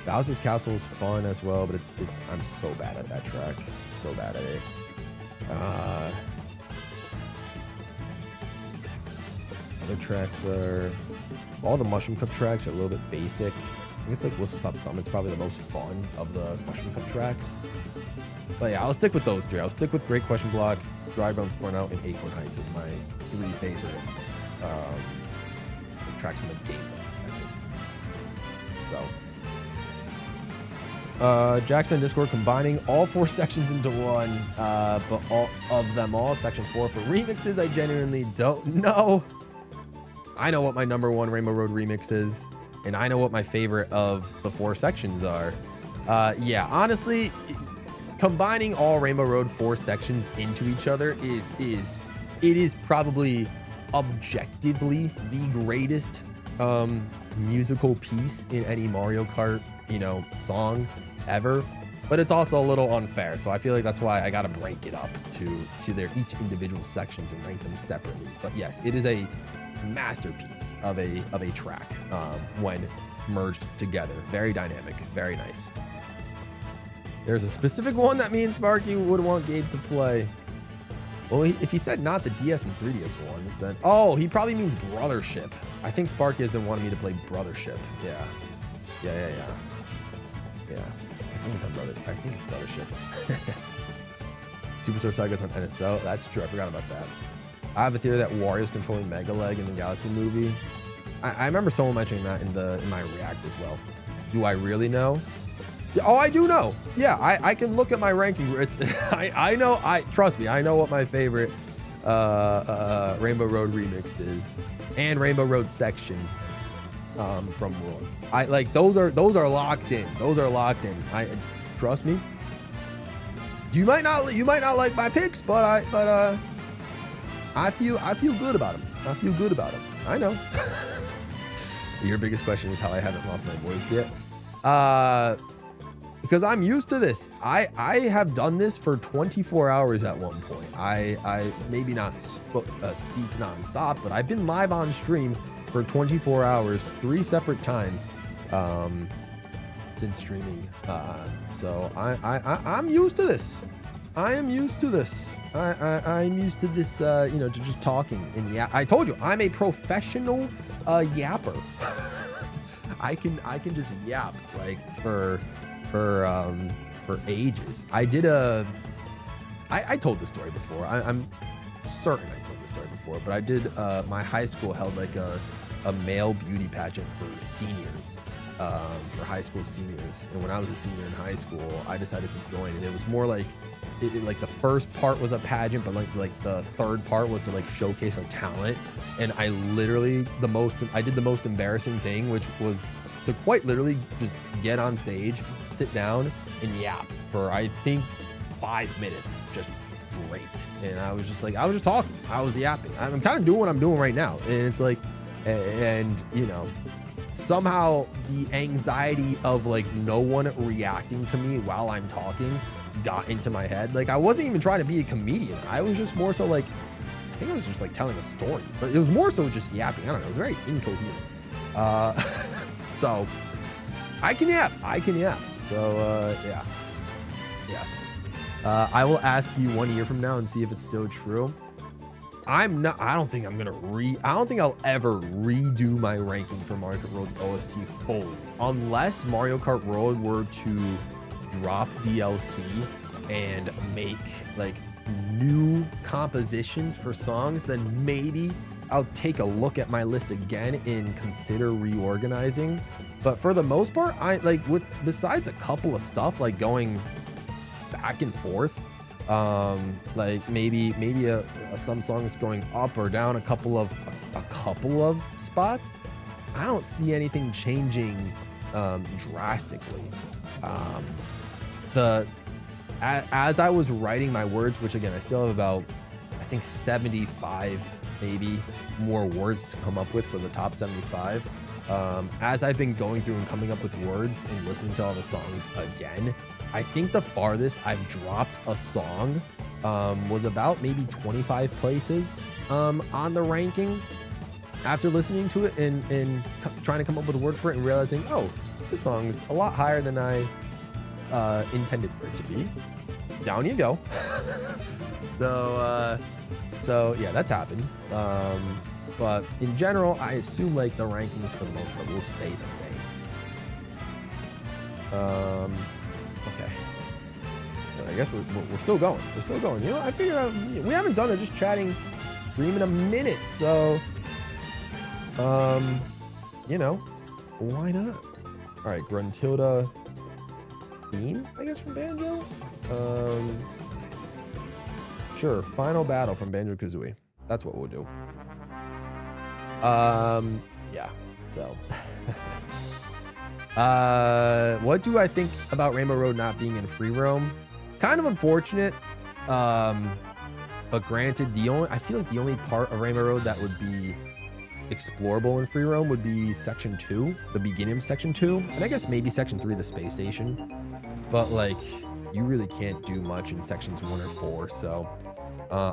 Bowser's Castle is fun as well, but it's I'm so bad at that track. So bad at it. Other tracks are all the Mushroom Cup tracks are a little bit basic. I guess like Whistle Stop Summit's probably the most fun of the Mushroom Cup tracks. But yeah, I'll stick with those 3. I'll stick with Great Question Block, Dry Bones Burnout, and Acorn Heights as my 3 favorite tracks from the game perspective. So. Jackson Discord combining all 4 sections into one, but all of them all. Section 4 for remixes, I genuinely don't know. I know what my number 1 Rainbow Road remix is, and I know what my favorite of the 4 sections are. Yeah, honestly, combining all Rainbow Road 4 sections into each other is probably objectively the greatest musical piece in any Mario Kart, song ever. But it's also a little unfair, so I feel like that's why I gotta break it up to their each individual sections and rank them separately. But yes, it is a masterpiece of a track when merged together. Very dynamic, very nice. There's a specific one that me and Sparky would want Gabe to play. Well, if he said not the DS and 3DS ones, then he probably means Brothership. I think Sparky has been wanting me to play Brothership. Yeah. I think it's Brothership. Superstar Saga's on NSO. That's true. I forgot about that. I have a theory that Wario's controlling Mega Leg in the Galaxy movie. I remember someone mentioning that in my React as well. Do I really know? Oh, I do know. Yeah, I can look at my ranking. It's I know. Trust me. I know what my favorite Rainbow Road remix is, and Rainbow Road section from World. Those are locked in. Those are locked in. Trust me. You might not like my picks, but I feel good about them. I feel good about them. I know. Your biggest question is how I haven't lost my voice yet. because I'm used to this. I have done this for 24 hours at one point. I maybe not speak nonstop, but I've been live on stream for 24 hours, 3 separate times since streaming. So I'm used to this. I am used to this. I'm used to this, you know, to just talking. And yeah, I told you, I'm a professional yapper. I can just yap like for ages. I told this story before. I'm certain I told this story before, but I did, my high school held like a male beauty pageant for seniors, for high school seniors. And when I was a senior in high school, I decided to join, and it was more like, like the first part was a pageant, but like the third part was to like showcase a talent. And I literally, I did the most embarrassing thing, which was to quite literally just get on stage, sit down, and yap for, I think, 5 minutes, just great. And I was just like, I was just talking, I was yapping. I'm kind of doing what I'm doing right now. And it's like, and you know, somehow the anxiety of like no one reacting to me while I'm talking got into my head. Like, I wasn't even trying to be a comedian. I was just more so like, I think I was just like telling a story, but it was more so just yapping. I don't know. It was very incoherent. So I can yap. So, yeah. Yes. I will ask you 1 year from now and see if it's still true. I don't think I'll ever redo my ranking for Mario Kart World's OST fully, unless Mario Kart World were to drop DLC and make like new compositions for songs. Then maybe I'll take a look at my list again and consider reorganizing. But for the most part, besides a couple of stuff like going back and forth, like maybe some songs going up or down a couple of spots, I don't see anything changing drastically. As I was writing my words, which again I still have about, I think 75 maybe more words to come up with for the top 75. As I've been going through and coming up with words and listening to all the songs again, I think the farthest I've dropped a song was about maybe 25 places on the ranking after listening to it and trying to come up with a word for it and realizing, oh, this song's a lot higher than I intended for it to be. Down you go. So yeah, that's happened. But in general, I assume like the rankings for the most part will stay the same. Okay. I guess we're still going. We're still going. You know, I figured out we haven't done it just chatting stream in a minute. So, you know, why not? All right, Gruntilda theme, I guess, from Banjo. Sure, Final Battle from Banjo-Kazooie. That's what we'll do. Yeah, so. What do I think about Rainbow Road not being in free roam? Kind of unfortunate. But granted, I feel like the only part of Rainbow Road that would be explorable in free roam would be section 2, the beginning of section 2, and I guess maybe section 3, the space station. But like, you really can't do much in sections 1 or 4. So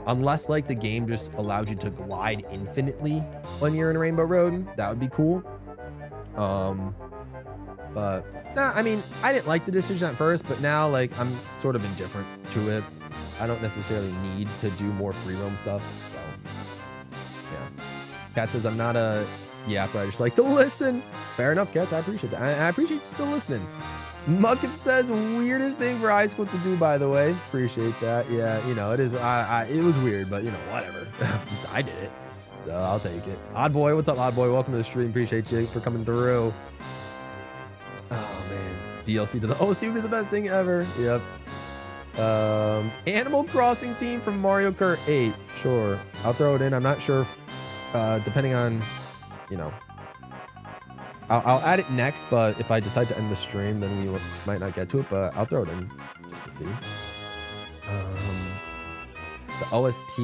unless like the game just allowed you to glide infinitely when you're in Rainbow Road, that would be cool. But nah, I mean, I didn't like the decision at first, but now like I'm sort of indifferent to it. I don't necessarily need to do more free roam stuff. So yeah. Kat says I'm not a but I just like to listen. Fair enough, Cats. I appreciate that. I appreciate you still listening. Muckip says weirdest thing for high school to do, by the way. Appreciate that. Yeah, you know, it is. It was weird, but you know, whatever. I did it, so I'll take it. Odd Boy, what's up, Odd Boy? Welcome to the stream. Appreciate you for coming through. Oh man, DLC to the OST is the best thing ever. Yep. Animal Crossing theme from Mario Kart 8. Sure, I'll throw it in. I'm not sure if, depending on, you know, I'll add it next, but if I decide to end the stream, then we might not get to it, but I'll throw it in just to see. The OST,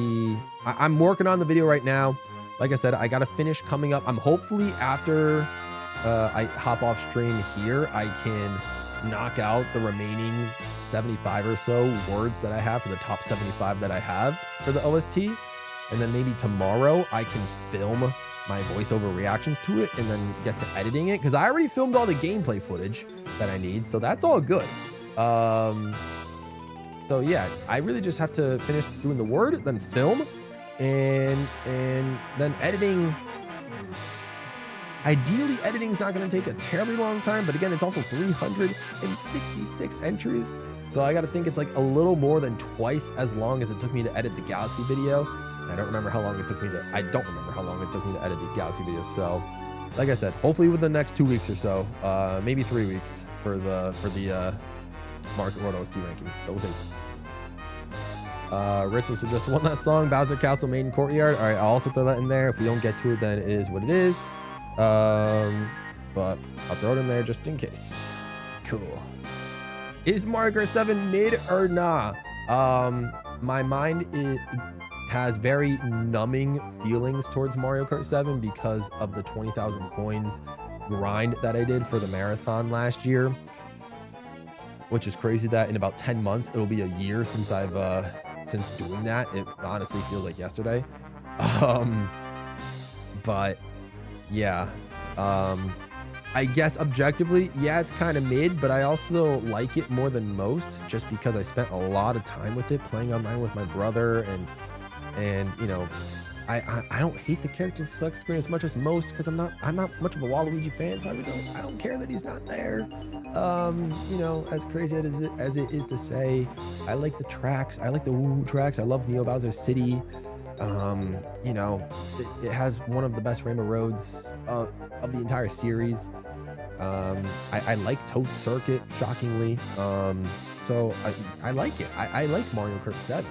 I'm working on the video right now. Like I said, I got to finish coming up. I'm hopefully after I hop off stream here, I can knock out the remaining 75 or so words that I have for the top 75 that I have for the OST. And then maybe tomorrow I can film my voiceover reactions to it and then get to editing it, because I already filmed all the gameplay footage that I need, so that's all good. So yeah, I really just have to finish doing the word, then film, and then editing. Ideally, editing is not going to take a terribly long time, but again, it's also 366 entries, so I got to think it's like a little more than twice as long as it took me to edit the Galaxy video. I don't remember how long it took me to edit the Galaxy video. So like I said, hopefully within the next 2 weeks or so, maybe 3 weeks for the Market Road OST ranking. So we'll see. Rich will suggest one last song, Bowser Castle Maiden Courtyard. All right, I'll also throw that in there. If we don't get to it, then it is what it is. But I'll throw it in there just in case. Cool. Is Mario Kart 7 mid or nah? My mind has very numbing feelings towards Mario Kart 7 because of the 20,000 coins grind that I did for the marathon last year, which is crazy that in about 10 months it'll be a year since I've since doing that. It honestly feels like yesterday. But yeah, I guess objectively, yeah, it's kind of mid, but I also like it more than most just because I spent a lot of time with it, playing online with my brother, and you know, I don't hate the character select screen as much as most because I'm not much of a Waluigi fan, so I don't care that he's not there. You know, as crazy as it is to say, I like the tracks. I like the woo tracks. I love Neo Bowser's City. You know, it has one of the best Rainbow Roads of the entire series. I like Toad Circuit, shockingly. So I like it. I like Mario Kart 7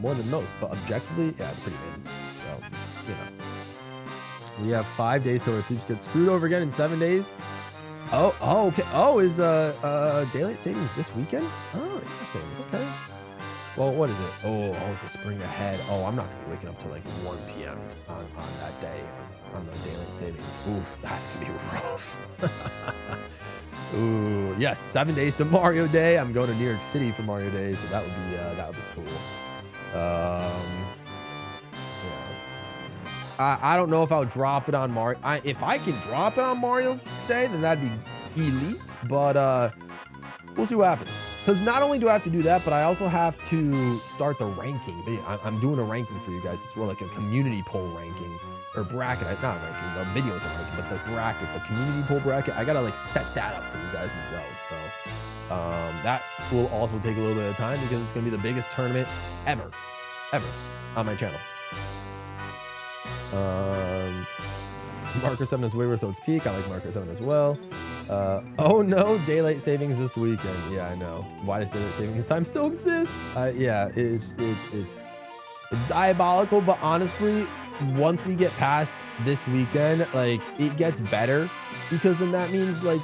more than most, but objectively, yeah, it's pretty mid. So, you know, we have 5 days till our sleeps get screwed over again in 7 days. Oh, okay. Oh, is daylight savings this weekend? Oh, interesting. Okay. Well, what is it? Oh, it's a spring ahead. Oh, I'm not gonna be waking up till like 1 p.m. on that day on the daylight savings. Oof, that's gonna be rough. Ooh, yes, 7 days to Mario Day. I'm going to New York City for Mario Day, so that would be cool. Yeah. I don't know if I'll drop it on Mario. If I can drop it on Mario Day, then that'd be elite. But we'll see what happens. Because not only do I have to do that, but I also have to start the ranking. I'm doing a ranking for you guys. It's more like a community poll ranking or bracket. Not ranking. The video isn't ranking, but the bracket, the community poll bracket. I gotta like set that up for you guys as well. So that will also take a little bit of time because it's gonna be the biggest tournament ever on my channel. Marker 7 is way worse, so it's peak. I like Marker 7 as well. Oh no, daylight savings this weekend. Yeah, I know. Why does daylight savings time still exist? Yeah, it's diabolical, but honestly, once we get past this weekend, like, it gets better because then that means like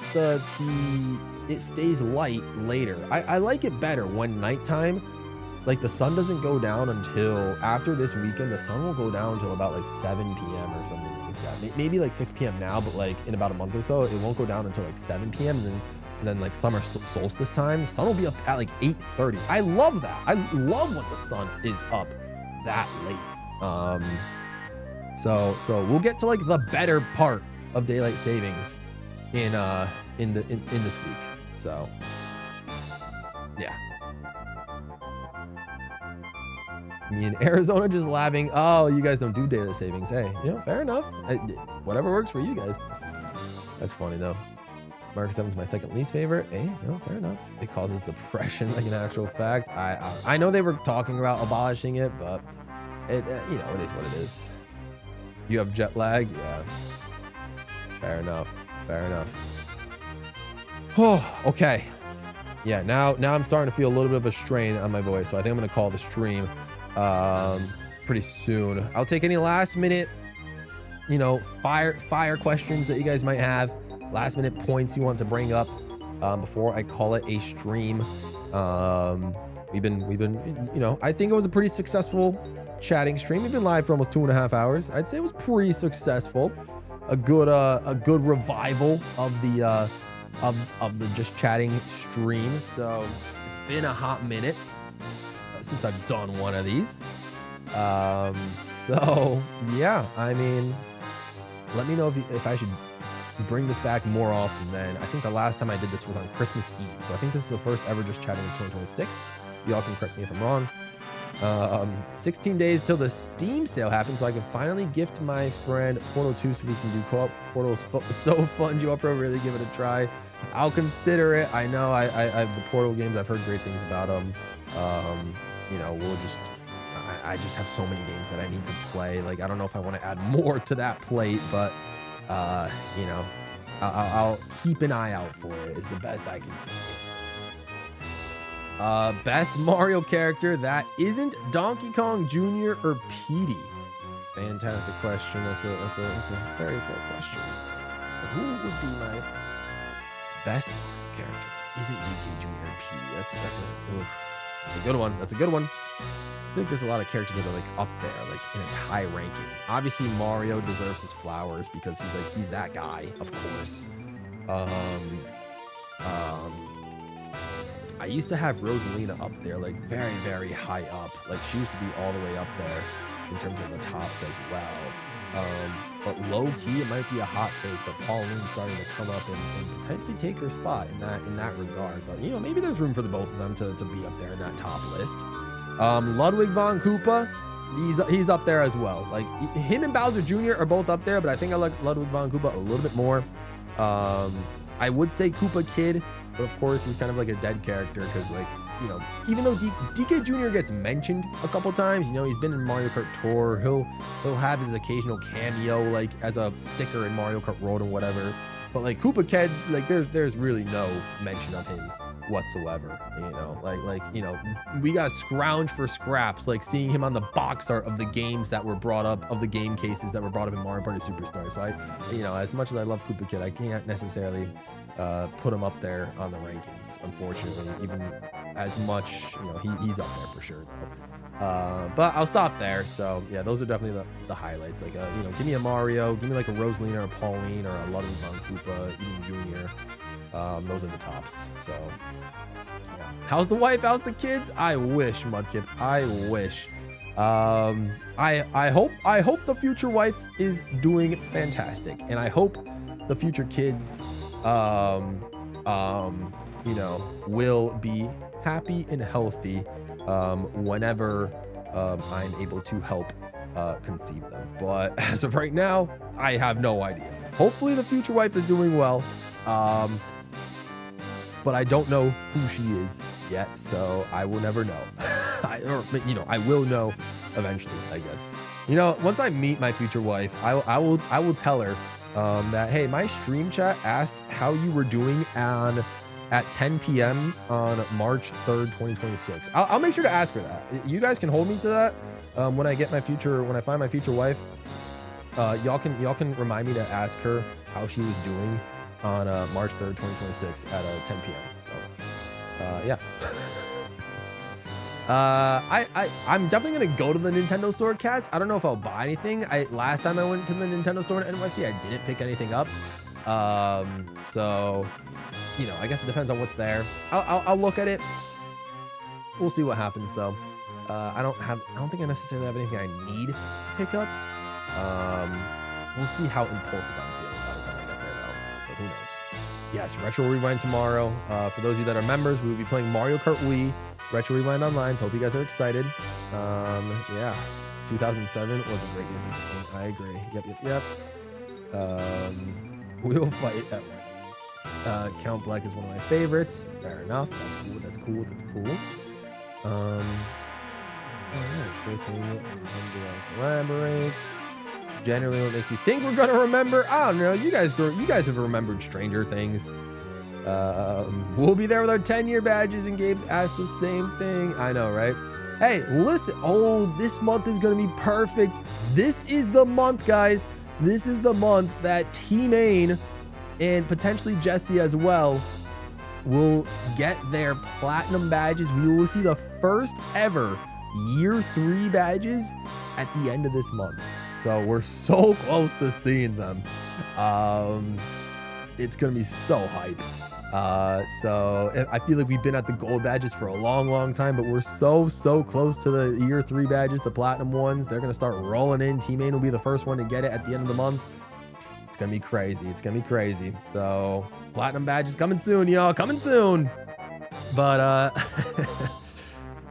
it stays light later. I like it better when nighttime, like the sun doesn't go down until after this weekend. The sun will go down until about like 7 p.m. or something like that. Maybe like 6 p.m. now, but like in about a month or so, it won't go down until like 7 p.m. And then like summer solstice time, the sun will be up at like 8:30. I love that. I love when the sun is up that late. So we'll get to like the better part of daylight savings in this week. So yeah. Me in Arizona just laughing. Oh, you guys don't do daylight savings. Hey, you know, fair enough. Whatever works for you guys. That's funny though. Mark 7's my second least favorite. Hey, no, fair enough. It causes depression, like an actual fact. I know they were talking about abolishing it, but it you know, it is what it is. You have jet lag? Yeah. Fair enough. Fair enough. Oh, okay. Yeah, now I'm starting to feel a little bit of a strain on my voice, so I think I'm gonna call the stream pretty soon. I'll take any last minute, you know, fire questions that you guys might have, last minute points you want to bring up before I call it a stream. We've been, you know, I think it was a pretty successful chatting stream. We've been live for almost 2.5 hours. I'd say it was pretty successful. A good revival of the of the Just Chatting stream. So it's been a hot minute since I've done one of these. So yeah, I mean, let me know if I should bring this back more often. Then I think the last time I did this was on Christmas Eve. So I think this is the first ever Just Chatting in 2026. Y'all can correct me if I'm wrong. 16 days till the Steam sale happens, so I can finally gift my friend Portal 2 so we can do co-op. Portal's so fun. GWallPro, really give it a try. I'll consider it. I know I the Portal games, I've heard great things about them. You know, I just have so many games that I need to play. Like, I don't know if I want to add more to that plate, but you know, I'll keep an eye out for it is the best I can say. Best Mario character that isn't Donkey Kong Jr. or Petey. Fantastic question. That's a very fair question. Who would be my best character that isn't DK Jr. or Petey? That's a good one. That's a good one. I think there's a lot of characters that are like up there, like in a tie ranking. Obviously, Mario deserves his flowers because he's that guy, of course. I used to have Rosalina up there, like very, very high up. Like she used to be all the way up there in terms of the tops as well. But low key, it might be a hot take, but Pauline's starting to come up and potentially take her spot in that regard. But you know, maybe there's room for the both of them to be up there in that top list. Ludwig von Koopa, he's up there as well. Like him and Bowser Jr. are both up there, but I think I like Ludwig von Koopa a little bit more. I would say Koopa Kid, but of course he's kind of like a dead character because, like, you know, even though DK Jr. gets mentioned a couple times, you know, he's been in Mario Kart Tour. He'll have his occasional cameo, like as a sticker in Mario Kart Road and whatever. But like Koopa Kid, like there's really no mention of him whatsoever. You know, like you know, we got scrounge for scraps, like seeing him on the box art of the games that were brought up, of the game cases that were brought up in Mario Party Superstar. So you know, as much as I love Koopa Kid, I can't necessarily put him up there on the rankings, unfortunately. Even as much, you know, he's up there for sure though. But I'll stop there. So yeah, those are definitely the highlights. Like you know, give me a Mario, give me like a Rosalina or a Pauline or a Ludwig von Koopa, even Junior. Those are the tops. So yeah. How's the wife? How's the kids? I wish, Mudkip. I wish. I hope the future wife is doing fantastic, and I hope the future kids you know, will be happy and healthy whenever I'm able to help conceive them. But as of right now, I have no idea. Hopefully the future wife is doing well, but I don't know who she is yet, so I will never know. You know, I will know eventually, I guess. You know, once I meet my future wife, I will tell her that, hey, my stream chat asked how you were doing at 10 p.m. on March 3rd, 2026. I'll make sure to ask her that. You guys can hold me to that. When I find my future wife, y'all can remind me to ask her how she was doing on March 3rd, 2026 at 10 p.m. So, yeah. I'm definitely gonna go to the Nintendo store, cats. I don't know if I'll buy anything. Last time I went to the Nintendo store in NYC, I didn't pick anything up. So, you know, I guess it depends on what's there. I'll look at it. We'll see what happens though. I don't think I necessarily have anything I need to pick up. We'll see how impulsive I'm feeling by the time I get there though. So who knows? Yes, Retro Rewind tomorrow. For those of you that are members, we will be playing Mario Kart Wii Retro Rewind Online. So hope you guys are excited. Yeah, 2007 was a great year. I agree. Yep. We will fight at Wendy's. Count Black is one of my favorites. Fair enough. That's cool. Alright, sure thing. When do I collaborate? Generally, what makes you think we're gonna remember? I don't know. You guys have remembered Stranger Things. We'll be there with our 10-year badges, and Gabe's asked the same thing. I know, right? Hey, listen. Oh, this month is gonna be perfect. This is the month, guys. This is the month that T-Main and potentially Jesse as well will get their platinum badges. We will see the first ever year 3 badges at the end of this month. So we're so close to seeing them. It's gonna be so hype. So I feel like we've been at the gold badges for a long time, but we're so close to the year 3 badges, the platinum ones. They're going to start rolling in. Team Main will be the first one to get it at the end of the month. It's going to be crazy. It's going to be crazy. So platinum badges coming soon, y'all, coming soon. But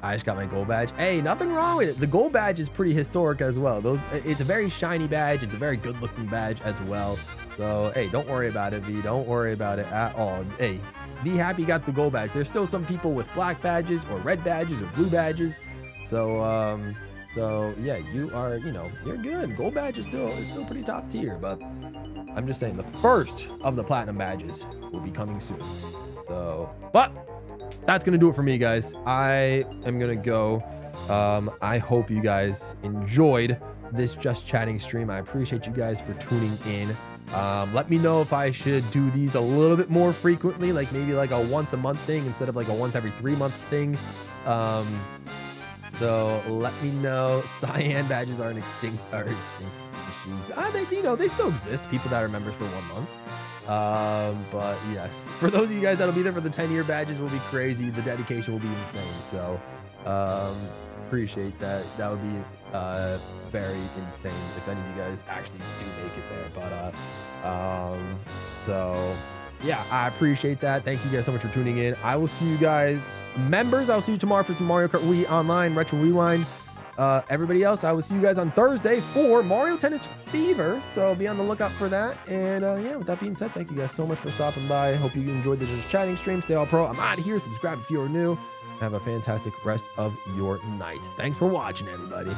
I just got my gold badge. Hey, nothing wrong with it. The gold badge is pretty historic as well. It's a very shiny badge. It's a very good looking badge as well. So, hey, don't worry about it, V. Don't worry about it at all. Hey, be happy you got the gold badge. There's still some people with black badges or red badges or blue badges. So, yeah, you are, you're good. Gold badge is still pretty top tier, but I'm just saying the first of the platinum badges will be coming soon. So, but that's going to do it for me, guys. I am going to go. I hope you guys enjoyed this Just Chatting stream. I appreciate you guys for tuning in. Let me know if I should do these a little bit more frequently, like maybe like a once a month thing instead of like a once every 3 month thing. So let me know. Cyan badges are an extinct species. They still exist. People that are members for 1 month. But yes, for those of you guys that'll be there for the 10-year badges, will be crazy. The dedication will be insane. So, appreciate that. That would be, very insane if any of you guys actually do make it there. But, so yeah, I appreciate that. Thank you guys so much for tuning in. I will see you guys, members. I'll see you tomorrow for some Mario Kart Wii Online Retro Rewind. Everybody else, I will see you guys on Thursday for Mario Tennis Fever. So be on the lookout for that. And yeah, with that being said, thank you guys so much for stopping by. Hope you enjoyed the Just Chatting stream. Stay all pro. I'm out of here. Subscribe if you are new. Have a fantastic rest of your night. Thanks for watching, everybody.